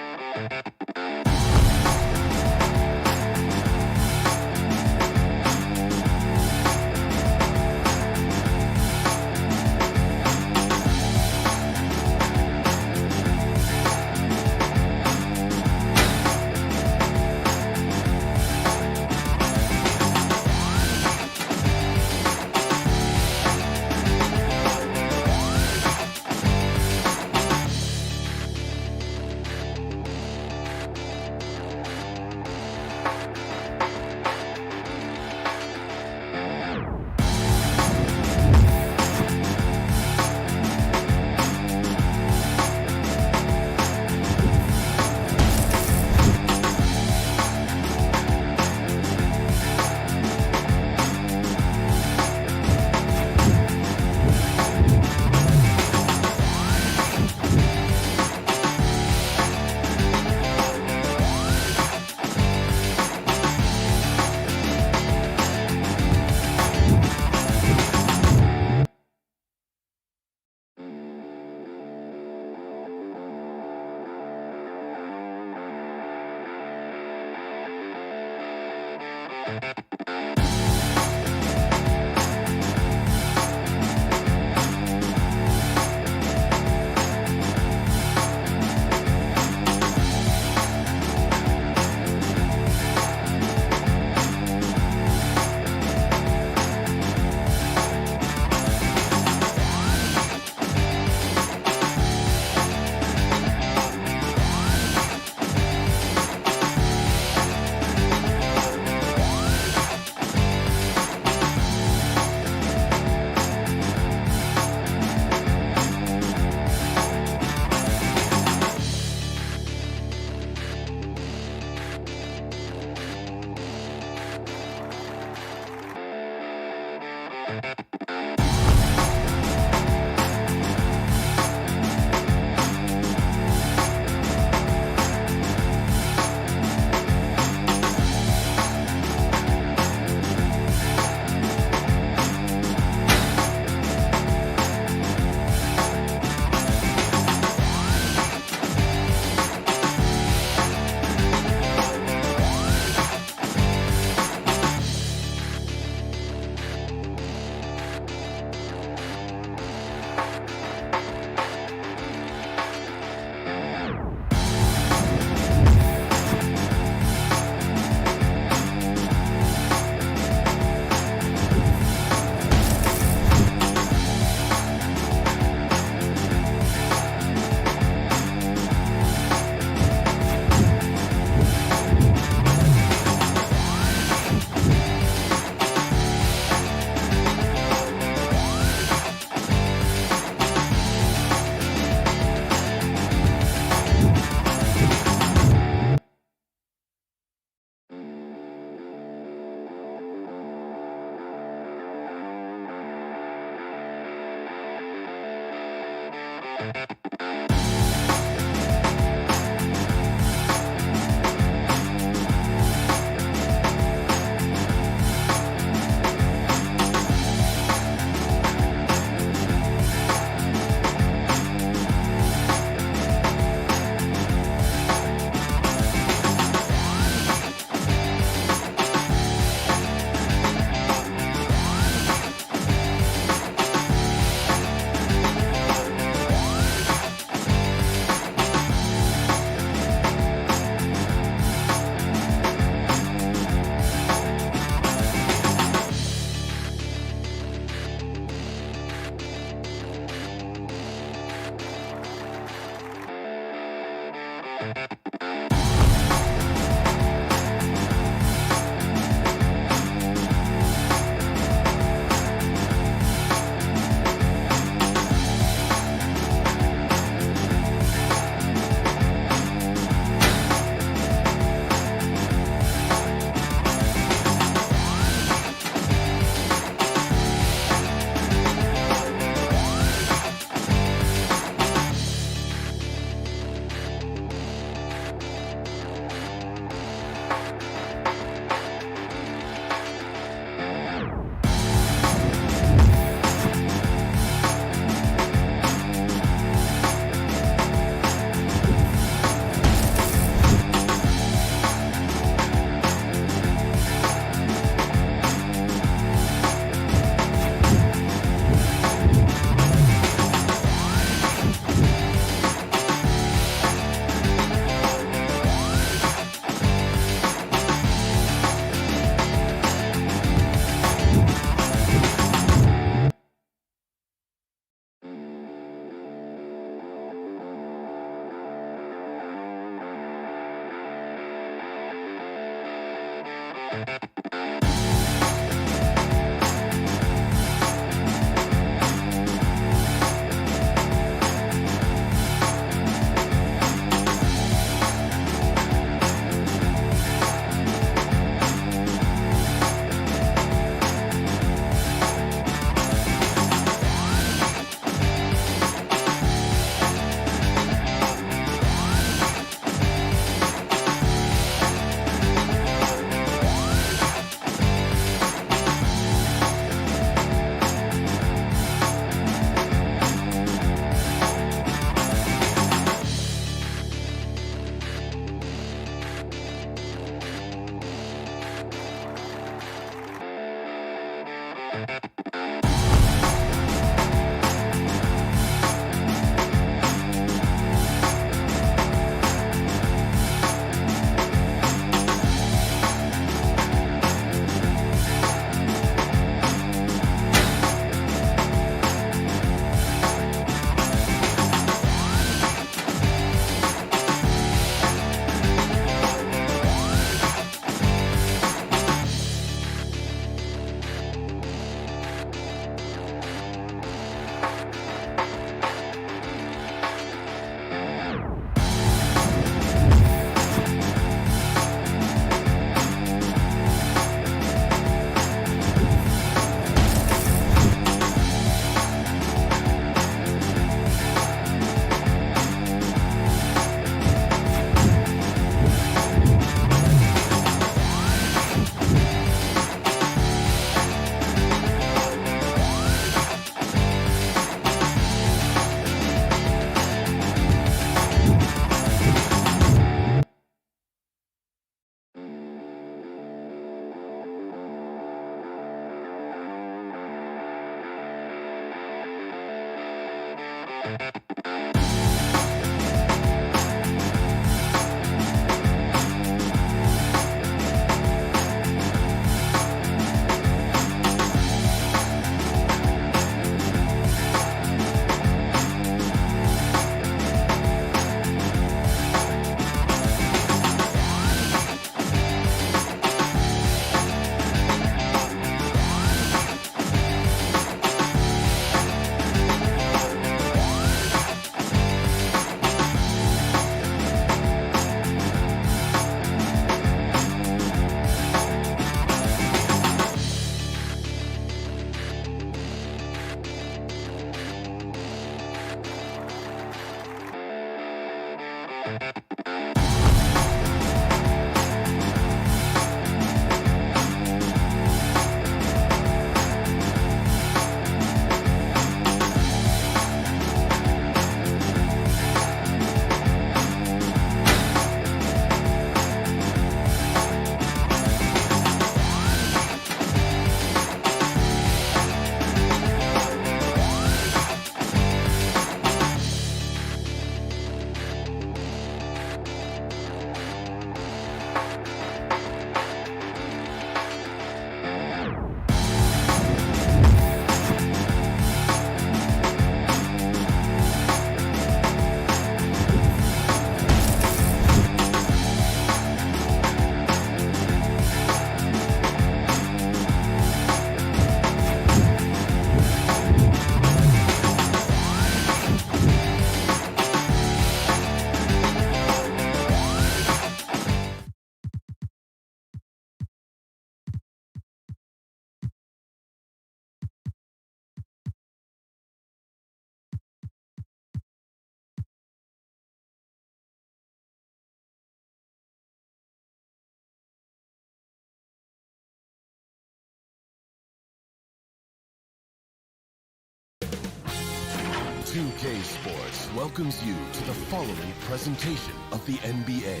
2K Sports welcomes you to the following presentation of the NBA.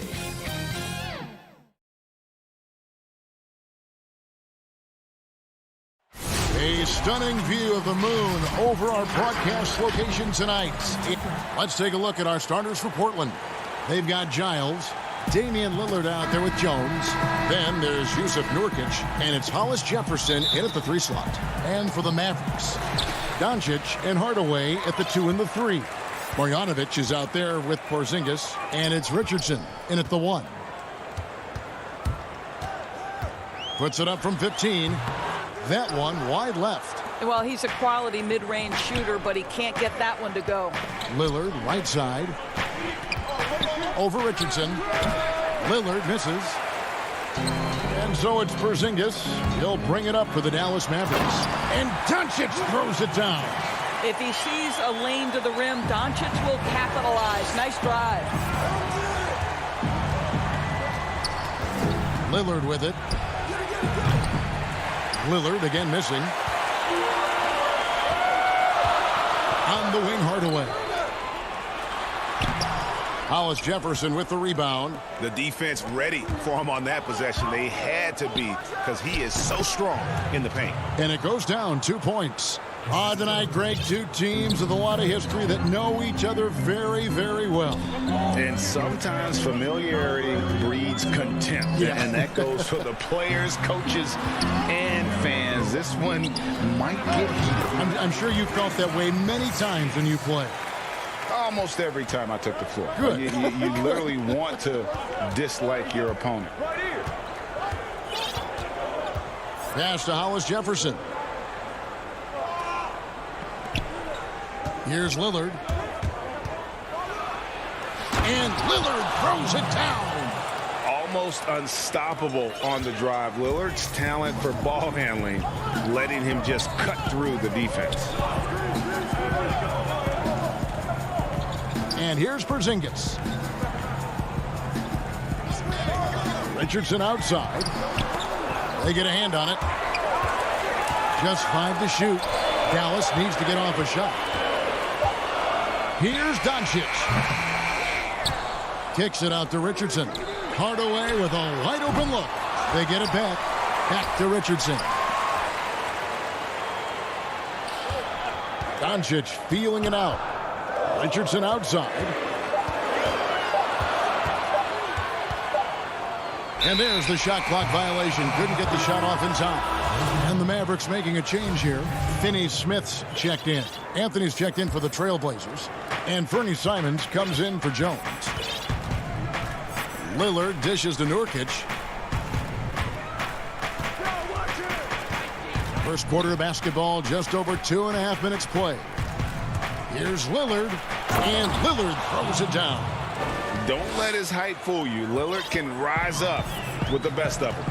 A stunning view of the moon over our broadcast location tonight. Let's take a look at our starters for Portland. They've got Giles, Damian Lillard out there with Jones. Then there's Yusuf Nurkic, and it's Hollis Jefferson in at the 3 slot. And for the Mavericks, Doncic and Hardaway at the 2 and the 3. Marjanovic is out there with Porzingis, and it's Richardson in at the 1. Puts it up from 15. That one wide left. Well, he's a quality mid-range shooter, but he can't get that one to go. Lillard, right side. Over Richardson. Lillard misses. And so it's Porzingis. He'll bring it up for the Dallas Mavericks. And Doncic throws it down. If he sees a lane to the rim, Doncic will capitalize. Nice drive. Lillard with it. Lillard again missing. On the wing, Hardaway. Hollis Jefferson with the rebound. The defense ready for him on that possession. They had to be, because he is so strong in the paint. And it goes down 2 points. Tonight, Greg, 2 teams with a lot of history that know each other very, very well. And sometimes familiarity breeds contempt. Yeah. And that goes for the players, coaches, and fans. This one might get heated. I'm sure you felt that way many times when you play. Almost every time I took the floor. Good. You literally want to dislike your opponent. Pass to Hollis Jefferson. Here's Lillard. And Lillard throws it down. Almost unstoppable on the drive. Lillard's talent for ball handling, letting him just cut through the defense. And here's Porzingis. Richardson outside. They get a hand on it. Just 5 to shoot. Dallas needs to get off a shot. Here's Doncic. Kicks it out to Richardson. Hardaway with a wide open look. They get it back. Back to Richardson. Doncic feeling it out. Richardson outside. And there's the shot clock violation. Couldn't get the shot off in time. And the Mavericks making a change here. Finney Smith's checked in. Anthony's checked in for the Trailblazers. And Fernie Simons comes in for Jones. Lillard dishes to Nurkic. First quarter of basketball, just over 2.5 minutes play. Here's Lillard, and Lillard throws it down. Don't let his height fool you. Lillard can rise up with the best of them.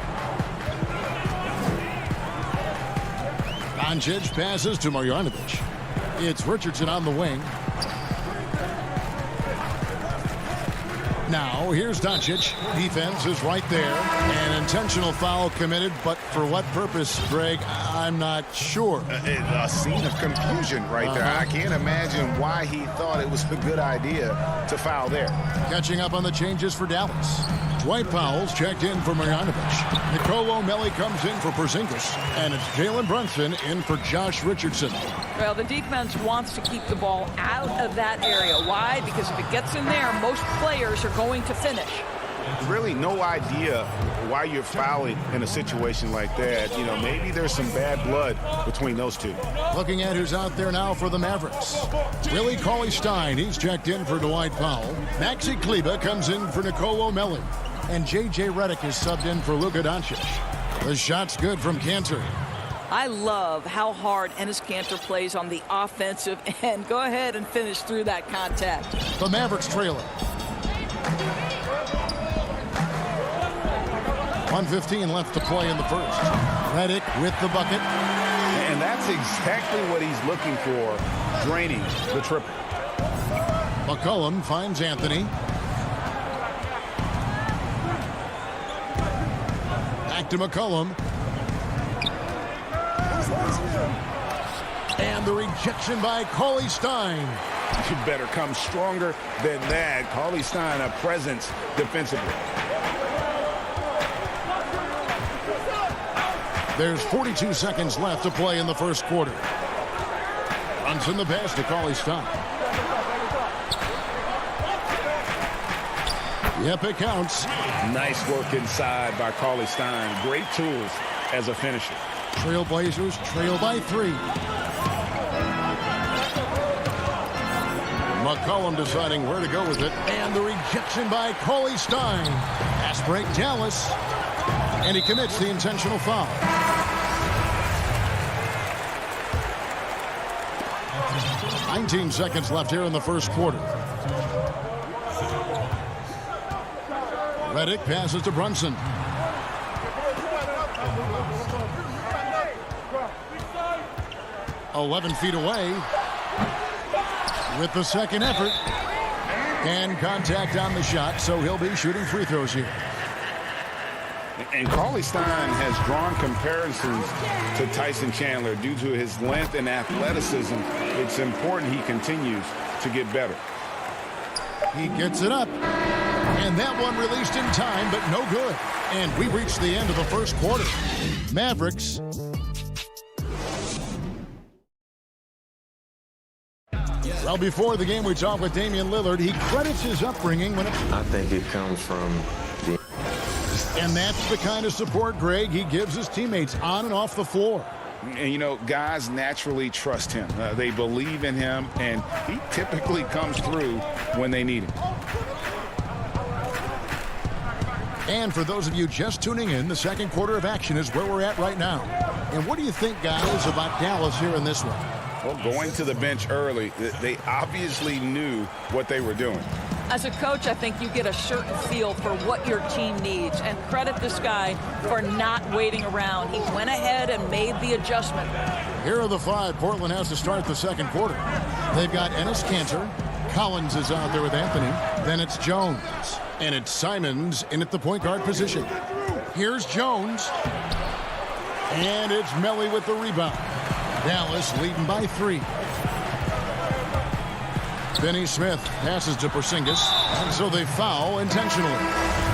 Doncic passes to Marjanovic. It's Richardson on the wing. Now, here's Doncic. Defense is right there. An intentional foul committed, but for what purpose, Greg, I'm not sure. A scene of confusion right there. I can't imagine why he thought it was a good idea to foul there. Catching up on the changes for Dallas. Dwight Powell's checked in for Marjanovic. Nicole O'Malley comes in for Porzingis. And it's Jalen Brunson in for Josh Richardson. Well, the defense wants to keep the ball out of that area. Why? Because if it gets in there, most players are going to finish. Really no idea why you're fouling in a situation like that. You know, maybe there's some bad blood between those two. Looking at who's out there now for the Mavericks. Willie Cauley-Stein, he's checked in for Dwight Powell. Maxi Kleber comes in for Nicole O'Malley. And J.J. Redick is subbed in for Luka Doncic. The shot's good from Kanter. I love how hard Enes Kanter plays on the offensive end. Go ahead and finish through that contact. The Mavericks trailing. 1:15 left to play in the first. Redick with the bucket. And that's exactly what he's looking for, draining the triple. McCollum finds Anthony. Back to McCollum. And the rejection by Cauley-Stein. You better come stronger than that. Cauley-Stein, a presence defensively. There's 42 seconds left to play in the first quarter. Runs in the pass to Cauley-Stein. Yep, it counts. Nice work inside by Cauley-Stein. Great tools as a finisher. Trailblazers trail by 3. McCollum deciding where to go with it. And the rejection by Cauley-Stein. Pass break Dallas. And he commits the intentional foul. "19 seconds left here in the first quarter. Redick passes to Brunson. "11 feet away with the second effort. And contact on the shot, so he'll be shooting free throws here. And Cauley-Stein has drawn comparisons to Tyson Chandler due to his length and athleticism. It's important he continues to get better. He gets it up. And that one released in time, but no good. And we reached the end of the first quarter. Mavericks. Well, before the game, we talked with Damian Lillard. He credits his upbringing when I think it comes from the... And that's the kind of support, Greg, he gives his teammates on and off the floor. And, you know, guys naturally trust him. They believe in him, and he typically comes through when they need him. And for those of you just tuning in, the second quarter of action is where we're at right now. And what do you think, guys, about Dallas here in this one? Well, going to the bench early, they obviously knew what they were doing. As a coach, I think you get a certain feel for what your team needs, and credit this guy for not waiting around. He went ahead and made the adjustment. Here are the 5 Portland has to start the second quarter. They've got Enes Kanter. Collins is out there with Anthony. Then it's Jones. And it's Simons in at the point guard position. Here's Jones. And it's Melly with the rebound. Dallas leading by 3. Finney Smith passes to Porzingis, and so they foul intentionally.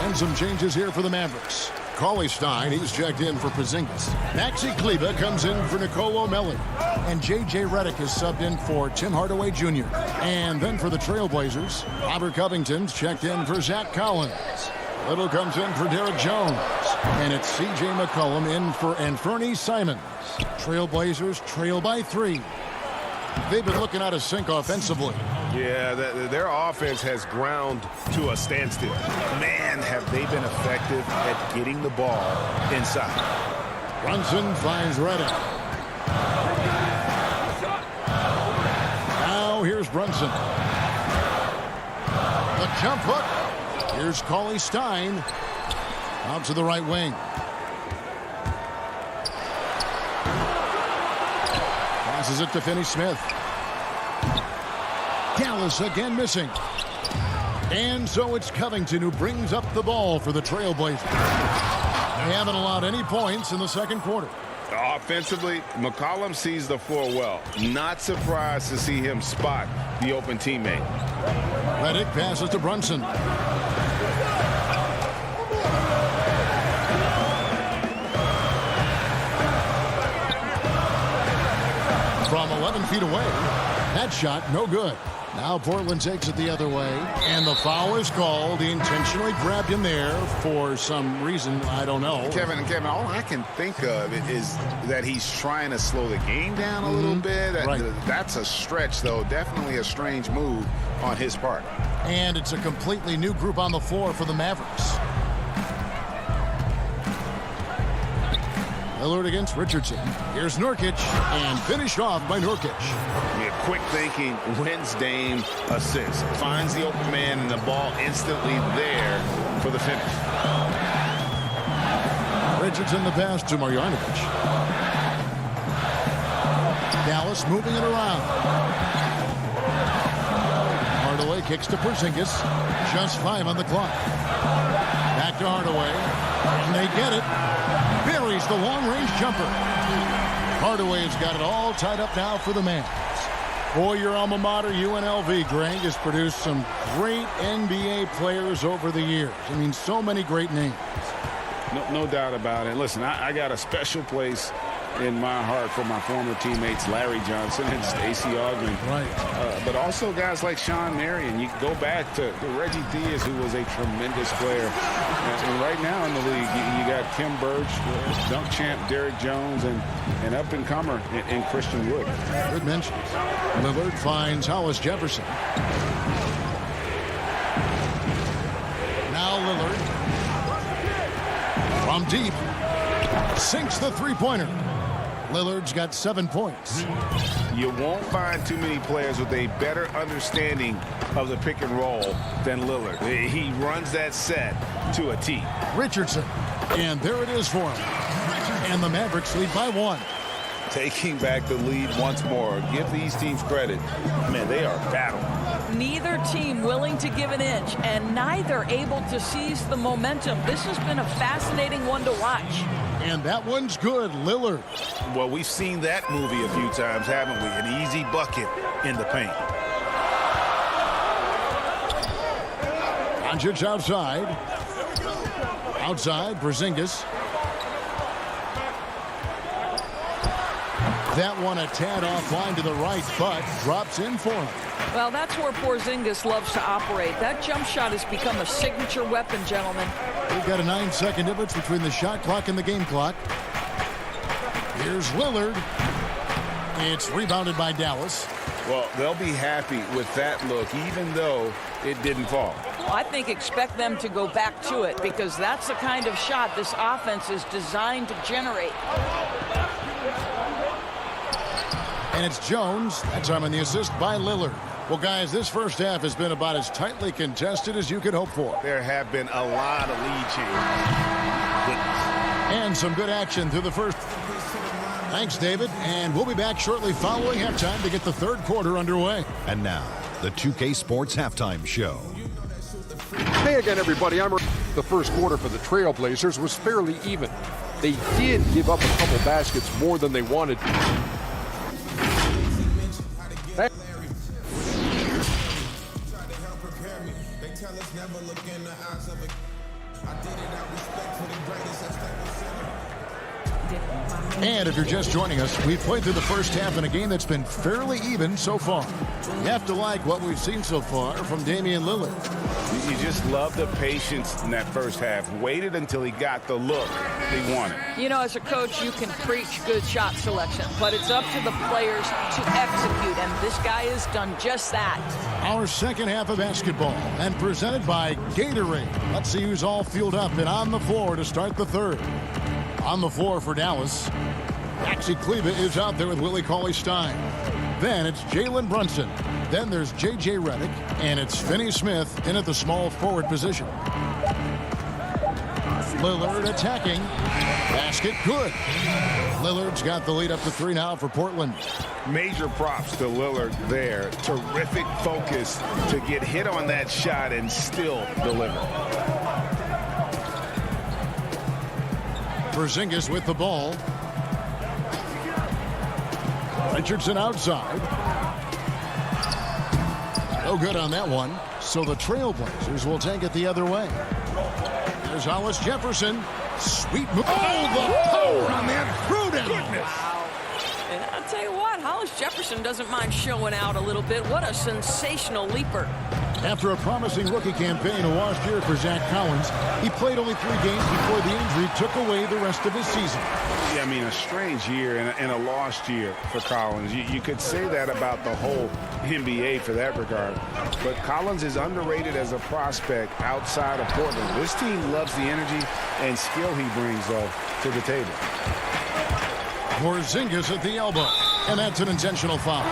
And some changes here for the Mavericks. Cauley-Stein, he's checked in for Porzingis. Maxi Kleber comes in for Nicolo Melli. And J.J. Redick is subbed in for Tim Hardaway Jr. And then for the Trailblazers, Robert Covington's checked in for Zach Collins. Little comes in for Derek Jones. And it's C.J. McCollum in for Anfernee Simons. Trailblazers trail by 3. They've been looking out of sync offensively. Yeah, their offense has ground to a standstill. Man, have they been effective at getting the ball inside. Brunson finds Redick. Now here's Brunson. The jump hook. Here's Cauley-Stein. Out to the right wing. Passes it to Finney Smith. Dallas again missing. And so it's Covington who brings up the ball for the Trailblazers. They haven't allowed any points in the second quarter. Offensively, McCollum sees the floor well. Not surprised to see him spot the open teammate. Redick passes to Brunson. From 11 feet away, that shot no good. Now Portland takes it the other way, and the foul is called. He intentionally grabbed him there for some reason, I don't know. Kevin, all I can think of is that he's trying to slow the game down a little bit. Right. That's a stretch, though. Definitely a strange move on his part. And it's a completely new group on the floor for the Mavericks. Lillard against Richardson. Here's Nurkic, and finished off by Nurkic. Yeah, quick thinking wins Dame assist. Finds the open man, and the ball instantly there for the finish. Richardson the pass to Marjanovic. Dallas moving it around. Hardaway kicks to Porzingis. Just 5 on the clock. Back to Hardaway. And they get it. Buries the long-range jumper. Hardaway's got it all tied up now for the Mavs. Boy, your alma mater, UNLV, Greg, has produced some great NBA players over the years. I mean, so many great names. No doubt about it. Listen, I got a special place in my heart for my former teammates Larry Johnson and Stacey Augmon. Right. But also guys like Sean Marion. You go back to Reggie Diaz, who was a tremendous player. And right now in the league, you got Kim Birch, dunk champ Derrick Jones, and up-and-comer in Christian Wood. Good mentions. Lillard finds Hollis Jefferson. Now Lillard. From deep. Sinks the three-pointer. Lillard's got 7 points. You won't find too many players with a better understanding of the pick and roll than Lillard. He runs that set to a T. Richardson. And there it is for him. And the Mavericks lead by 1. Taking back the lead once more. Give these teams credit. Man, they are battling. Neither team willing to give an inch, and neither able to seize the momentum. This has been a fascinating one to watch. And that one's good, Lillard. Well, we've seen that movie a few times, haven't we? An easy bucket in the paint. Doncic outside. Outside, Porzingis. That one a tad offline to the right, but drops in for him. Well, that's where Porzingis loves to operate. That jump shot has become a signature weapon, gentlemen. We've got a 9-second difference between the shot clock and the game clock. Here's Lillard. It's rebounded by Dallas. Well, they'll be happy with that look, even though it didn't fall. Well, I think expect them to go back to it, because that's the kind of shot this offense is designed to generate. And it's Jones. That time on the assist by Lillard. Well, guys, this first half has been about as tightly contested as you could hope for. There have been a lot of lead changes. And some good action through the first. Thanks, David. And we'll be back shortly following halftime to get the third quarter underway. And now, the 2K Sports Halftime Show. Hey again, everybody. The first quarter for the Trailblazers was fairly even. They did give up a couple baskets more than they wanted. And if you're just joining us, we've played through the first half in a game that's been fairly even so far. You have to like what we've seen so far from Damian Lillard. You just love the patience in that first half. Waited until he got the look he wanted. You know, as a coach, you can preach good shot selection, but it's up to the players to execute, and this guy has done just that. Our second half of basketball, and presented by Gatorade. Let's see who's all fueled up and on the floor to start the third. On the floor for Dallas, Maxi Kleber is out there with Willie Cauley-Stein. Then it's Jalen Brunson. Then there's J.J. Redick, and it's Finney Smith in at the small forward position. Lillard attacking. Basket good. Lillard's got the lead up to 3 now for Portland. Major props to Lillard there. Terrific focus to get hit on that shot and still deliver. Porzingis with the ball. Richardson outside. No good on that one. So the Trailblazers will take it the other way. There's Hollis Jefferson. Sweet move. Oh, the power on that throwdown. Wow. And I'll tell you what, Hollis Jefferson doesn't mind showing out a little bit. What a sensational leaper. After a promising rookie campaign a lost year for Zach Collins, he played only 3 games before the injury took away the rest of his season. Yeah, I mean, a strange year and a lost year for Collins. You could say that about the whole NBA for that regard. But Collins is underrated as a prospect outside of Portland. This team loves the energy and skill he brings, though, to the table. Porzingis at the elbow, and that's an intentional foul.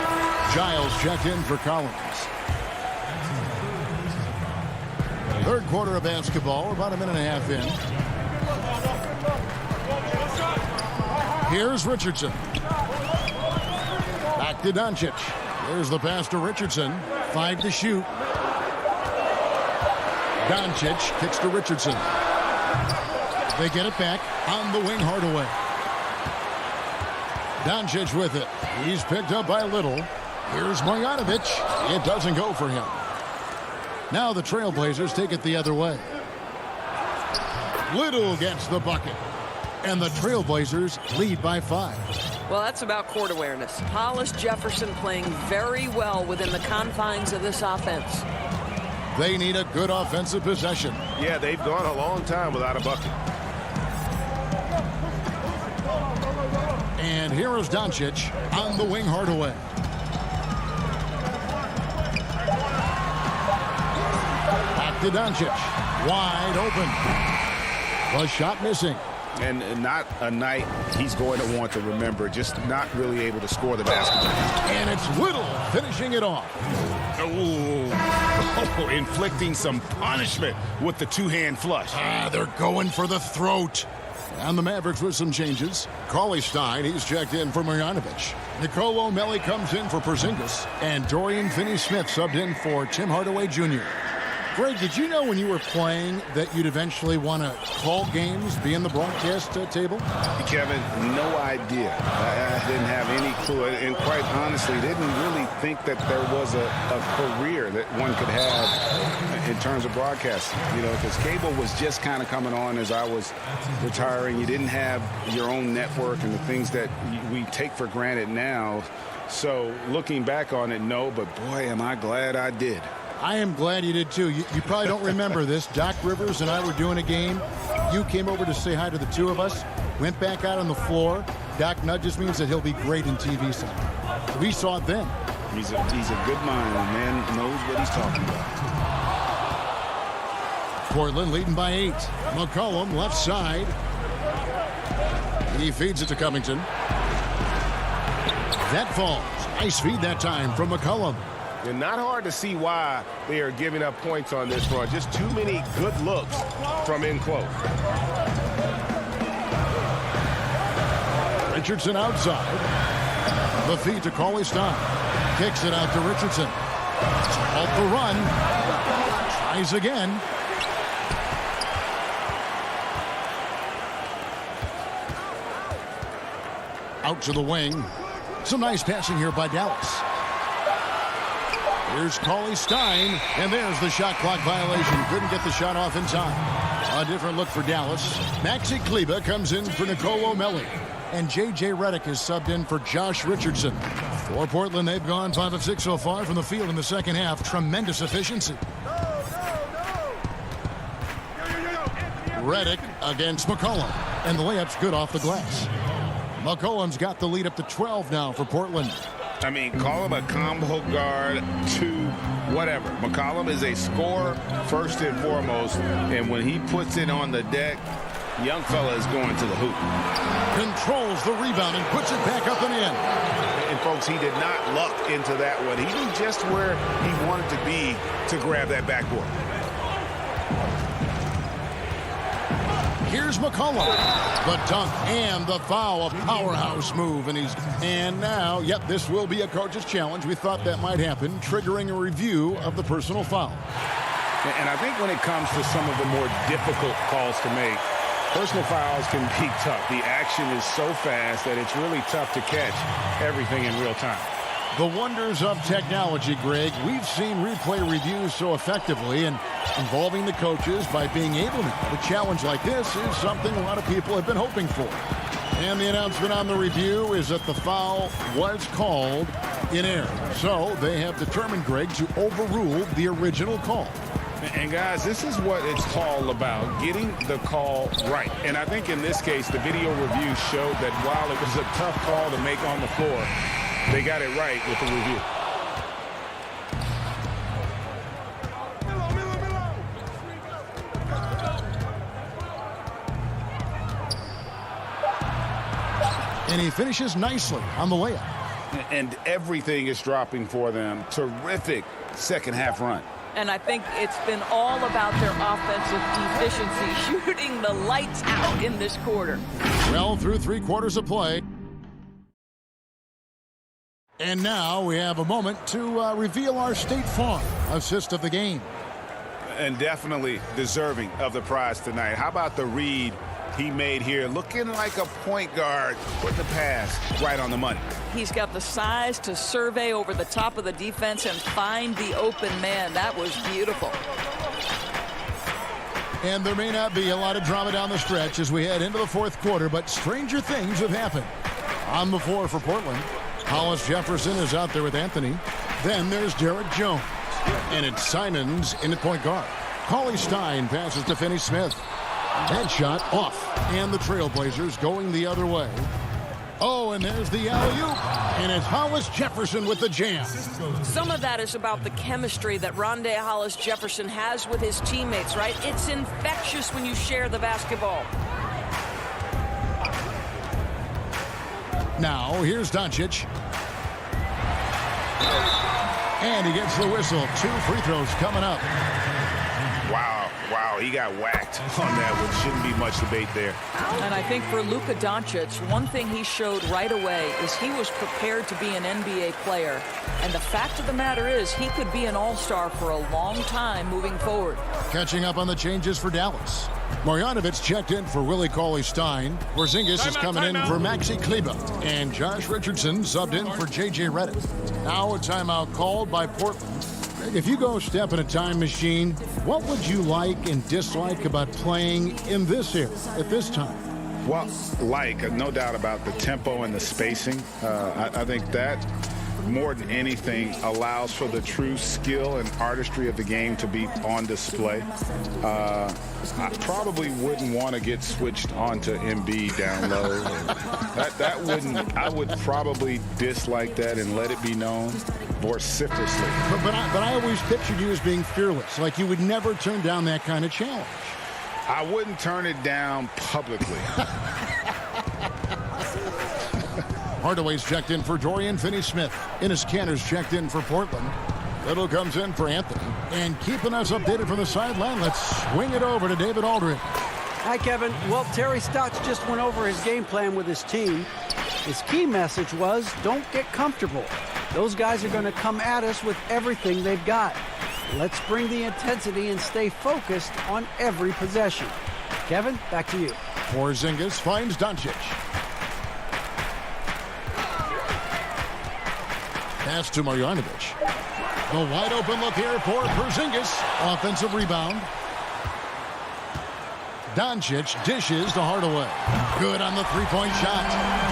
Giles checked in for Collins. Third quarter of basketball, about a minute and a half in. Here's Richardson. Back to Doncic. There's the pass to Richardson. 5 to shoot. Doncic kicks to Richardson. They get it back on the wing, Hardaway. Doncic with it. He's picked up by Little. Here's Marjanovic. It doesn't go for him. Now the Trailblazers take it the other way. Little gets the bucket. And the Trailblazers lead by 5. Well, that's about court awareness. Hollis Jefferson playing very well within the confines of this offense. They need a good offensive possession. Yeah, they've gone a long time without a bucket. And here is Doncic on the wing Hardaway. Back to Doncic. Wide open. The shot missing. And not a night he's going to want to remember. Just not really able to score the basketball. And it's Little finishing it off. Oh, inflicting some punishment with the two-hand flush. They're going for the throat. And the Mavericks with some changes. Cauley Stein, he's checked in for Marjanovic. Nicolo O'Malley comes in for Porzingis. And Dorian Finney-Smith subbed in for Tim Hardaway Jr. Greg, did you know when you were playing that you'd eventually want to call games, be in the broadcast table? Kevin, no idea. I didn't have any clue. And quite honestly, didn't really think that there was a career that one could have in terms of broadcasting. You know, because cable was just kind of coming on as I was retiring. You didn't have your own network and the things that we take for granted now. So looking back on it, no, but boy, am I glad I did. I am glad you did, too. You probably don't remember this. Doc Rivers and I were doing a game. You came over to say hi to the two of us, went back out on the floor. Doc nudges means that he'll be great in TV sound. We saw it then. He's a good mind. The man knows what he's talking about. Portland leading by 8. McCollum left side. He feeds it to Covington. That falls. Nice feed that time from McCollum. And not hard to see why they are giving up points on this run. Just too many good looks from in close. Richardson outside. The feed to Cauley Stein. Kicks it out to Richardson. Off the run. Tries again. Out to the wing. Some nice passing here by Dallas. Here's Cauley Stein, and there's the shot clock violation. Couldn't get the shot off in time. A different look for Dallas. Maxi Kleber comes in for Nicolo O'Malley. And J.J. Redick is subbed in for Josh Richardson. For Portland, they've gone 5 of 6 so far from the field in the second half. Tremendous efficiency. Redick against McCollum. And the layup's good off the glass. McCollum's got the lead up to 12 now for Portland. I mean, call him a combo guard to whatever. McCollum is a scorer first and foremost, and when he puts it on the deck, young fella is going to the hoop. Controls the rebound and puts it back up and in. And folks, he did not luck into that one. He knew just where he wanted to be to grab that backboard. Here's McCollum. The dunk and the foul, a powerhouse move. And now, yep, this will be a coach's challenge. We thought that might happen, triggering a review of the personal foul. And I think when it comes to some of the more difficult calls to make, personal fouls can be tough. The action is so fast that it's really tough to catch everything in real time. The wonders of technology, Greg. We've seen replay reviews so effectively and involving the coaches by being able to. A challenge like this is something a lot of people have been hoping for. And the announcement on the review is that the foul was called in error. So they have determined, Greg, to overrule the original call. And guys, this is what it's all about, getting the call right. And I think in this case, the video review showed that while it was a tough call to make on the floor, they got it right with the review. And he finishes nicely on the layup. And everything is dropping for them. Terrific second half run. And I think it's been all about their offensive efficiency, shooting the lights out in this quarter. Well, through 3 quarters of play. And now we have a moment to reveal our State Farm assist of the game. And definitely deserving of the prize tonight. How about the read he made here, looking like a point guard, put the pass right on the money. He's got the size to survey over the top of the defense and find the open man. That was beautiful. And there may not be a lot of drama down the stretch as we head into the fourth quarter, but stranger things have happened. On the floor for Portland, Hollis Jefferson is out there with Anthony. Then there's Derek Jones. And it's Simons in at point guard. Cauley Stein passes to Finney Smith. That shot off. And the Trailblazers going the other way. Oh, and there's the alley-oop. And it's Hollis Jefferson with the jam. Some of that is about the chemistry that Rondé Hollis Jefferson has with his teammates, right? It's infectious when you share the basketball. Now, here's Doncic. And he gets the whistle. 2 free throws coming up. Wow, he got whacked on that, which shouldn't be much debate there. And I think for Luka Doncic, one thing he showed right away is he was prepared to be an NBA player. And the fact of the matter is he could be an all-star for a long time moving forward. Catching up on the changes for Dallas. Marjanovic checked in for Willie Cauley-Stein. Porzingis is coming in for Maxi Kleber. And Josh Richardson subbed in for J.J. Redick. Now a timeout called by Portland. If you go step in a time machine, what would you like and dislike about playing in this era at this time? Well, no doubt about the tempo and the spacing. I think that more than anything allows for the true skill and artistry of the game to be on display. I probably wouldn't want to get switched onto Embiid down low. I would probably dislike that and let it be known vociferously. But I always pictured you as being fearless, like you would never turn down that kind of challenge. I wouldn't turn it down publicly. Hardaway's checked in for Dorian Finney-Smith. Enes Kanter's checked in for Portland. Little comes in for Anthony. And keeping us updated from the sideline, let's swing it over to David Aldridge. Hi, Kevin. Well, Terry Stotts just went over his game plan with his team. His key message was, don't get comfortable. Those guys are going to come at us with everything they've got. Let's bring the intensity and stay focused on every possession. Kevin, back to you. Porzingis finds Doncic. Pass to Marjanovic. The wide open look here for Porzingis. Offensive rebound. Doncic dishes to Hardaway. Good on the three-point shot.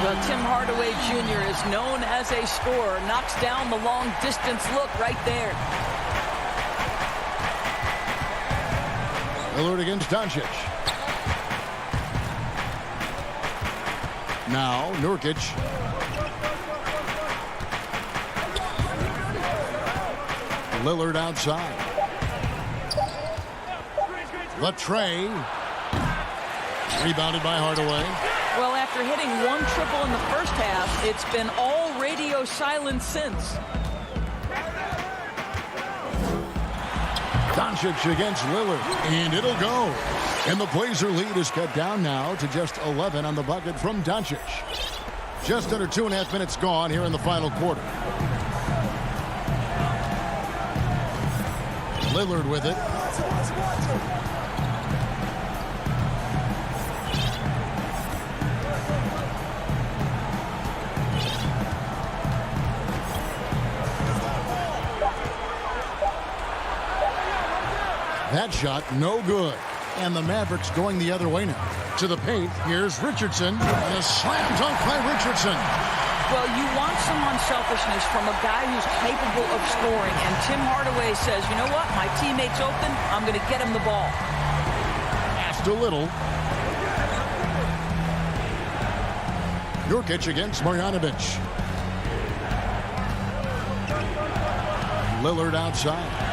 Well, Tim Hardaway Jr. is known as a scorer. Knocks down the long-distance look right there. Lillard against Doncic. Now, Nurkic. Lillard outside. The tray. Rebounded by Hardaway. Well, after hitting 1 triple in the first half, it's been all radio silence since. Doncic against Lillard, and it'll go. And the Blazer lead is cut down now to just 11 on the bucket from Doncic. Just under 2.5 minutes gone here in the final quarter. Lillard with it. That shot, no good. And the Mavericks going the other way now. To the paint, here's Richardson. And a slam dunk by Richardson. Well, you want some unselfishness from a guy who's capable of scoring. And Tim Hardaway says, you know what? My teammate's open. I'm going to get him the ball. Passed a little. Nurkic against Marjanovic. Lillard outside.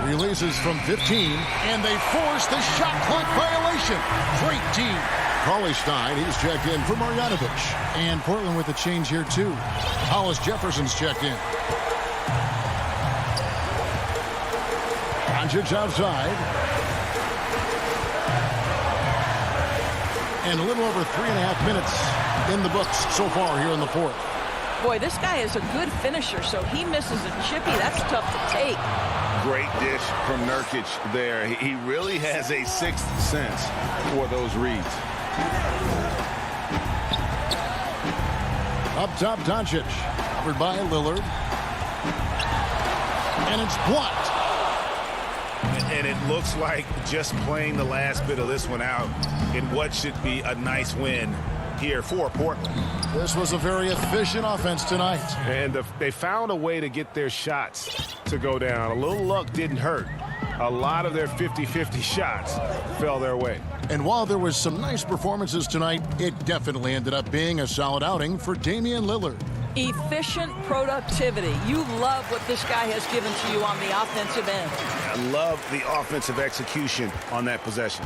Releases from 15, and they force the shot clock violation. Great team. Cauley-Stein, he's checked in for Marjanovic. And Portland with a change here, too. Hollis Jefferson's checked in. Doncic outside. And a little over 3.5 minutes in the books so far here in the fourth. Boy, this guy is a good finisher, so he misses a chippy. That's tough to take. Great dish from Nurkic there. He really has a sixth sense for those reads. Up top, Doncic. Covered by Lillard. And it's blocked. And it looks like just playing the last bit of this one out in what should be a nice win here for Portland. This was a very efficient offense tonight. And they found a way to get their shots to go down. A little luck didn't hurt. A lot of their 50-50 shots fell their way. And while there was some nice performances tonight, it definitely ended up being a solid outing for Damian Lillard. Efficient productivity. You love what this guy has given to you on the offensive end. I love the offensive execution on that possession.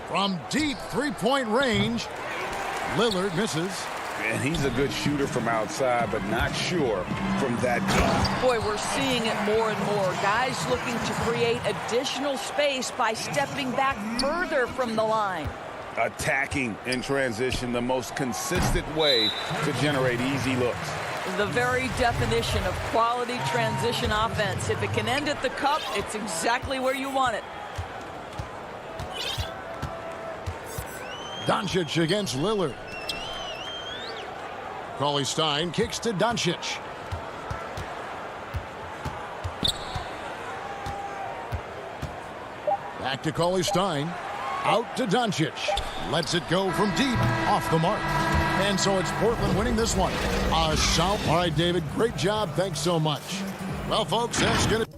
From deep three-point range, Lillard misses. And he's a good shooter from outside, but not sure from that deep. Boy, we're seeing it more and more. Guys looking to create additional space by stepping back further from the line. Attacking in transition, the most consistent way to generate easy looks. The very definition of quality transition offense. If it can end at the cup, it's exactly where you want it. Doncic against Lillard. Cauley-Stein kicks to Doncic. Back to Cauley-Stein. Out to Doncic. Lets it go from deep, off the mark. And so it's Portland winning this one. All right, David, great job. Thanks so much. Well, folks, that's going to...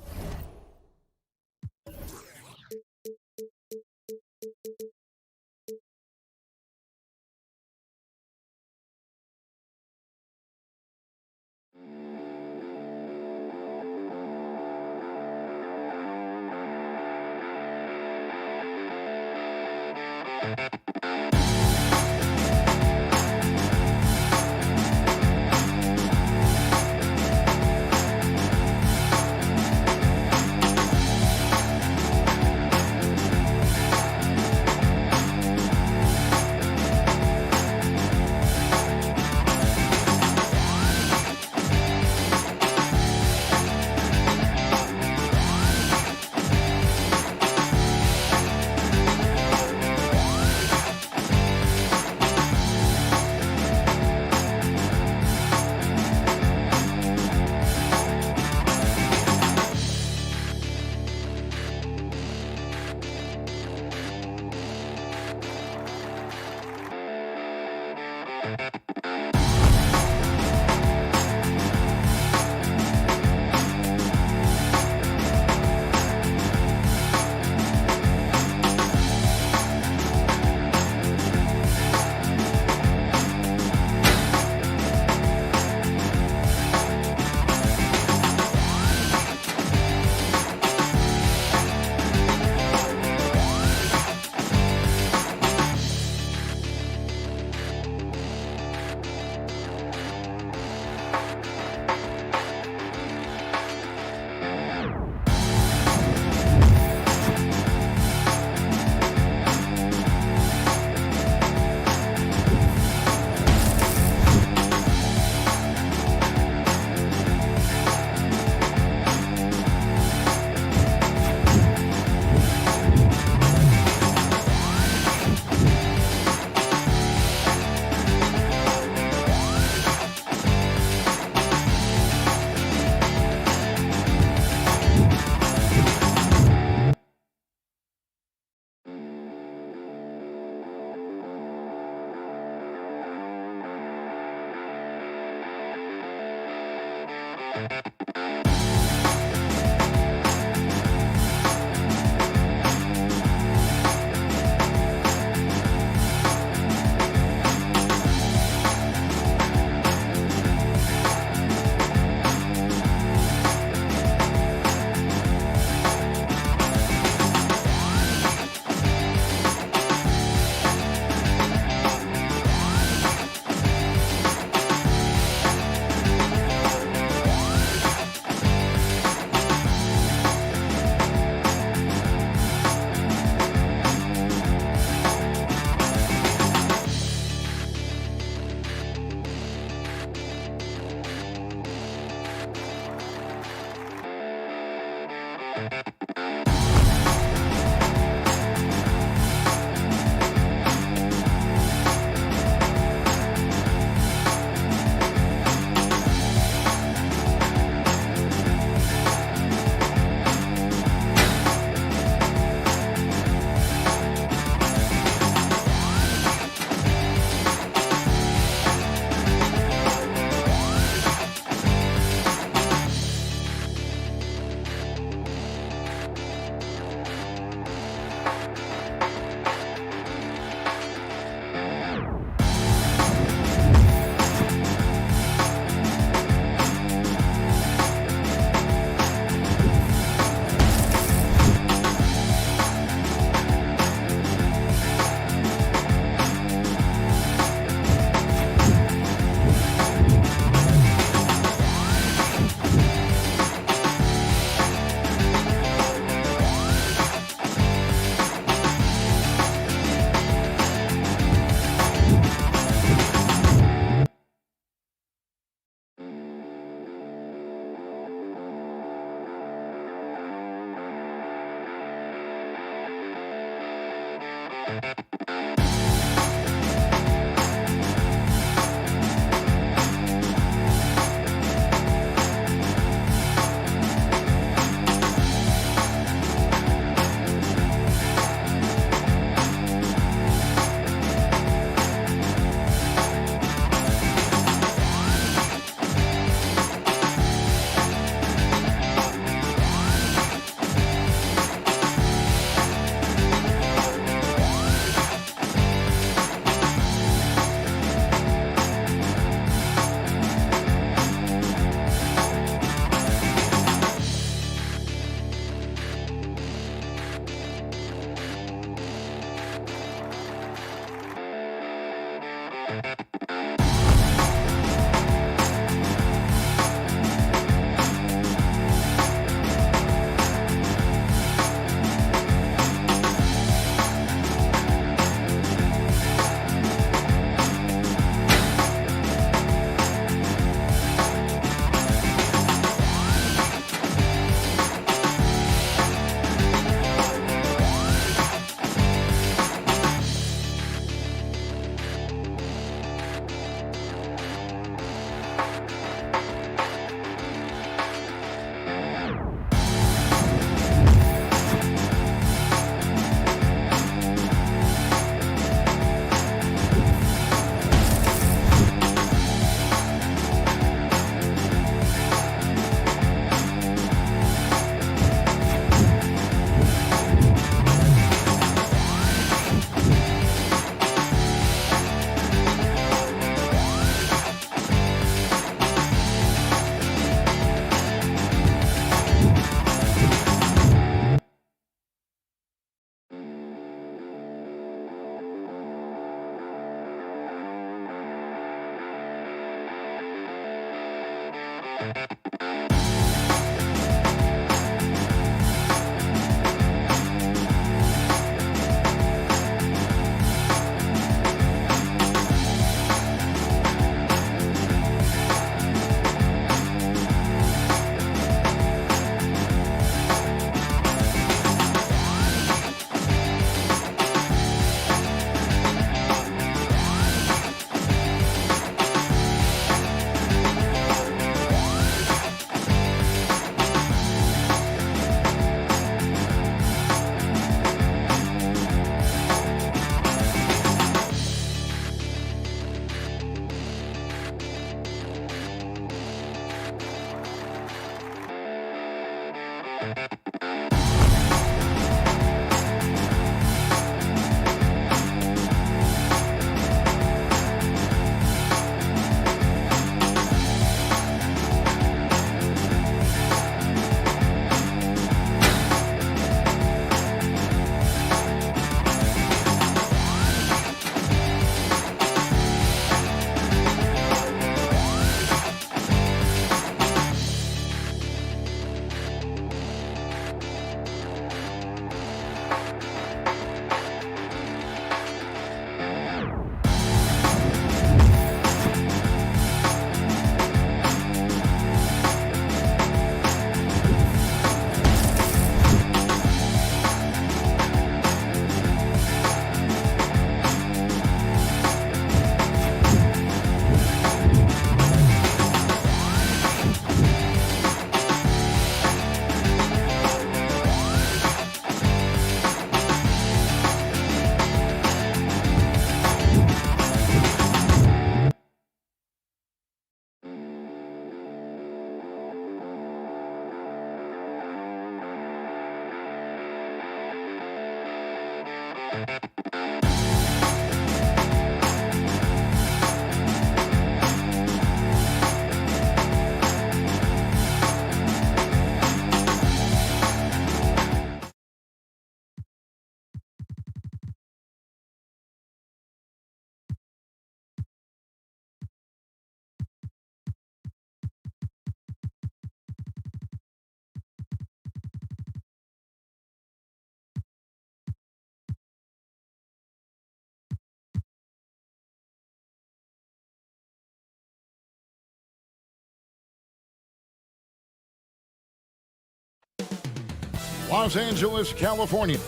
Los Angeles, California.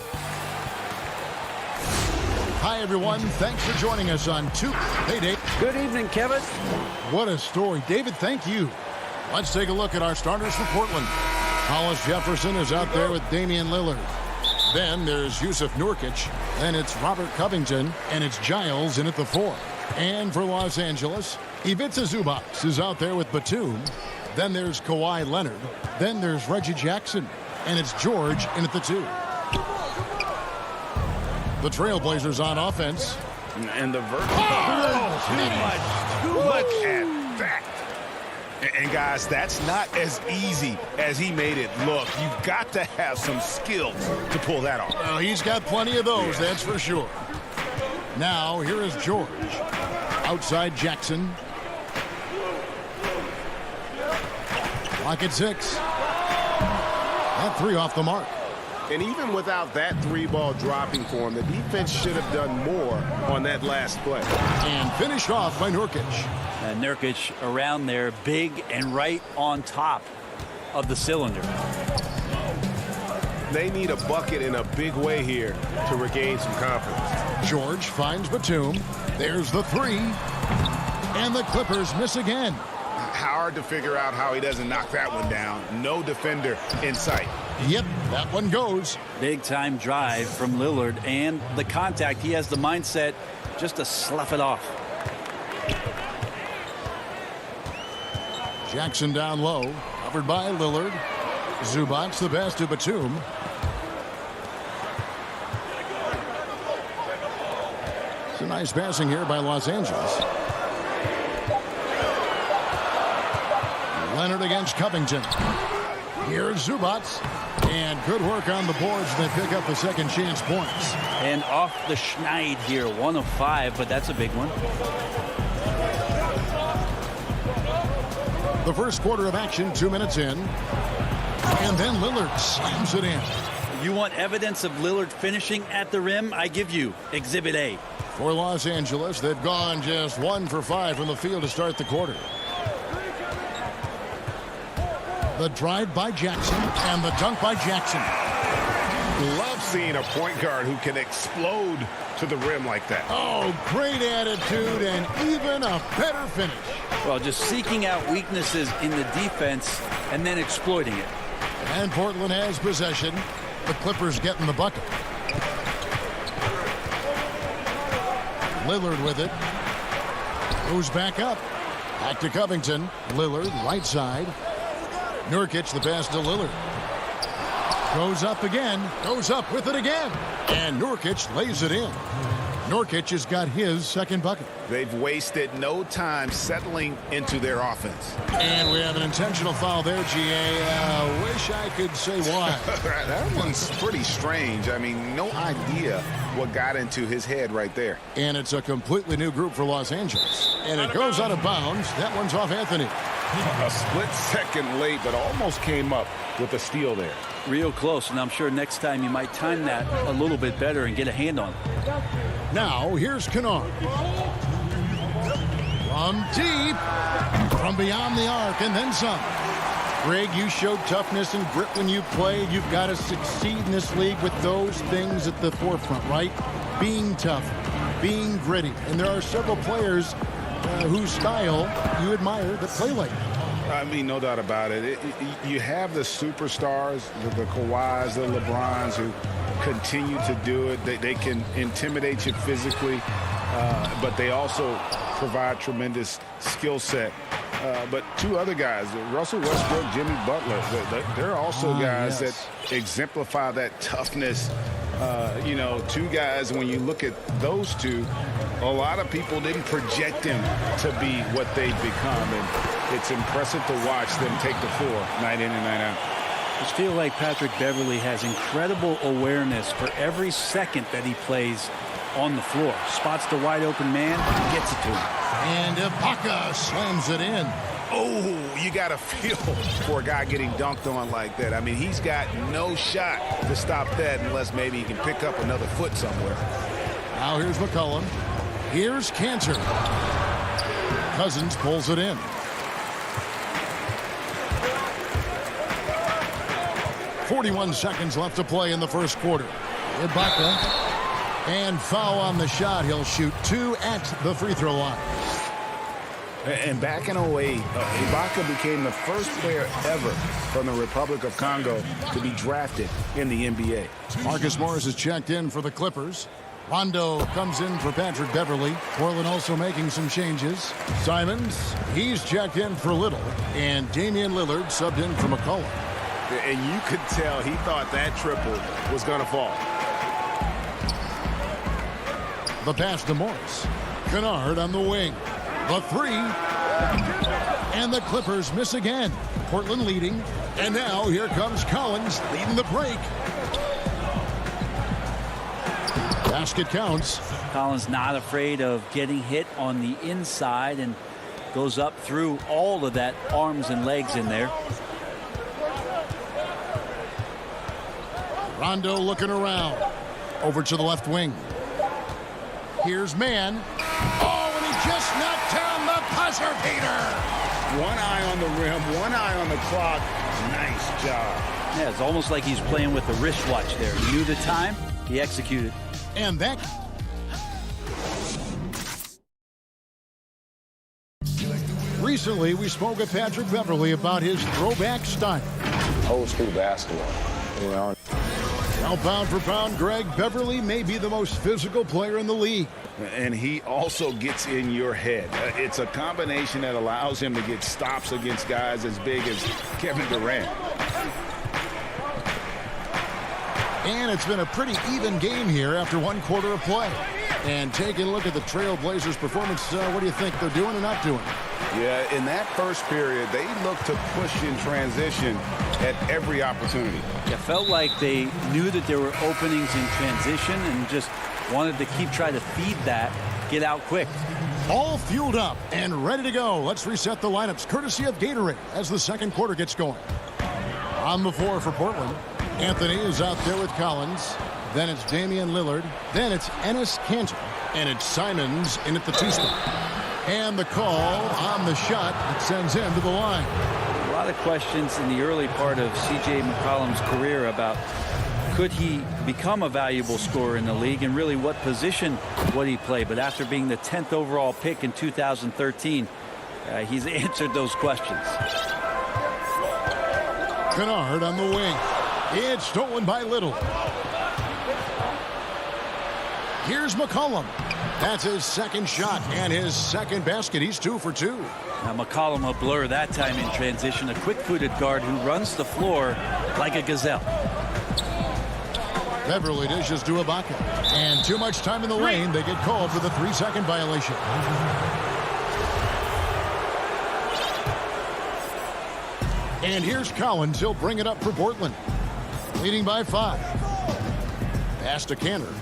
Hi, everyone. Thanks for joining us on Hey, Dave. Good evening, Kevin. What a story. David, thank you. Let's take a look at our starters for Portland. Hollis Jefferson is out there with Damian Lillard. Then there's Yusuf Nurkic. Then it's Robert Covington. And it's Giles in at the 4. And for Los Angeles, Ivica Zubac is out there with Batum. Then there's Kawhi Leonard. Then there's Reggie Jackson. And it's George in at the 2. The Trailblazers on offense. And the vertical. Look at that. And guys, that's not as easy as he made it look. You've got to have some skills to pull that off. Well, he's got plenty of those, that's for sure. Now, here is George. Outside Jackson. Clock at 6. That 3 off the mark. And even without that 3-ball dropping for him, the defense should have done more on that last play. And finished off by Nurkic. And Nurkic around there, big and right on top of the cylinder. They need a bucket in a big way here to regain some confidence. George finds Batum. There's the 3. And the Clippers miss again. Hard to figure out how he doesn't knock that one down. No defender in sight. Yep, that one goes. Big time drive from Lillard, and the contact. He has the mindset just to slough it off. Jackson down low, covered by Lillard. Zubac the pass to Batum. It's a nice passing here by Los Angeles. Leonard against Covington. Here's Zubac. And good work on the boards. They pick up the second chance points. And off the schneid here. 1 of 5, but that's a big one. The first quarter of action, 2 minutes in. And then Lillard slams it in. You want evidence of Lillard finishing at the rim? I give you Exhibit A. For Los Angeles, they've gone just 1 for 5 from the field to start the quarter. The drive by Jackson and the dunk by Jackson. Love seeing a point guard who can explode to the rim like that. Oh, great attitude and even a better finish. Well, just seeking out weaknesses in the defense and then exploiting it. And Portland has possession. The Clippers getting the bucket. Lillard with it. Goes back up. Back to Covington. Lillard, right side. Nurkic, the pass to Lillard. Goes up again. Goes up with it again. And Nurkic lays it in. Nurkic has got his second bucket. They've wasted no time settling into their offense. And we have an intentional foul there, GA. Wish I could say why. That one's pretty strange. I mean, no idea what got into his head right there. And it's a completely new group for Los Angeles. And it goes out of bounds. That one's off Anthony. A split second late, but almost came up with a steal there. Real close, and I'm sure next time you might time that a little bit better and get a hand on it. Now, here's Kennard. From deep, from beyond the arc, and then some. Greg, you showed toughness and grit when you played. You've got to succeed in this league with those things at the forefront, right? Being tough, being gritty. And there are several players whose style you admire that play like that. I mean, no doubt about it. You have the superstars, the Kawhis, the LeBrons, who continue to do it. They can intimidate you physically, but they also provide tremendous skill set. But two other guys, Russell Westbrook, Jimmy Butler, they're also guys that exemplify that toughness You know, two guys, when you look at those two, a lot of people didn't project them to be what they've become. And it's impressive to watch them take the floor night in and night out. I just feel like Patrick Beverley has incredible awareness for every second that he plays on the floor. Spots the wide open man, gets it to him. And Ibaka slams it in. Oh, you got to feel for a guy getting dunked on like that. I mean, he's got no shot to stop that unless maybe he can pick up another foot somewhere. Now here's McCollum. Here's Cantor. Cousins pulls it in. 41 seconds left to play in the first quarter. Ibaka. And foul on the shot. He'll shoot 2 at the free throw line. And back in 08, Ibaka became the first player ever from the Republic of Congo to be drafted in the NBA. Marcus Morris is checked in for the Clippers. Rondo comes in for Patrick Beverley. Portland also making some changes. Simons, he's checked in for Little. And Damian Lillard subbed in for McCollum. And you could tell he thought that triple was going to fall. The pass to Morris. Kennard on the wing. The three. And the Clippers miss again. Portland leading. And now here comes Collins leading the break. Basket counts. Collins not afraid of getting hit on the inside and goes up through all of that arms and legs in there. Rondo looking around. Over to the left wing. Here's Mann. Oh, and he just knocked down the buzzer beater. One eye on the rim, one eye on the clock. Nice job. Yeah, it's almost like he's playing with the wristwatch there. He knew the time, he executed. And that... Recently, we spoke with Patrick Beverley about his throwback style. Old school basketball, you know. Now, pound for pound, Greg, Beverley may be the most physical player in the league. And he also gets in your head. It's a combination that allows him to get stops against guys as big as Kevin Durant. And it's been a pretty even game here after one quarter of play. And taking a look at the Trail Blazers' performance, what do you think they're doing or not doing? Yeah, in that first period, they looked to push in transition at every opportunity. It felt like they knew that there were openings in transition and just wanted to keep trying to feed that, get out quick. All fueled up and ready to go. Let's reset the lineups courtesy of Gatorade as the second quarter gets going. On the floor for Portland, Anthony is out there with Collins. Then it's Damian Lillard. Then it's Enes Kanter. And it's Simons in at the 2 spot. And the call on the shot that sends him to the line. A lot of questions in the early part of C.J. McCollum's career about could he become a valuable scorer in the league and really what position would he play. But after being the 10th overall pick in 2013, he's answered those questions. Kennard on the wing. It's stolen by Little. Here's McCollum. That's his second shot and his second basket. He's 2 for 2. Now McCollum a blur that time in transition. A quick-footed guard who runs the floor like a gazelle. Beverley dishes to Ibaka. And too much time in the lane. They get called for the 3-second violation. And here's Collins. He'll bring it up for Portland. Leading by 5. Pass to Kanter.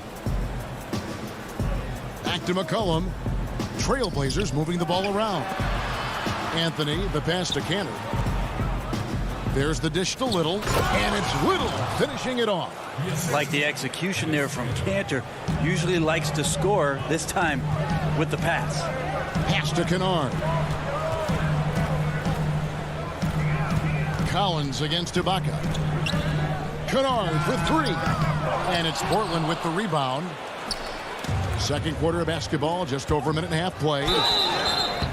Back to McCollum. Trailblazers moving the ball around. Anthony, the pass to Kanter. There's the dish to Little. And it's Little finishing it off. Like the execution there from Kanter. Usually likes to score, this time with the pass. Pass to Kennard. Collins against Ibaka. Kennard for 3. And it's Portland with the rebound. Second quarter of basketball, just over a minute and a half played.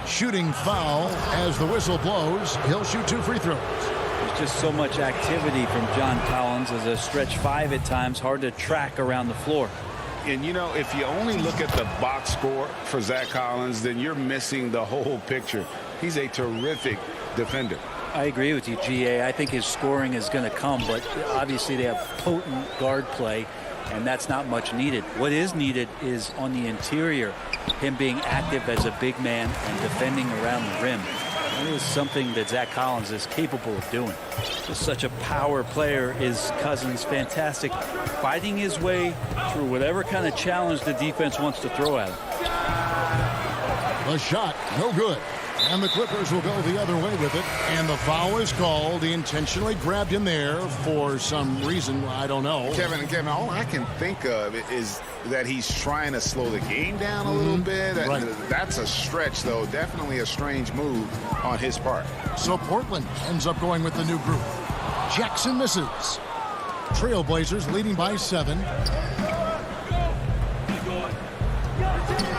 Shooting foul as the whistle blows. He'll shoot 2 free throws. There's just so much activity from John Collins as a stretch 5 at times. Hard to track around the floor. And, you know, if you only look at the box score for Zach Collins, then you're missing the whole picture. He's a terrific defender. I agree with you, G.A. I think his scoring is going to come, but obviously they have potent guard play. and that's not much needed. What is needed is on the interior, him being active as a big man and defending around the rim. That is something that Zach Collins is capable of doing. Just such a power player is Cousins. Fantastic, fighting his way through whatever kind of challenge the defense wants to throw at him. The shot, no good. And the Clippers will go the other way with it. And the foul is called. He intentionally grabbed him there for some reason. I don't know. Kevin, all I can think of is that he's trying to slow the game down a little bit. Right. That's a stretch, though. Definitely a strange move on his part. So Portland ends up going with the new group. Jackson misses. Trailblazers leading by 7.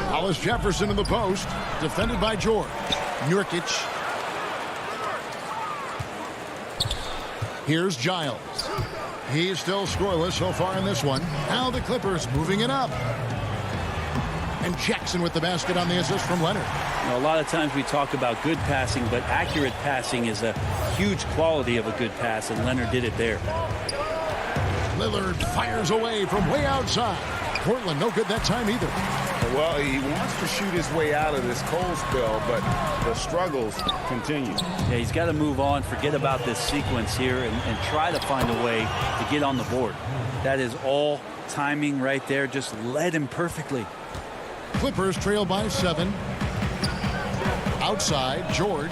Hollis Jefferson in the post. Defended by George. Nurkic. Here's Giles. He's still scoreless so far in this one. Now the Clippers moving it up. And Jackson with the basket on the assist from Leonard. A lot of times we talk about good passing, but accurate passing is a huge quality of a good pass, and Leonard did it there. Lillard fires away from way outside. Portland no good that time either. Well, he wants to shoot his way out of this cold spell, but the struggles continue. Yeah, he's got to move on, forget about this sequence here, and try to find a way to get on the board. That is all timing right there. Just led him perfectly. Clippers trail by 7. Outside, George.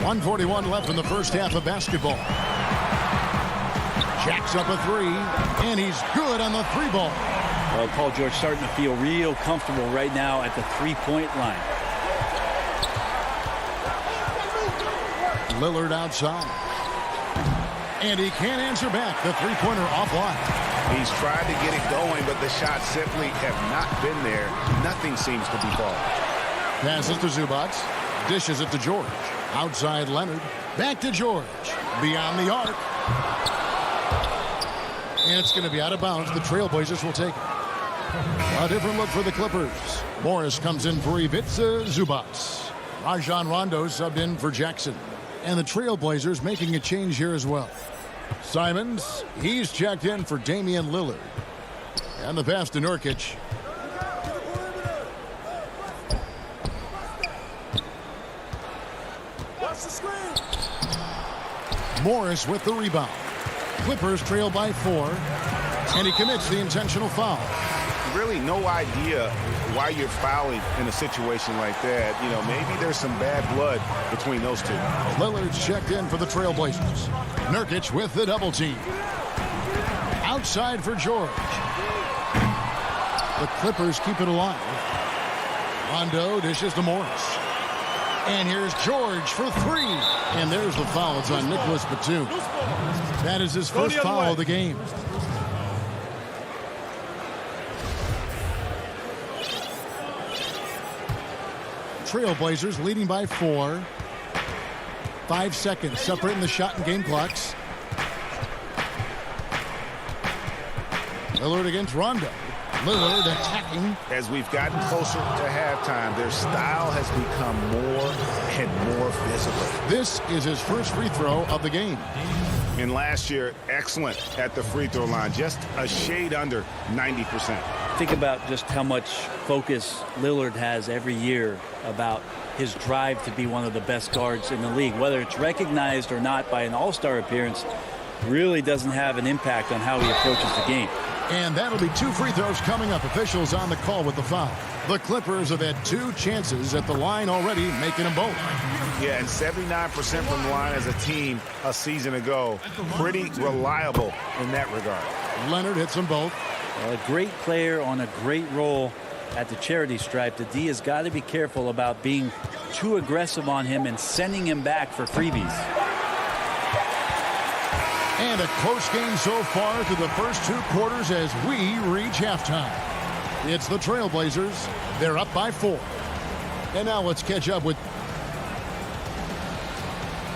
1:41 left in the first half of basketball. Jacks up a 3, and he's good on the 3 ball. Well, Paul George starting to feel real comfortable right now at the 3-point line. Lillard outside. And he can't answer back. The 3-pointer offline. He's tried to get it going, but the shots simply have not been there. Nothing seems to be falling. Passes to Zubac. Dishes it to George. Outside Leonard. Back to George. Beyond the arc. And it's going to be out of bounds. The Trailblazers will take it. A different look for the Clippers. Morris comes in for Ivica Zubac. Rajon Rondo subbed in for Jackson. And the Trailblazers making a change here as well. Simons, he's checked in for Damian Lillard. And the pass to Nurkic. Morris with the rebound. Clippers trail by 4. And he commits the intentional foul. Really no idea why you're fouling in a situation like that. You know, maybe there's some bad blood between those two. Lillard's checked in for the Trailblazers. Nurkic with the double team. Outside for George. The Clippers keep it alive. Rondo dishes to Morris. And here's George for 3. And there's the foul. It's on Nicholas Batum. That is his first foul of the game. Trailblazers leading by 4. 5 seconds separating the shot and game clocks. Lillard against Rondo. Lillard attacking. As we've gotten closer to halftime, their style has become more and more physical. This is his first free throw of the game. And last year, excellent at the free throw line, just a shade under 90%. Think about just how much focus Lillard has every year about his drive to be one of the best guards in the league. Whether it's recognized or not by an all-star appearance, really doesn't have an impact on how he approaches the game. And that'll be 2 free throws coming up. Officials on the call with the foul. The Clippers have had 2 chances at the line already, making them both. Yeah, and 79% from the line as a team a season ago. Pretty reliable in that regard. Leonard hits them both. A great player on a great role at the charity stripe. The D has got to be careful about being too aggressive on him and sending him back for freebies. And a close game so far through the first 2 quarters as we reach halftime. It's the Trailblazers. They're up by 4. And now let's catch up with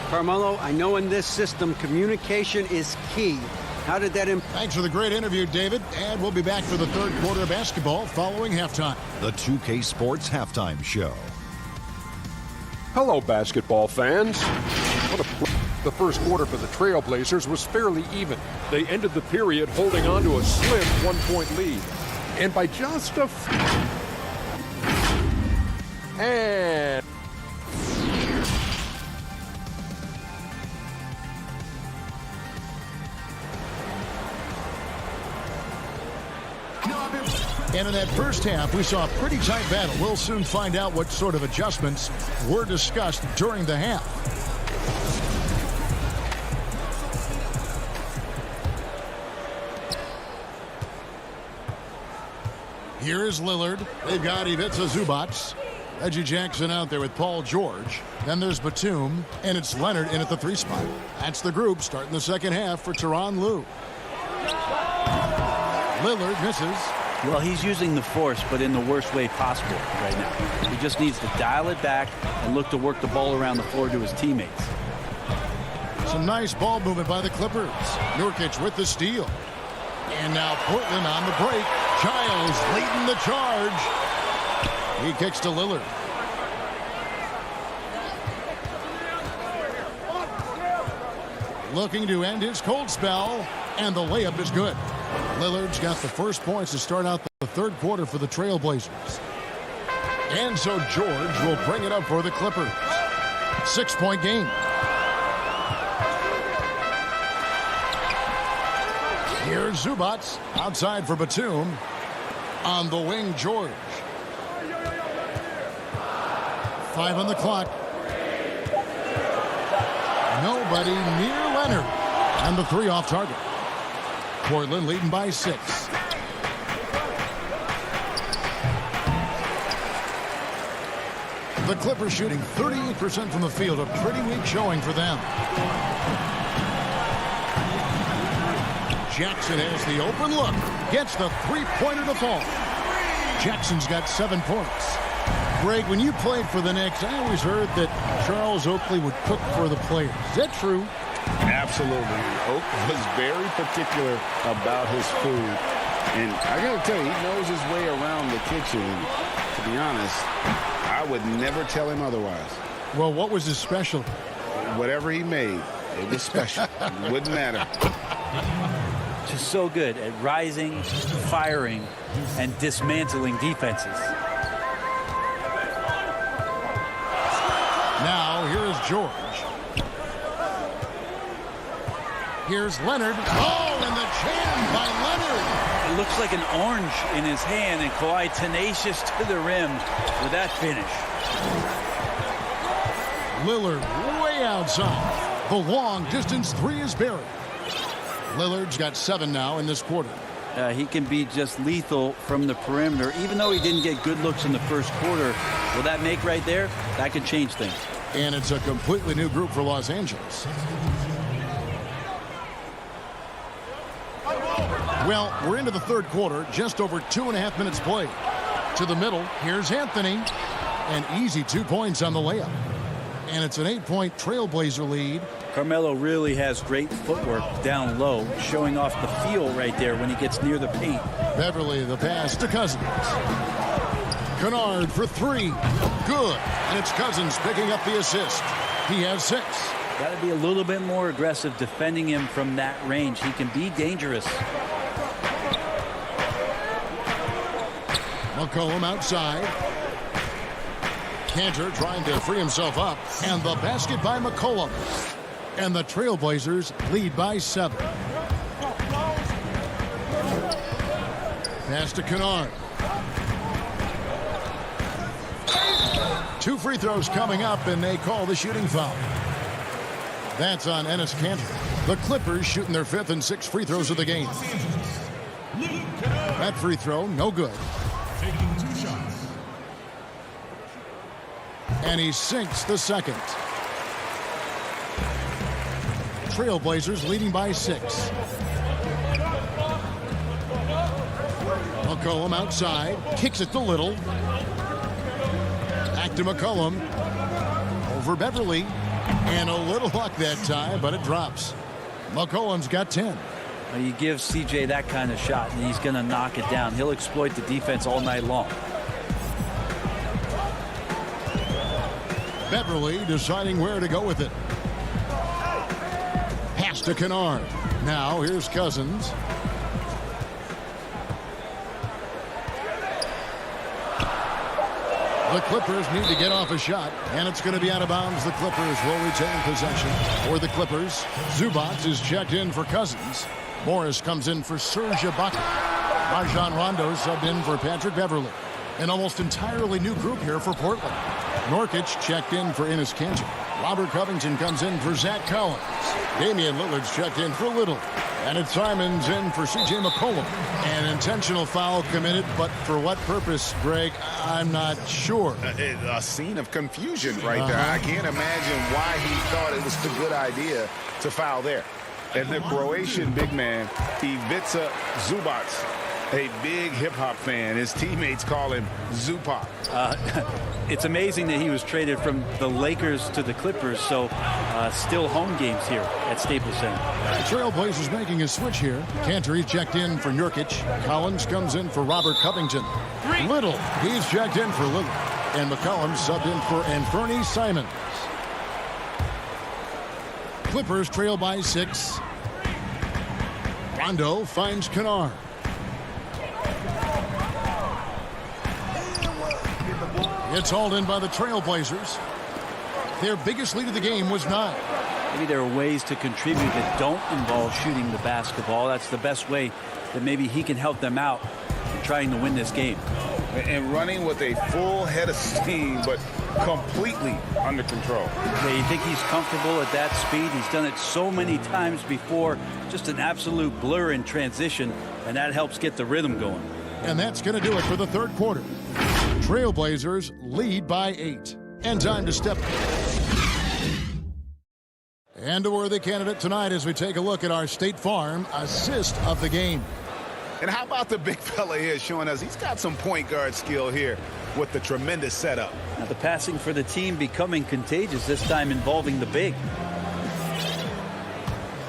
Carmelo. I know in this system, communication is key. How did that impact? Thanks for the great interview, David. And we'll be back for the 3rd quarter of basketball following halftime. The 2K Sports Halftime Show. Hello, basketball fans. The first quarter for the Trailblazers was fairly even. They ended the period holding on to a slim 1-point lead. And by just a and And in that first half, we saw a pretty tight battle. We'll soon find out what sort of adjustments were discussed during the half. Here is Lillard. They've got Ivica Zubac. Reggie Jackson out there with Paul George. Then there's Batum, and it's Leonard in at the 3 spot. That's the group starting the second half for Tyronn Lue. Lillard misses. Well, he's using the force, but in the worst way possible right now. He just needs to dial it back and look to work the ball around the floor to his teammates. Some nice ball movement by the Clippers. Nurkic with the steal. And now Portland on the break. Giles leading the charge. He kicks to Lillard. Looking to end his cold spell, and the layup is good. Lillard's got the first points to start out the third quarter for the Trailblazers. And so George will bring it up for the Clippers. 6-point game. Here's Zubac outside for Batum. On the wing, George. 5 on the clock. Nobody near Leonard. And the 3 off target. Portland leading by 6. The Clippers shooting 38% from the field. A pretty weak showing for them. Jackson has the open look. Gets the 3-pointer to fall. Jackson's got 7 points. Greg, when you played for the Knicks, I always heard that Charles Oakley would cook for the players. Is that true? Absolutely. Oak was very particular about his food. And I got to tell you, he knows his way around the kitchen. To be honest, I would never tell him otherwise. Well, what was his special? Whatever he made, it was special. It wouldn't matter. Just so good at rising, firing, and dismantling defenses. Now, here is George. Here's Leonard. Oh, and the jam by Leonard. It looks like an orange in his hand, and Kawhi tenacious to the rim with that finish. Lillard way outside. The long-distance 3 is buried. Lillard's got 7 now in this quarter. He can be just lethal from the perimeter. Even though he didn't get good looks in the first quarter, will that make right there? That could change things. And it's a completely new group for Los Angeles. Well, we're into the third quarter, just over 2.5 minutes played. To the middle, here's Anthony. An easy 2 points on the layup. And it's an 8-point Trailblazer lead. Carmelo really has great footwork down low, showing off the feel right there when he gets near the paint. Beverly, the pass to Cousins. Kennard for 3. Good. And it's Cousins picking up the assist. He has 6. Got to be a little bit more aggressive defending him from that range. He can be dangerous. McCollum outside. Cantor trying to free himself up. And the basket by McCollum. And the Trailblazers lead by 7. Pass to Kennard. 2 free throws coming up, and they call the shooting foul. That's on Enes Kanter. The Clippers shooting their 5th and 6th free throws of the game. That free throw, no good. And he sinks the second. Trailblazers leading by 6. McCollum outside. Kicks it to Little. Back to McCollum. Over Beverly. And a little luck that time, but it drops. McCollum's got 10. Well, you give CJ that kind of shot, and he's going to knock it down. He'll exploit the defense all night long. Beverly deciding where to go with it. Pass to Kennard. Now here's Cousins. The Clippers need to get off a shot, and it's going to be out of bounds. The Clippers will retain possession. For the Clippers, Zubac is checked in for Cousins. Morris comes in for Serge Ibaka. Rajon Rondo subbed in for Patrick Beverley. An almost entirely new group here for Portland. Nurkic checked in for Enes Kanter. Robert Covington comes in for Zach Collins. Damian Lillard's checked in for Little. And it's Simons in for C.J. McCollum. An intentional foul committed, but for what purpose, Greg? I'm not sure. A scene of confusion right there. I can't imagine why he thought it was a good idea to foul there. And the Croatian big man, Ivica Zubac, a big hip-hop fan. His teammates call him Zupac. It's amazing that he was traded from the Lakers to the Clippers, so still home games here at Staples Center. Trailblazers making a switch here. Kanter checked in for Nurkic. Collins comes in for Robert Covington. Little, he's checked in for Little. And McCollum subbed in for Anthony Simons. Clippers trail by 6. Rondo finds Kennard. It's hauled in by the Trailblazers. Their biggest lead of the game was 9. Maybe there are ways to contribute that don't involve shooting the basketball. That's the best way that maybe he can help them out in trying to win this game. And running with a full head of steam, but completely under control. Yeah, you think he's comfortable at that speed? He's done it so many times before. Just an absolute blur in transition, and that helps get the rhythm going. And that's going to do it for the third quarter. Trailblazers lead by 8. And time to step. And a worthy candidate tonight as we take a look at our State Farm assist of the game. And how about the big fella here showing us he's got some point guard skill here with the tremendous setup. Now the passing for the team becoming contagious, this time involving the big.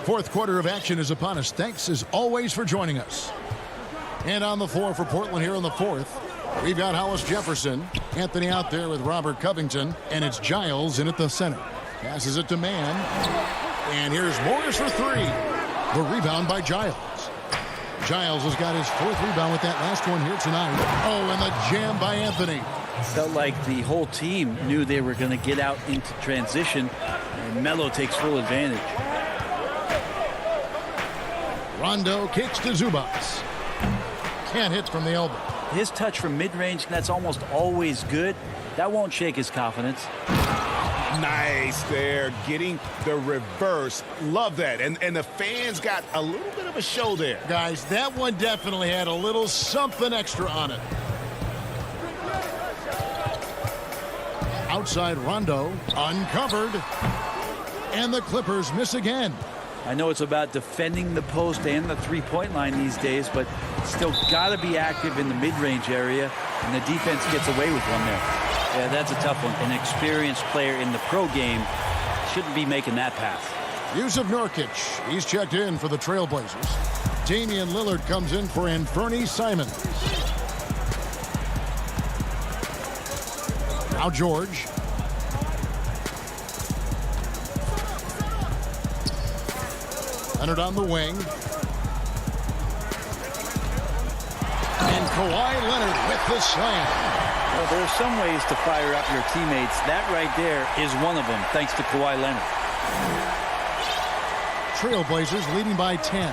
Fourth quarter of action is upon us. Thanks as always for joining us. And on the floor for Portland here in the fourth, we've got Hollis Jefferson. Anthony out there with Robert Covington. And it's Giles in at the center. Passes it to Mann. And here's Morris for 3. The rebound by Giles. Giles has got his 4th rebound with that last one here tonight. Oh, and the jam by Anthony. Felt like the whole team knew they were going to get out into transition. And Melo takes full advantage. Rondo kicks to Zubac. Can't hit from the elbow. His touch from mid-range, that's almost always good. That won't shake his confidence. Nice there, getting the reverse. Love that. And the fans got a little bit of a show there. Guys, that one definitely had a little something extra on it. Outside Rondo, uncovered. And the Clippers miss again. I know it's about defending the post and the three-point line these days, but still got to be active in the mid-range area, and the defense gets away with one there. Yeah, that's a tough one. An experienced player in the pro game shouldn't be making that pass. Use of Nurkic. He's checked in for the Trailblazers. Damian Lillard comes in for Anthony Simons. Now George. Leonard on the wing. And Kawhi Leonard with the slam. Well, there are some ways to fire up your teammates. That right there is one of them, thanks to Kawhi Leonard. Trailblazers leading by 10.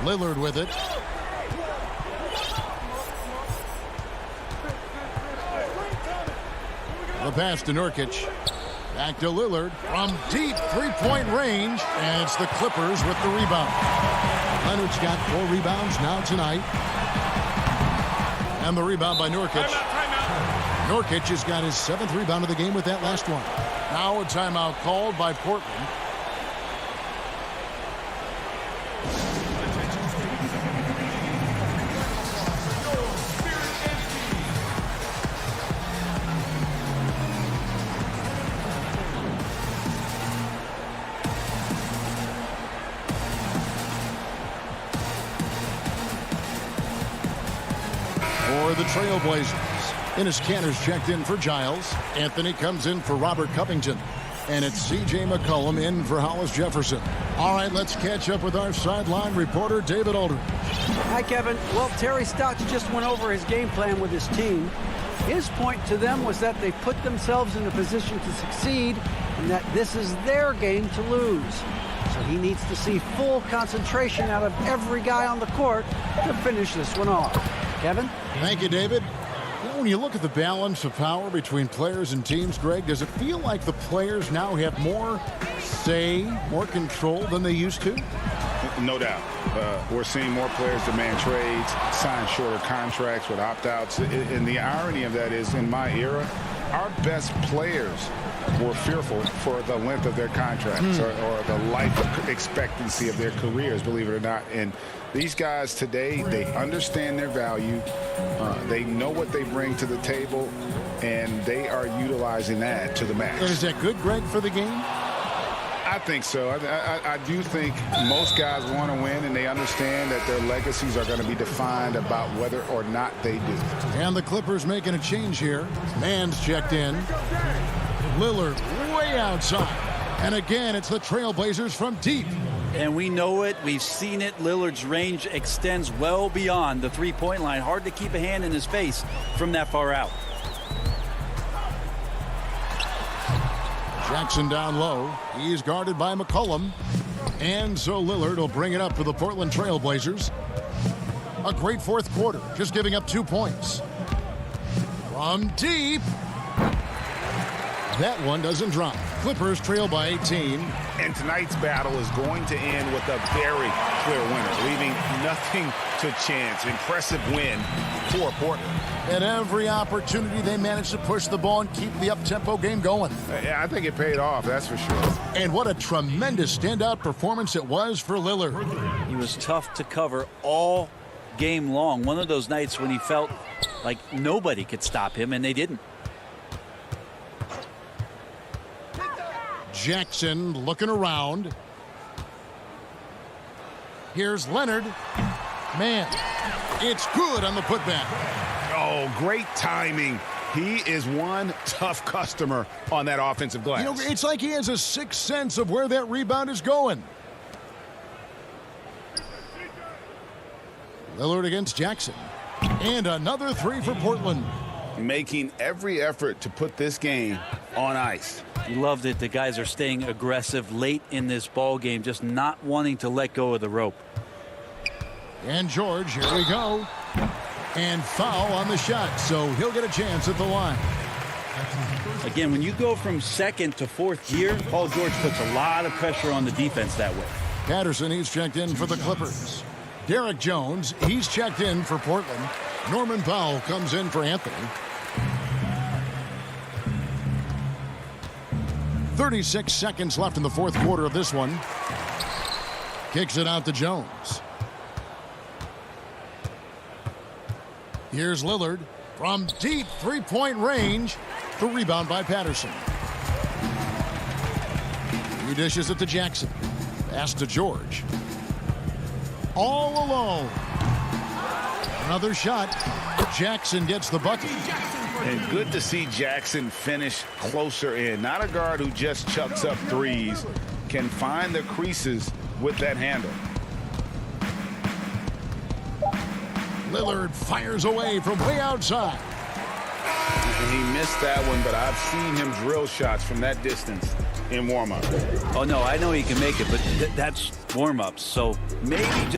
Lillard with it. The pass to Nurkic. Back to Lillard from deep three-point range. And it's the Clippers with the rebound. Leonard's got 4 rebounds now tonight. And the rebound by Nurkic. Nurkic has got his 7th rebound of the game with that last one. Now a timeout called by Portland. For the Trailblazers, Enes Kanter's checked in for Giles. Anthony comes in for Robert Covington. And it's C.J. McCollum in for Hollis Jefferson. All right, let's catch up with our sideline reporter, David Aldridge. Hi, Kevin. Well, Terry Stotts just went over his game plan with his team. His point to them was that they put themselves in a position to succeed and that this is their game to lose. So he needs to see full concentration out of every guy on the court to finish this one off. Kevin? Thank you, David. You know, when you look at the balance of power between players and teams, Greg, does it feel like the players now have more say, more control than they used to? No doubt. We're seeing more players demand trades, sign shorter contracts with opt-outs. And the irony of that is, in my era, our best players were fearful for the length of their contracts or the life expectancy of their careers, believe it or not. And these guys today, they understand their value. They know what they bring to the table, and they are utilizing that to the max. And is that good, Greg, for the game? I think so. I do think most guys want to win, and they understand that their legacies are going to be defined about whether or not they do. And the Clippers making a change here. Mann's checked in. Lillard way outside. And again, it's the Trailblazers from deep. And we know it. We've seen it. Lillard's range extends well beyond the three-point line. Hard to keep a hand in his face from that far out. Jackson down low. He's guarded by McCollum. And so Lillard will bring it up for the Portland Trailblazers. A great fourth quarter, just giving up 2 points. From deep. That one doesn't drop. Clippers trail by 18. And tonight's battle is going to end with a very clear winner, leaving nothing to chance. Impressive win for Portland. At every opportunity, they managed to push the ball and keep the up-tempo game going. Yeah, I think it paid off, that's for sure. And what a tremendous standout performance it was for Lillard. He was tough to cover all game long. One of those nights when he felt like nobody could stop him, and they didn't. Jackson looking around. Here's Leonard. Man, it's good on the putback. Oh, great timing. He is one tough customer on that offensive glass. You know, it's like he has a sixth sense of where that rebound is going. Lillard against Jackson. And another three for Portland. Making every effort to put this game on ice. You loved it. The guys are staying aggressive late in this ball game, just not wanting to let go of the rope. And George, here we go. And foul on the shot, so he'll get a chance at the line. Again, when you go from second to fourth gear, Paul George puts a lot of pressure on the defense that way. Patterson, he's checked in for the Clippers. Derek Jones, he's checked in for Portland. Norman Powell comes in for Anthony. 36 seconds left in the fourth quarter of this one. Kicks it out to Jones. Here's Lillard from deep three-point range. The rebound by Patterson. He dishes it to Jackson. Pass to George. All alone. Another shot. Jackson gets the bucket. And good to see Jackson finish closer in. Not a guard who just chucks up threes. Can find the creases with that handle. Lillard fires away from way outside. And he missed that one, but I've seen him drill shots from that distance in warm-up. Oh, no, I know he can make it, but that's warm-ups. So maybe just